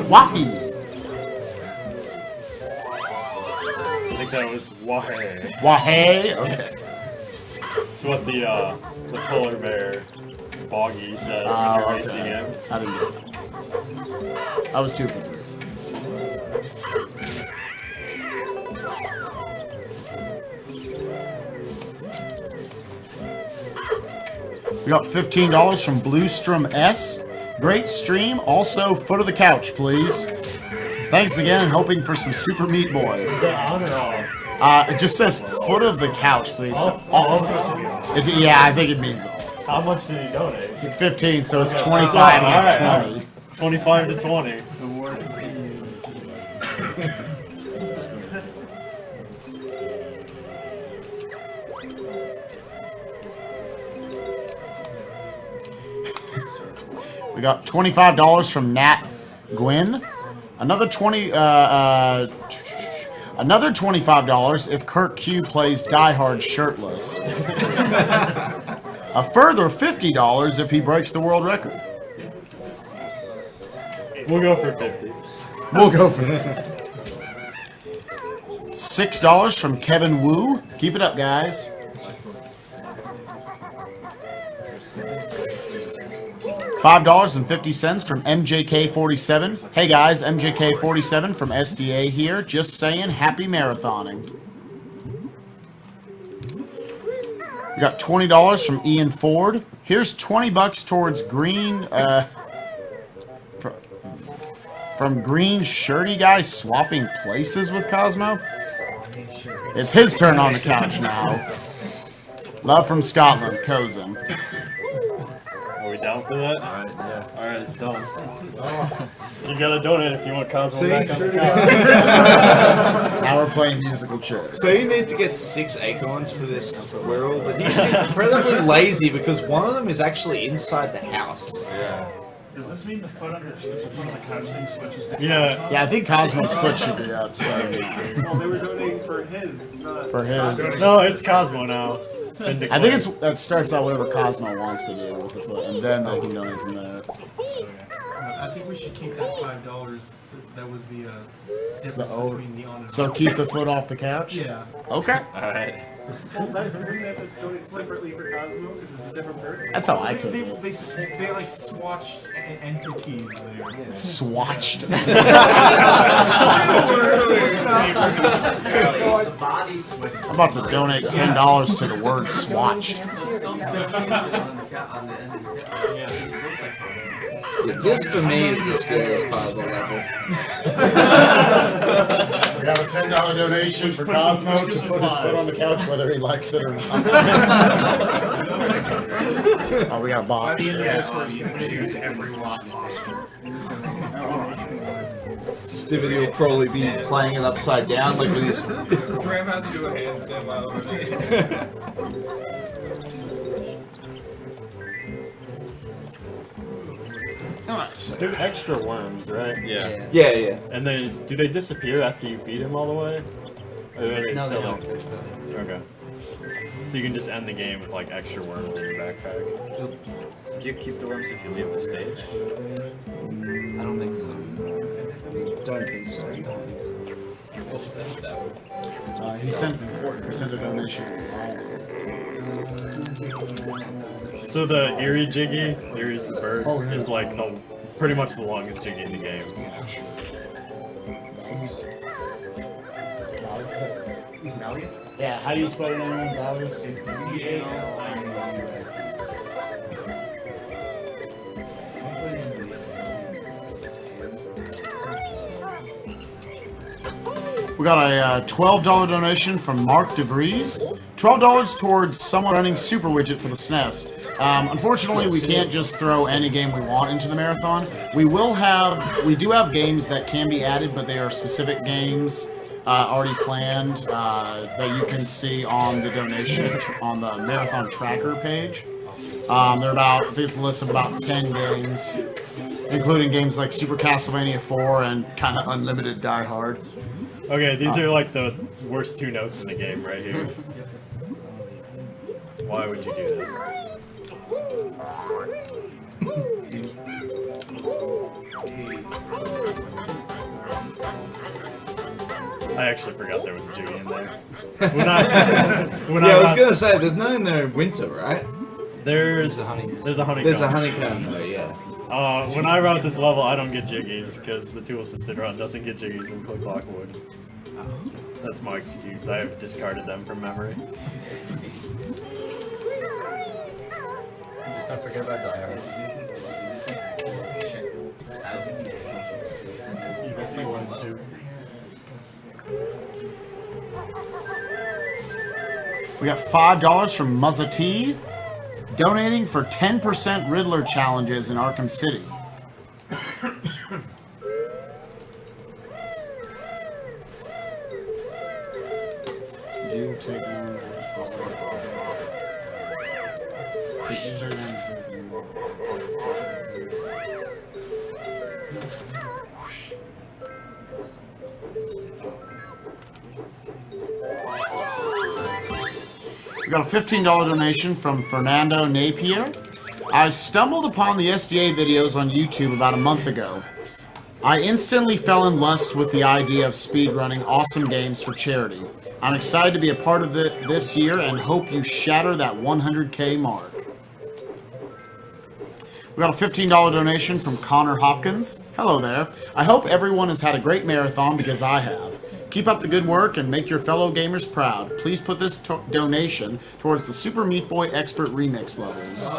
Wahi! I think that was Wahe. Wahe? Okay. It's what the polar bear Boggy says when Oh, you're okay. racing him. I didn't get that. I was 2 for 3. We got $15 from Bluestrom S. Great stream. Also, foot of the couch, please. Thanks again, and hoping for some Super Meat Boy. Is that on or off? It just says foot of the couch, please. Yeah, I think it means off. How much did he donate? 15, so it's Okay. 25 against Alright, 20. 25 to 20. The war continues. We got $25 from Nat Gwyn. Another another $25 if Kirk Q plays Die Hard shirtless. A further $50 if he breaks the world record. We'll go for 50. We'll go for that. $6 from Kevin Wu. Keep it up, guys. $5.50 from MJK47. Hey guys, MJK47 from SDA here. Just saying, happy marathoning. We got $20 from Ian Ford. Here's $20 towards Green. From Green Shirty Guy swapping places with Cosmo. It's his turn on the couch now. Love from Scotland, Cozen. Are we down for that? Alright, yeah. Alright, it's done. You gotta donate if you want Cosmo See? back on the couch. Now we're playing musical chairs. So you need to get 6 acorns for this squirrel, but he's incredibly lazy because one of them is actually inside the house. Yeah. Does this mean the foot on the couch thing switches to Yeah. Yeah, I think Cosmo's foot should be up, so Well, they were donating for his, not for his. No, it's Cosmo now. It's been I think declared. that starts out whatever Cosmo wants to do with the foot, and then they can donate from there. I think we should keep that $5. That was the difference The old- between the on and So off. keep the foot off the couch? Yeah. Okay. Alright. Well, wouldn't they have to donate separately for Cosmo because it's a different person? That's how I took They it. they like swatched entities there. Swatched. I'm about to donate $10 to the word swatched. This for me is the scariest part of the level. We got a $10 donation for Cosmo to put his foot on the couch whether he likes it or not. Oh, we got a box. choose everyone. Stivity will probably be playing it upside down like with his. Graham has to do a handstand while already. There's extra worms, right? Yeah. Yeah. And then, do they disappear after you feed them all the way? Or are they No, they still don't. They're still there. Okay. So you can just end the game with like extra worms in your backpack. Do you keep the worms if you leave the stage? I don't think so. Don't think so. He sent a donation. So the Eerie Jiggy, Eerie's the bird, is like the pretty much the longest jiggy in the game. Yeah, how do you spell your name? Valius? It's VALIUS. We got a $12 donation from Mark DeVries. $12 towards someone running Super Widget for the SNES. Unfortunately, we can't just throw any game we want into the marathon. We do have games that can be added, but they are specific games already planned that you can see on the donation on the marathon tracker page. They're about, I think it's a list of about 10 games, including games like Super Castlevania 4 and kind of Unlimited Die Hard. Okay, these are like the worst 2 notes in the game right here. Why would you do this? I actually forgot there was a jiggy in there. I was gonna say, there's none in there in winter, right? There's a honeycomb. There's a honeycomb though, yeah. When I run this level, I don't get jiggies because the tool-assisted run doesn't get jiggies in Click Clock Wood. That's my excuse. I have discarded them from memory. Just don't forget about Die Hard. We got $5 from Muzza T, donating for 10% Riddler challenges in Arkham City. Do you take one this card? Take user management and We got a $15 donation from Fernando Napier. I stumbled upon the SDA videos on YouTube about a month ago. I instantly fell in lust with the idea of speedrunning awesome games for charity. I'm excited to be a part of it this year and hope you shatter that 100K mark. We got a $15 donation from Connor Hopkins. Hello there. I hope everyone has had a great marathon because I have. Keep up the good work and make your fellow gamers proud. Please put this donation towards the Super Meat Boy Expert Remix levels.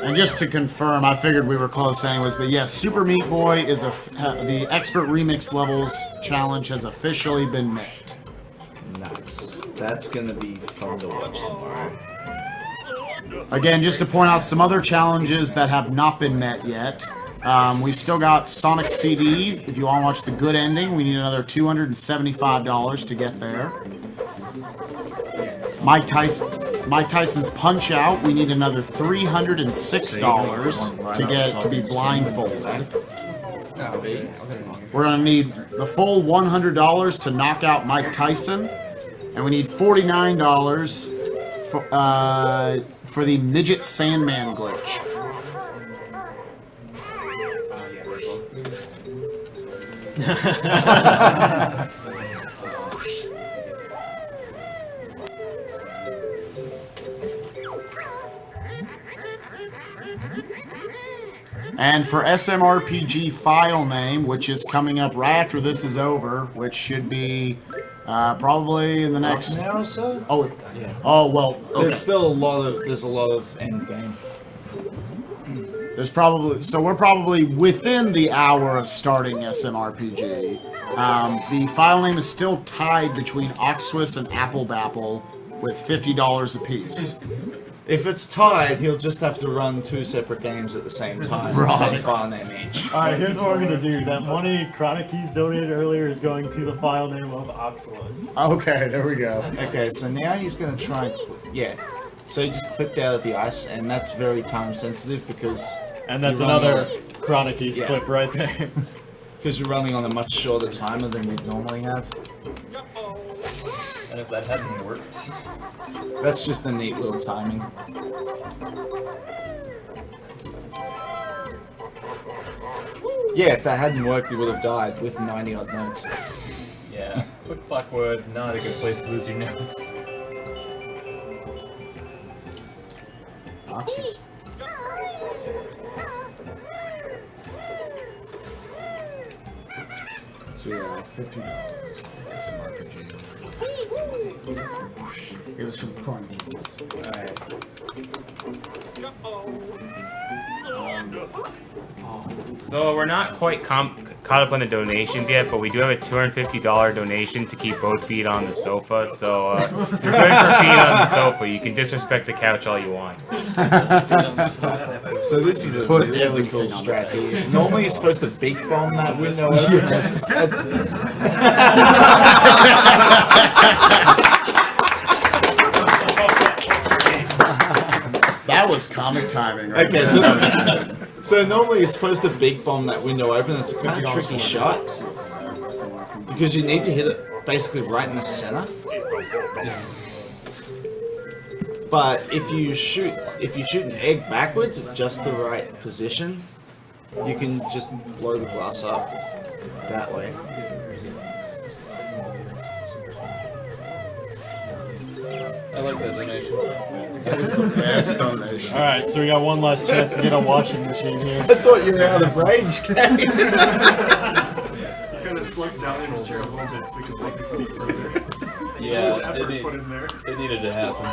And just to confirm, I figured we were close anyways, but yes, Super Meat Boy is the Expert Remix Levels challenge has officially been met. Nice. That's gonna be fun to watch tomorrow. Again, just to point out some other challenges that have not been met yet. We've still got Sonic CD. If you want to watch the good ending, we need another $275 to get there. Mike Tyson's Punch Out. We need another $306 to get to be blindfolded. We're gonna need the full $100 to knock out Mike Tyson, and we need $49 for the Midget Sandman glitch. And for SMRPG file name, which is coming up right after this is over, which should be probably in the next Half an hour or so? Oh, Yeah. oh well. Okay. There's still a lot of end game. We're probably within the hour of starting SMRPG. The file name is still tied between Oxswiss and Apple Bapple with $50 apiece. If it's tied, he'll just have to run 2 separate games at the same time. Right. One file name each. Alright, here's what we're gonna do. That money Chronic Keys donated earlier is going to the file name of Oxwas. Okay, there we go. Okay, so now he's going to try and... Yeah. So he just clipped out of the ice, and that's very time sensitive because... And that's you're running another Chronic Keys clip right there. Because you're running on a much shorter timer than you'd normally have. And if that hadn't worked... That's just a neat little timing. Yeah, if that hadn't worked, he would have died with 90 odd notes. Yeah, quick clock wood, not a good place to lose your notes. Oxys. So yeah, $50. That's an RPG. It was from Chronicles. Alright. So we're not quite caught up on the donations yet, but we do have a $250 donation to keep both feet on the sofa. So if you're good for feet on the sofa, you can disrespect the couch all you want. So this is a really cool strat here. Normally you're supposed to big bomb that window open. That was comic timing, right? Okay, so normally you're supposed to big bomb that window open. It's a kind of tricky shot because you need to hit it basically right in the center. But if you shoot an egg backwards at just the right position, you can just blow the glass up that way. I like that donation. That was the best donation. Alright, so we got one last chance to get a washing machine here. I thought you were out of range, Kane. He kind of slugs down in his chair a little bit so he can speak further. Yeah, It needed to happen.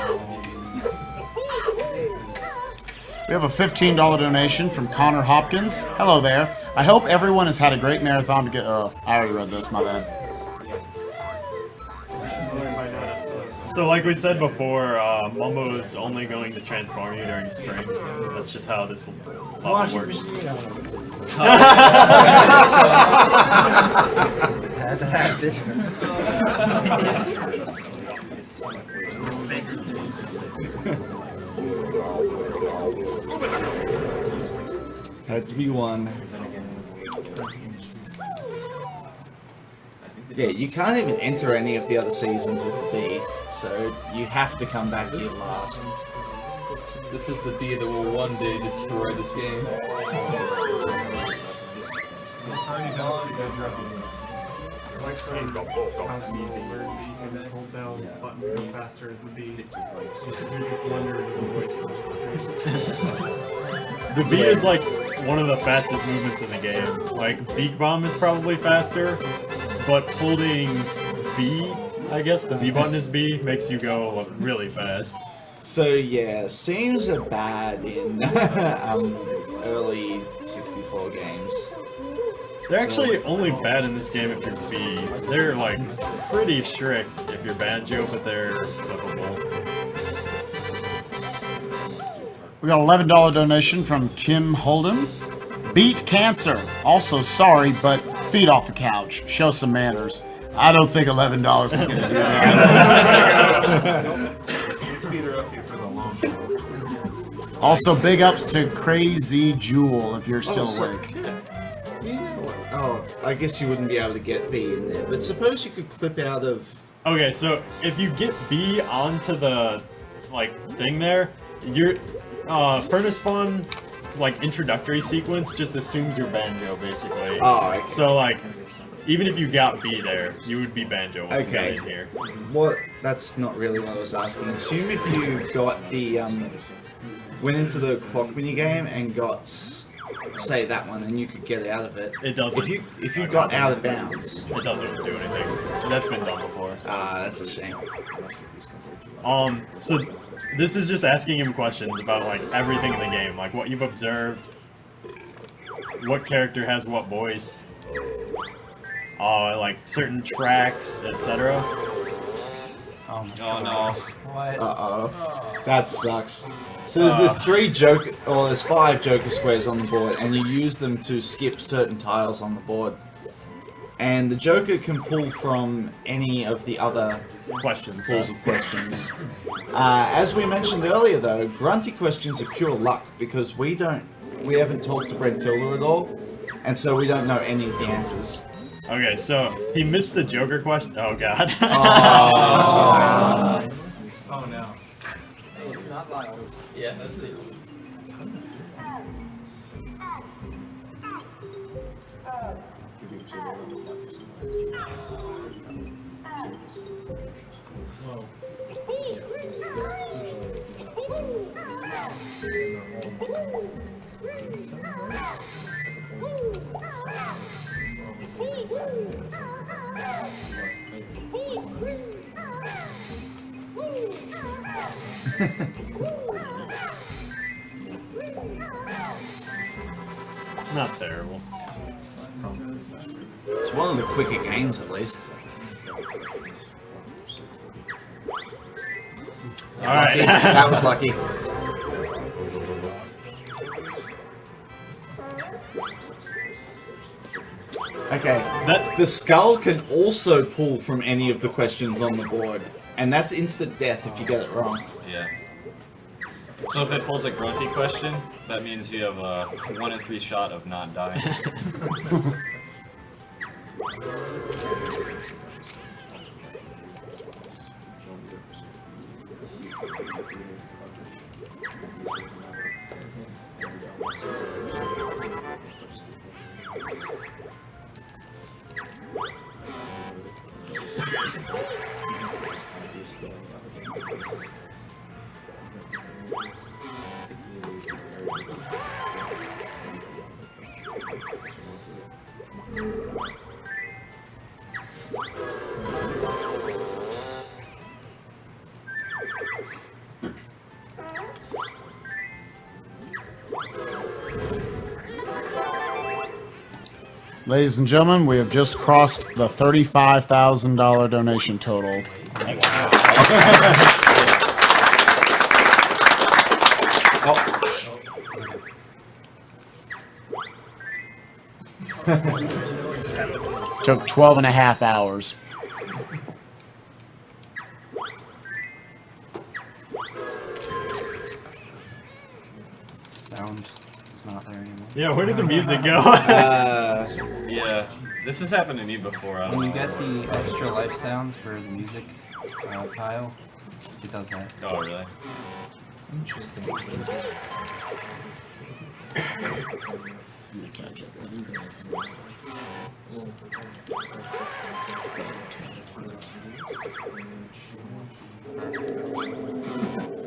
We have a $15 donation from Connor Hopkins. Hello there. I hope everyone has had a great marathon to get. Oh, I already read this. My bad. So like we said before, Mumbo is only going to transform you during spring. That's just how this level works. Had to happen. Had to be one. Yeah, you can't even enter any of the other seasons with the B, so you have to come back here last. This is the bee that will one day destroy this game. My friend Cosby where you can hold down the button go faster as the B. You just wonder if his voice The B is like one of the fastest movements in the game. Like Beak Bomb is probably faster, but holding B, I guess the B button is B, makes you go really fast. So yeah, seams are bad in early 64 games. They're actually only bad in this game if you're B. They're like pretty strict if you're Banjo, but they're livable. We got an $11 donation from Kim Holden. Beat cancer. Also sorry, but feet off the couch. Show some manners. I don't think $11 is going to do that. His feet are up here for the long haul. Also, big ups to Crazy Jewel if you're still so- awake. You know what? Oh, I guess you wouldn't be able to get B in there, but suppose you could clip out of... Okay, so if you get B onto the thing there, your Furnace Fun like introductory sequence just assumes you're Banjo basically. Oh, okay. So even if you got B there, you would be Banjo once Okay. you got in here. What? That's not really what I was asking. Assume if you got the, went into the clock minigame and got, say, that one, and you could get out of it. It doesn't. If you got out of bounds. It doesn't do anything. That's been done before. Ah, that's a shame. So this is just asking him questions about everything in the game, like what you've observed, what character has what voice, like certain tracks, etc. Oh no. What? Uh-oh. That sucks. So there's there's 5 Joker squares on the board, and you use them to skip certain tiles on the board. And the Joker can pull from any of the other Questions. pools of questions. As we mentioned earlier, though, grunty questions are pure luck because we haven't talked to Brent Tilder at all, and so we don't know any of the answers. Okay, so he missed the Joker question. Oh god. Oh no. It's not Miles. Yeah, that's it. Not terrible. It's one of the quicker games, at least. Alright. That was lucky. Okay, the skull can also pull from any of the questions on the board, and that's instant death if you get it wrong. Yeah. So if it pulls a grunty question, that means you have a 1 in 3 shot of not dying. Ladies and gentlemen, we have just crossed the $35,000 donation total. Took 12 and a half hours. Sound is not there anymore. Yeah, where did the music go? Yeah, this has happened to me before. I don't When you know. get the extra life sound for the music tile, it does that. Oh, really? Interesting.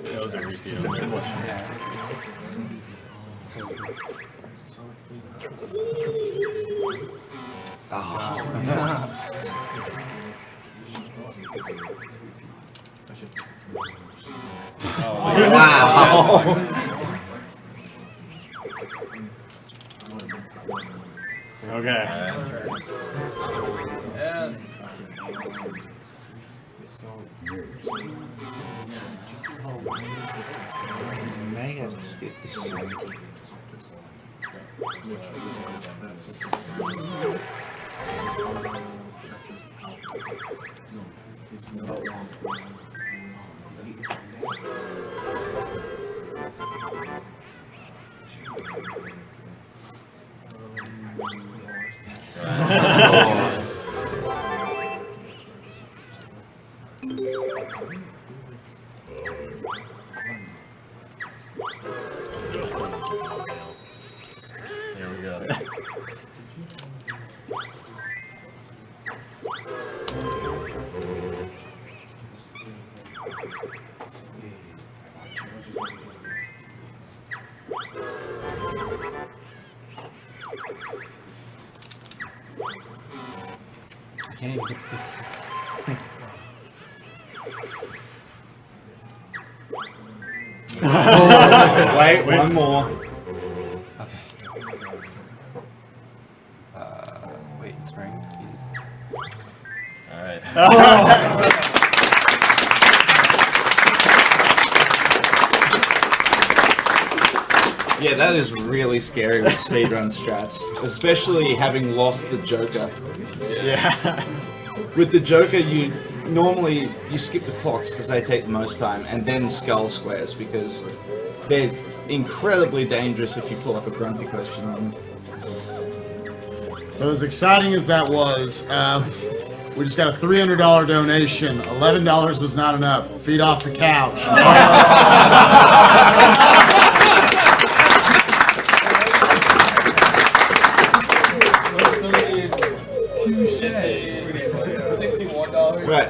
That was a repeat of my question. Yeah. So, Oh, Wow. Okay. You may have to skip this one. Here we go. I can't even get the 50. Wait, one more. Okay. Wait, in spring. Use this. Alright. Yeah, that is really scary with speedrun strats, especially having lost the Joker. Yeah. With the Joker, you normally skip the clocks because they take the most time, and then skull squares because they're incredibly dangerous if you pull up a grunty question on them. So as exciting as that was, we just got a $300 donation. $11 was not enough. Feet off the couch.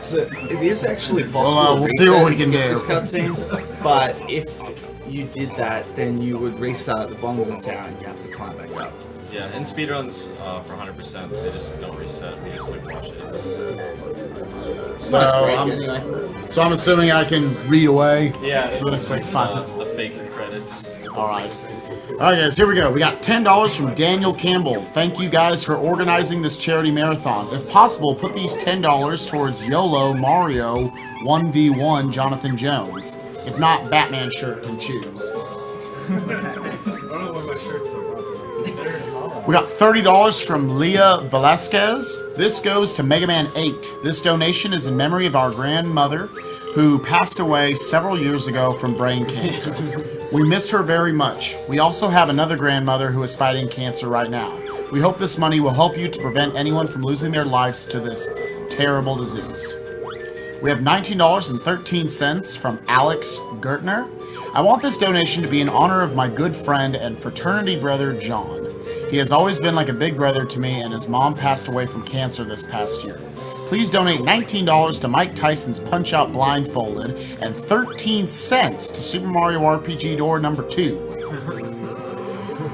So it is actually possible. Well, to we'll see what we reset can and do. skip this cutscene, but if you did that, then you would restart at the bottom of the tower and you have to climb back up. Yeah, in speedruns for 100%, they just don't reset. We just like watch it. So, Nice break, anyway. so I'm assuming I can read away. Yeah, So it's like fun. the fake credits. Alright. Alright guys, here we go. We got $10 from Daniel Campbell. Thank you guys for organizing this charity marathon. If possible, put these $10 towards YOLO Mario 1v1 Jonathan Jones. If not, Batman shirt can choose. We got $30 from Leah Velasquez. This goes to Mega Man 8. This donation is in memory of our grandmother who passed away several years ago from brain cancer. We miss her very much. We also have another grandmother who is fighting cancer right now. We hope this money will help you to prevent anyone from losing their lives to this terrible disease. We have $19.13 from Alex Gertner. I want this donation to be in honor of my good friend and fraternity brother, John. He has always been like a big brother to me, and his mom passed away from cancer this past year. Please donate $19 to Mike Tyson's Punch-Out Blindfolded and 13 cents to Super Mario RPG Door number 2.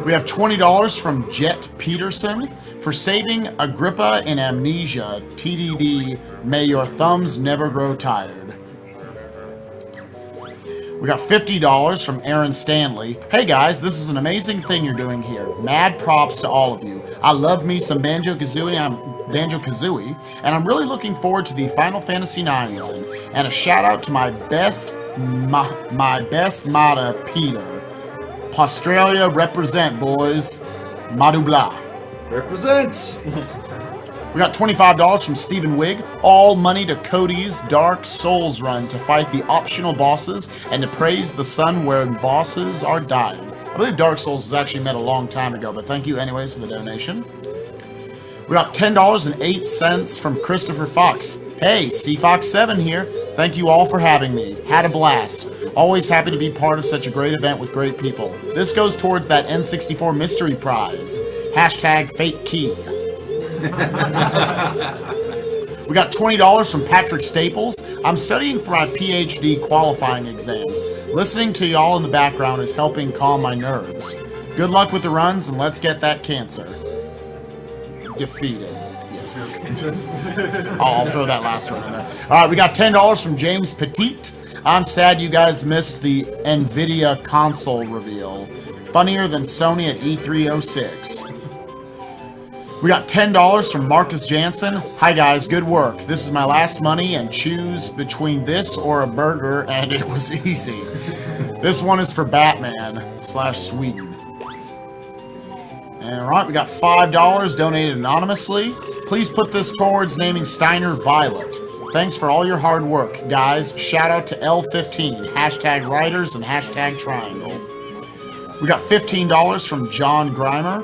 We have $20 from Jet Peterson for saving Agrippa in Amnesia. TDD, may your thumbs never grow tired. We got $50 from Aaron Stanley. Hey guys, this is an amazing thing you're doing here. Mad props to all of you. I love me some Banjo-Kazooie, and I'm really looking forward to the Final Fantasy IX run. And a shout out to my best modder, Peter. Australia represent, boys. Madubla. Represents! We got $25 from Stephen Wigg. All money to Cody's Dark Souls run to fight the optional bosses and to praise the sun when bosses are dying. I believe Dark Souls was actually made a long time ago, but thank you anyways for the donation. We got $10.08 from Christopher Fox. Hey, CFox7 here. Thank you all for having me. Had a blast. Always happy to be part of such a great event with great people. This goes towards that N64 mystery prize. Hashtag fake key. We got $20 from Patrick Staples. I'm studying for my PhD qualifying exams. Listening to y'all in the background is helping calm my nerves. Good luck with the runs and let's get that cancer defeated. Yes. I'll throw that last one in there. Alright, we got $10 from James Petite. I'm sad you guys missed the NVIDIA console reveal. Funnier than Sony at E306. We got $10 from Marcus Jansen. Hi guys, good work. This is my last money and choose between this or a burger and it was easy. This one is for Batman/Sweden. Alright, we got $5 donated anonymously. Please put this towards naming Steiner Violet. Thanks for all your hard work, guys. Shout out to L15, hashtag writers and hashtag triangle. We got $15 from John Grimmer.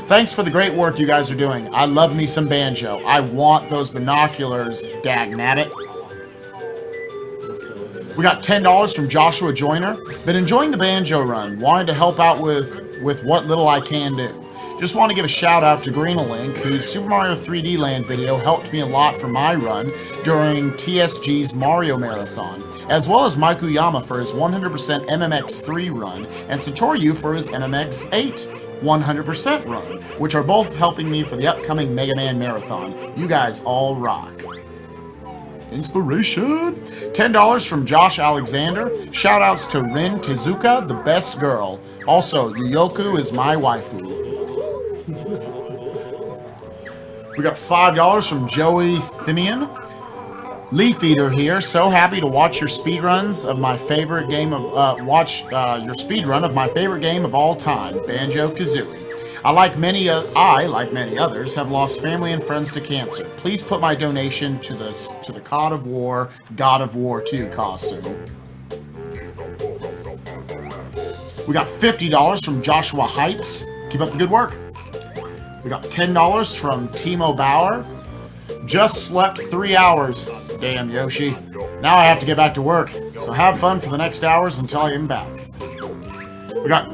Thanks for the great work you guys are doing. I love me some banjo. I want those binoculars, dagnabbit. We got $10 from Joshua Joyner. Been enjoying the banjo run. Wanted to help out with what little I can do. Just want to give a shout out to Greenalink, whose Super Mario 3D Land video helped me a lot for my run during TSG's Mario Marathon, as well as Mike Uyama for his 100% MMX3 run, and Satoryu for his MMX8 100% run, which are both helping me for the upcoming Mega Man Marathon. You guys all rock. Inspiration! $10 from Josh Alexander. Shoutouts to Rin Tezuka, the best girl. Also, Yuyoku is my waifu. We got $5 from Joey Thimian. Leaf Eater here. So happy to watch your speedruns of my favorite game of your speedrun of my favorite game of all time, Banjo-Kazooie. I, like many others, have lost family and friends to cancer. Please put my donation to the God of War 2 costume. We got $50 from Joshua Hypes. Keep up the good work. We got $10 from Timo Bauer. Just slept 3 hours. Damn, Yoshi. Now I have to get back to work. So have fun for the next hours until I am back. We got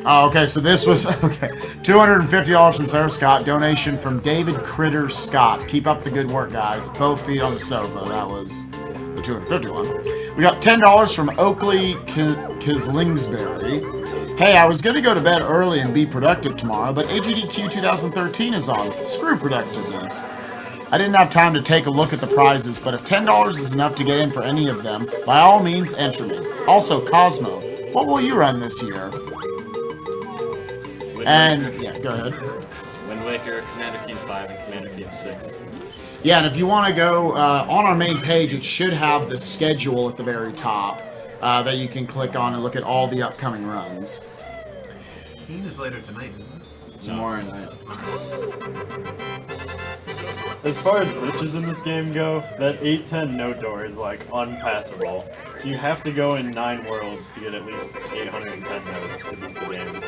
Oh, okay, so this was okay. $250 from Sarah Scott. Donation from David Critter Scott. Keep up the good work, guys. Both feet on the sofa. That was the 251. We got $10 from Oakley Kislingsbury. Hey, I was gonna go to bed early and be productive tomorrow, but AGDQ 2013 is on. Screw productiveness. I didn't have time to take a look at the prizes, but if $10 is enough to get in for any of them, by all means enter me. Also, Cosmo, what will you run this year? Yeah, go ahead. Wind Waker, Commander Keen 5, and Commander Keen 6. Yeah, and if you want to go on our main page, it should have the schedule at the very top that you can click on and look at all the upcoming runs. Keen is later tonight, isn't it? Tomorrow night. As far as glitches in this game go, that 810 note door is like unpassable. So you have to go in 9 worlds to get at least 810 notes to beat the game.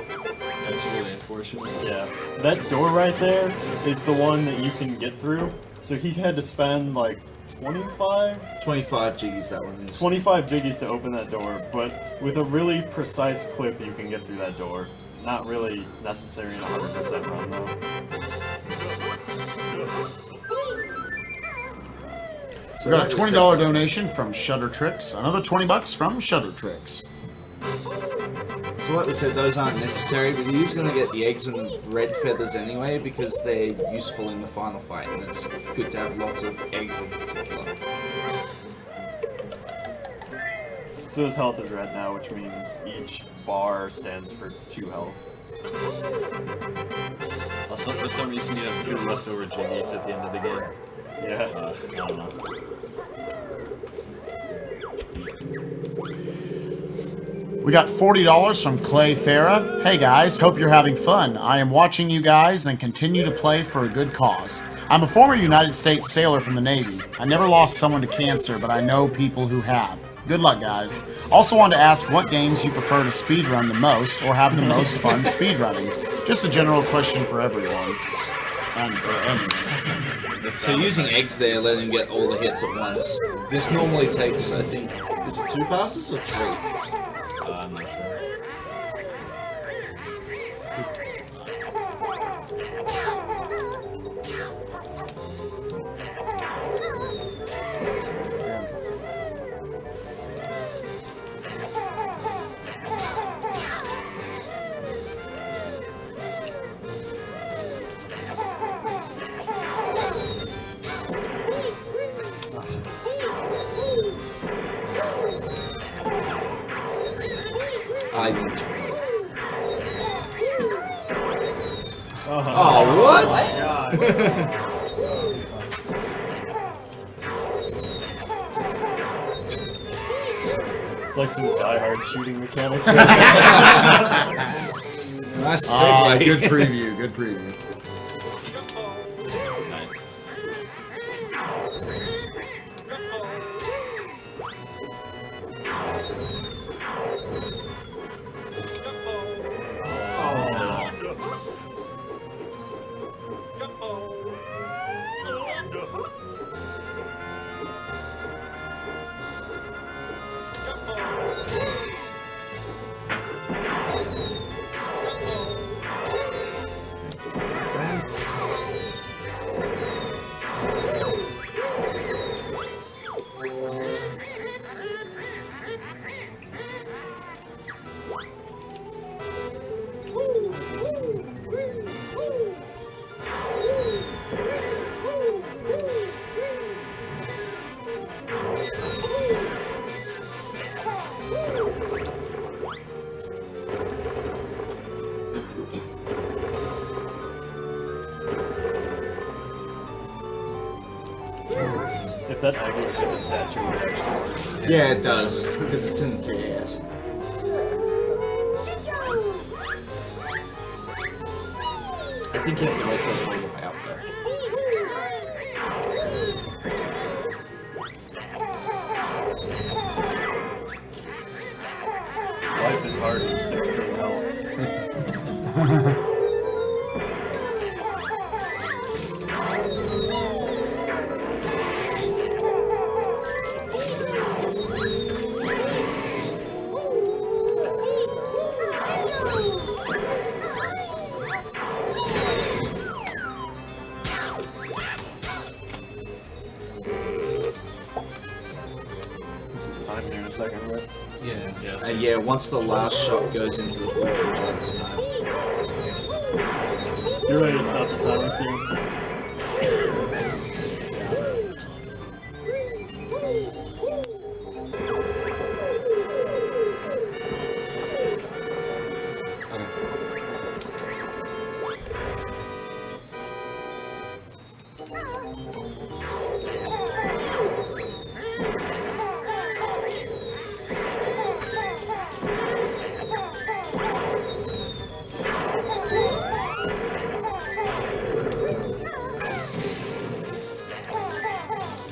That's really unfortunate. Yeah. That door right there is the one that you can get through. So he's had to spend like 25 jiggies, that one is. 25 jiggies to open that door, but with a really precise clip you can get through that door. Not really necessary in a 100% run though. So we got a $20 donation from Shutter Tricks. Another $20 from Shutter Tricks. So like we said, those aren't necessary, but you're going to get the eggs and the red feathers anyway because they're useful in the final fight, and it's good to have lots of eggs in particular. So his health is red now, which means each bar stands for 2 health. Also, for some reason, you have 2 leftover jiggies at the end of the game. Yeah. I don't know. We got $40 from Clay Farah. Hey guys, hope you're having fun. I am watching you guys and continue to play for a good cause. I'm a former United States sailor from the Navy. I never lost someone to cancer, but I know people who have. Good luck, guys. Also wanted to ask what games you prefer to speedrun the most or have the most fun speedrunning. Just a general question for everyone. And So using eggs there, let him get all the hits at once. This normally takes, I think, is it 2 passes or 3? I'm not sure. Oh, what? It's like some die-hard shooting mechanics. Nice segue. good preview, good preview. Nice. If that egg would hit the statue, it would actually work. Yeah, it does, because it's in the TAS. I think you have to wait till it's all the way up there. Life is hard with 16 health. second, right? Yeah. Yes. And yeah, once the last shot goes into the pool, it's time. You ready to stop the timer soon?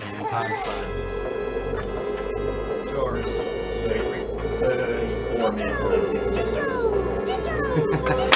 And time. Yours. 34 minutes and 56 seconds.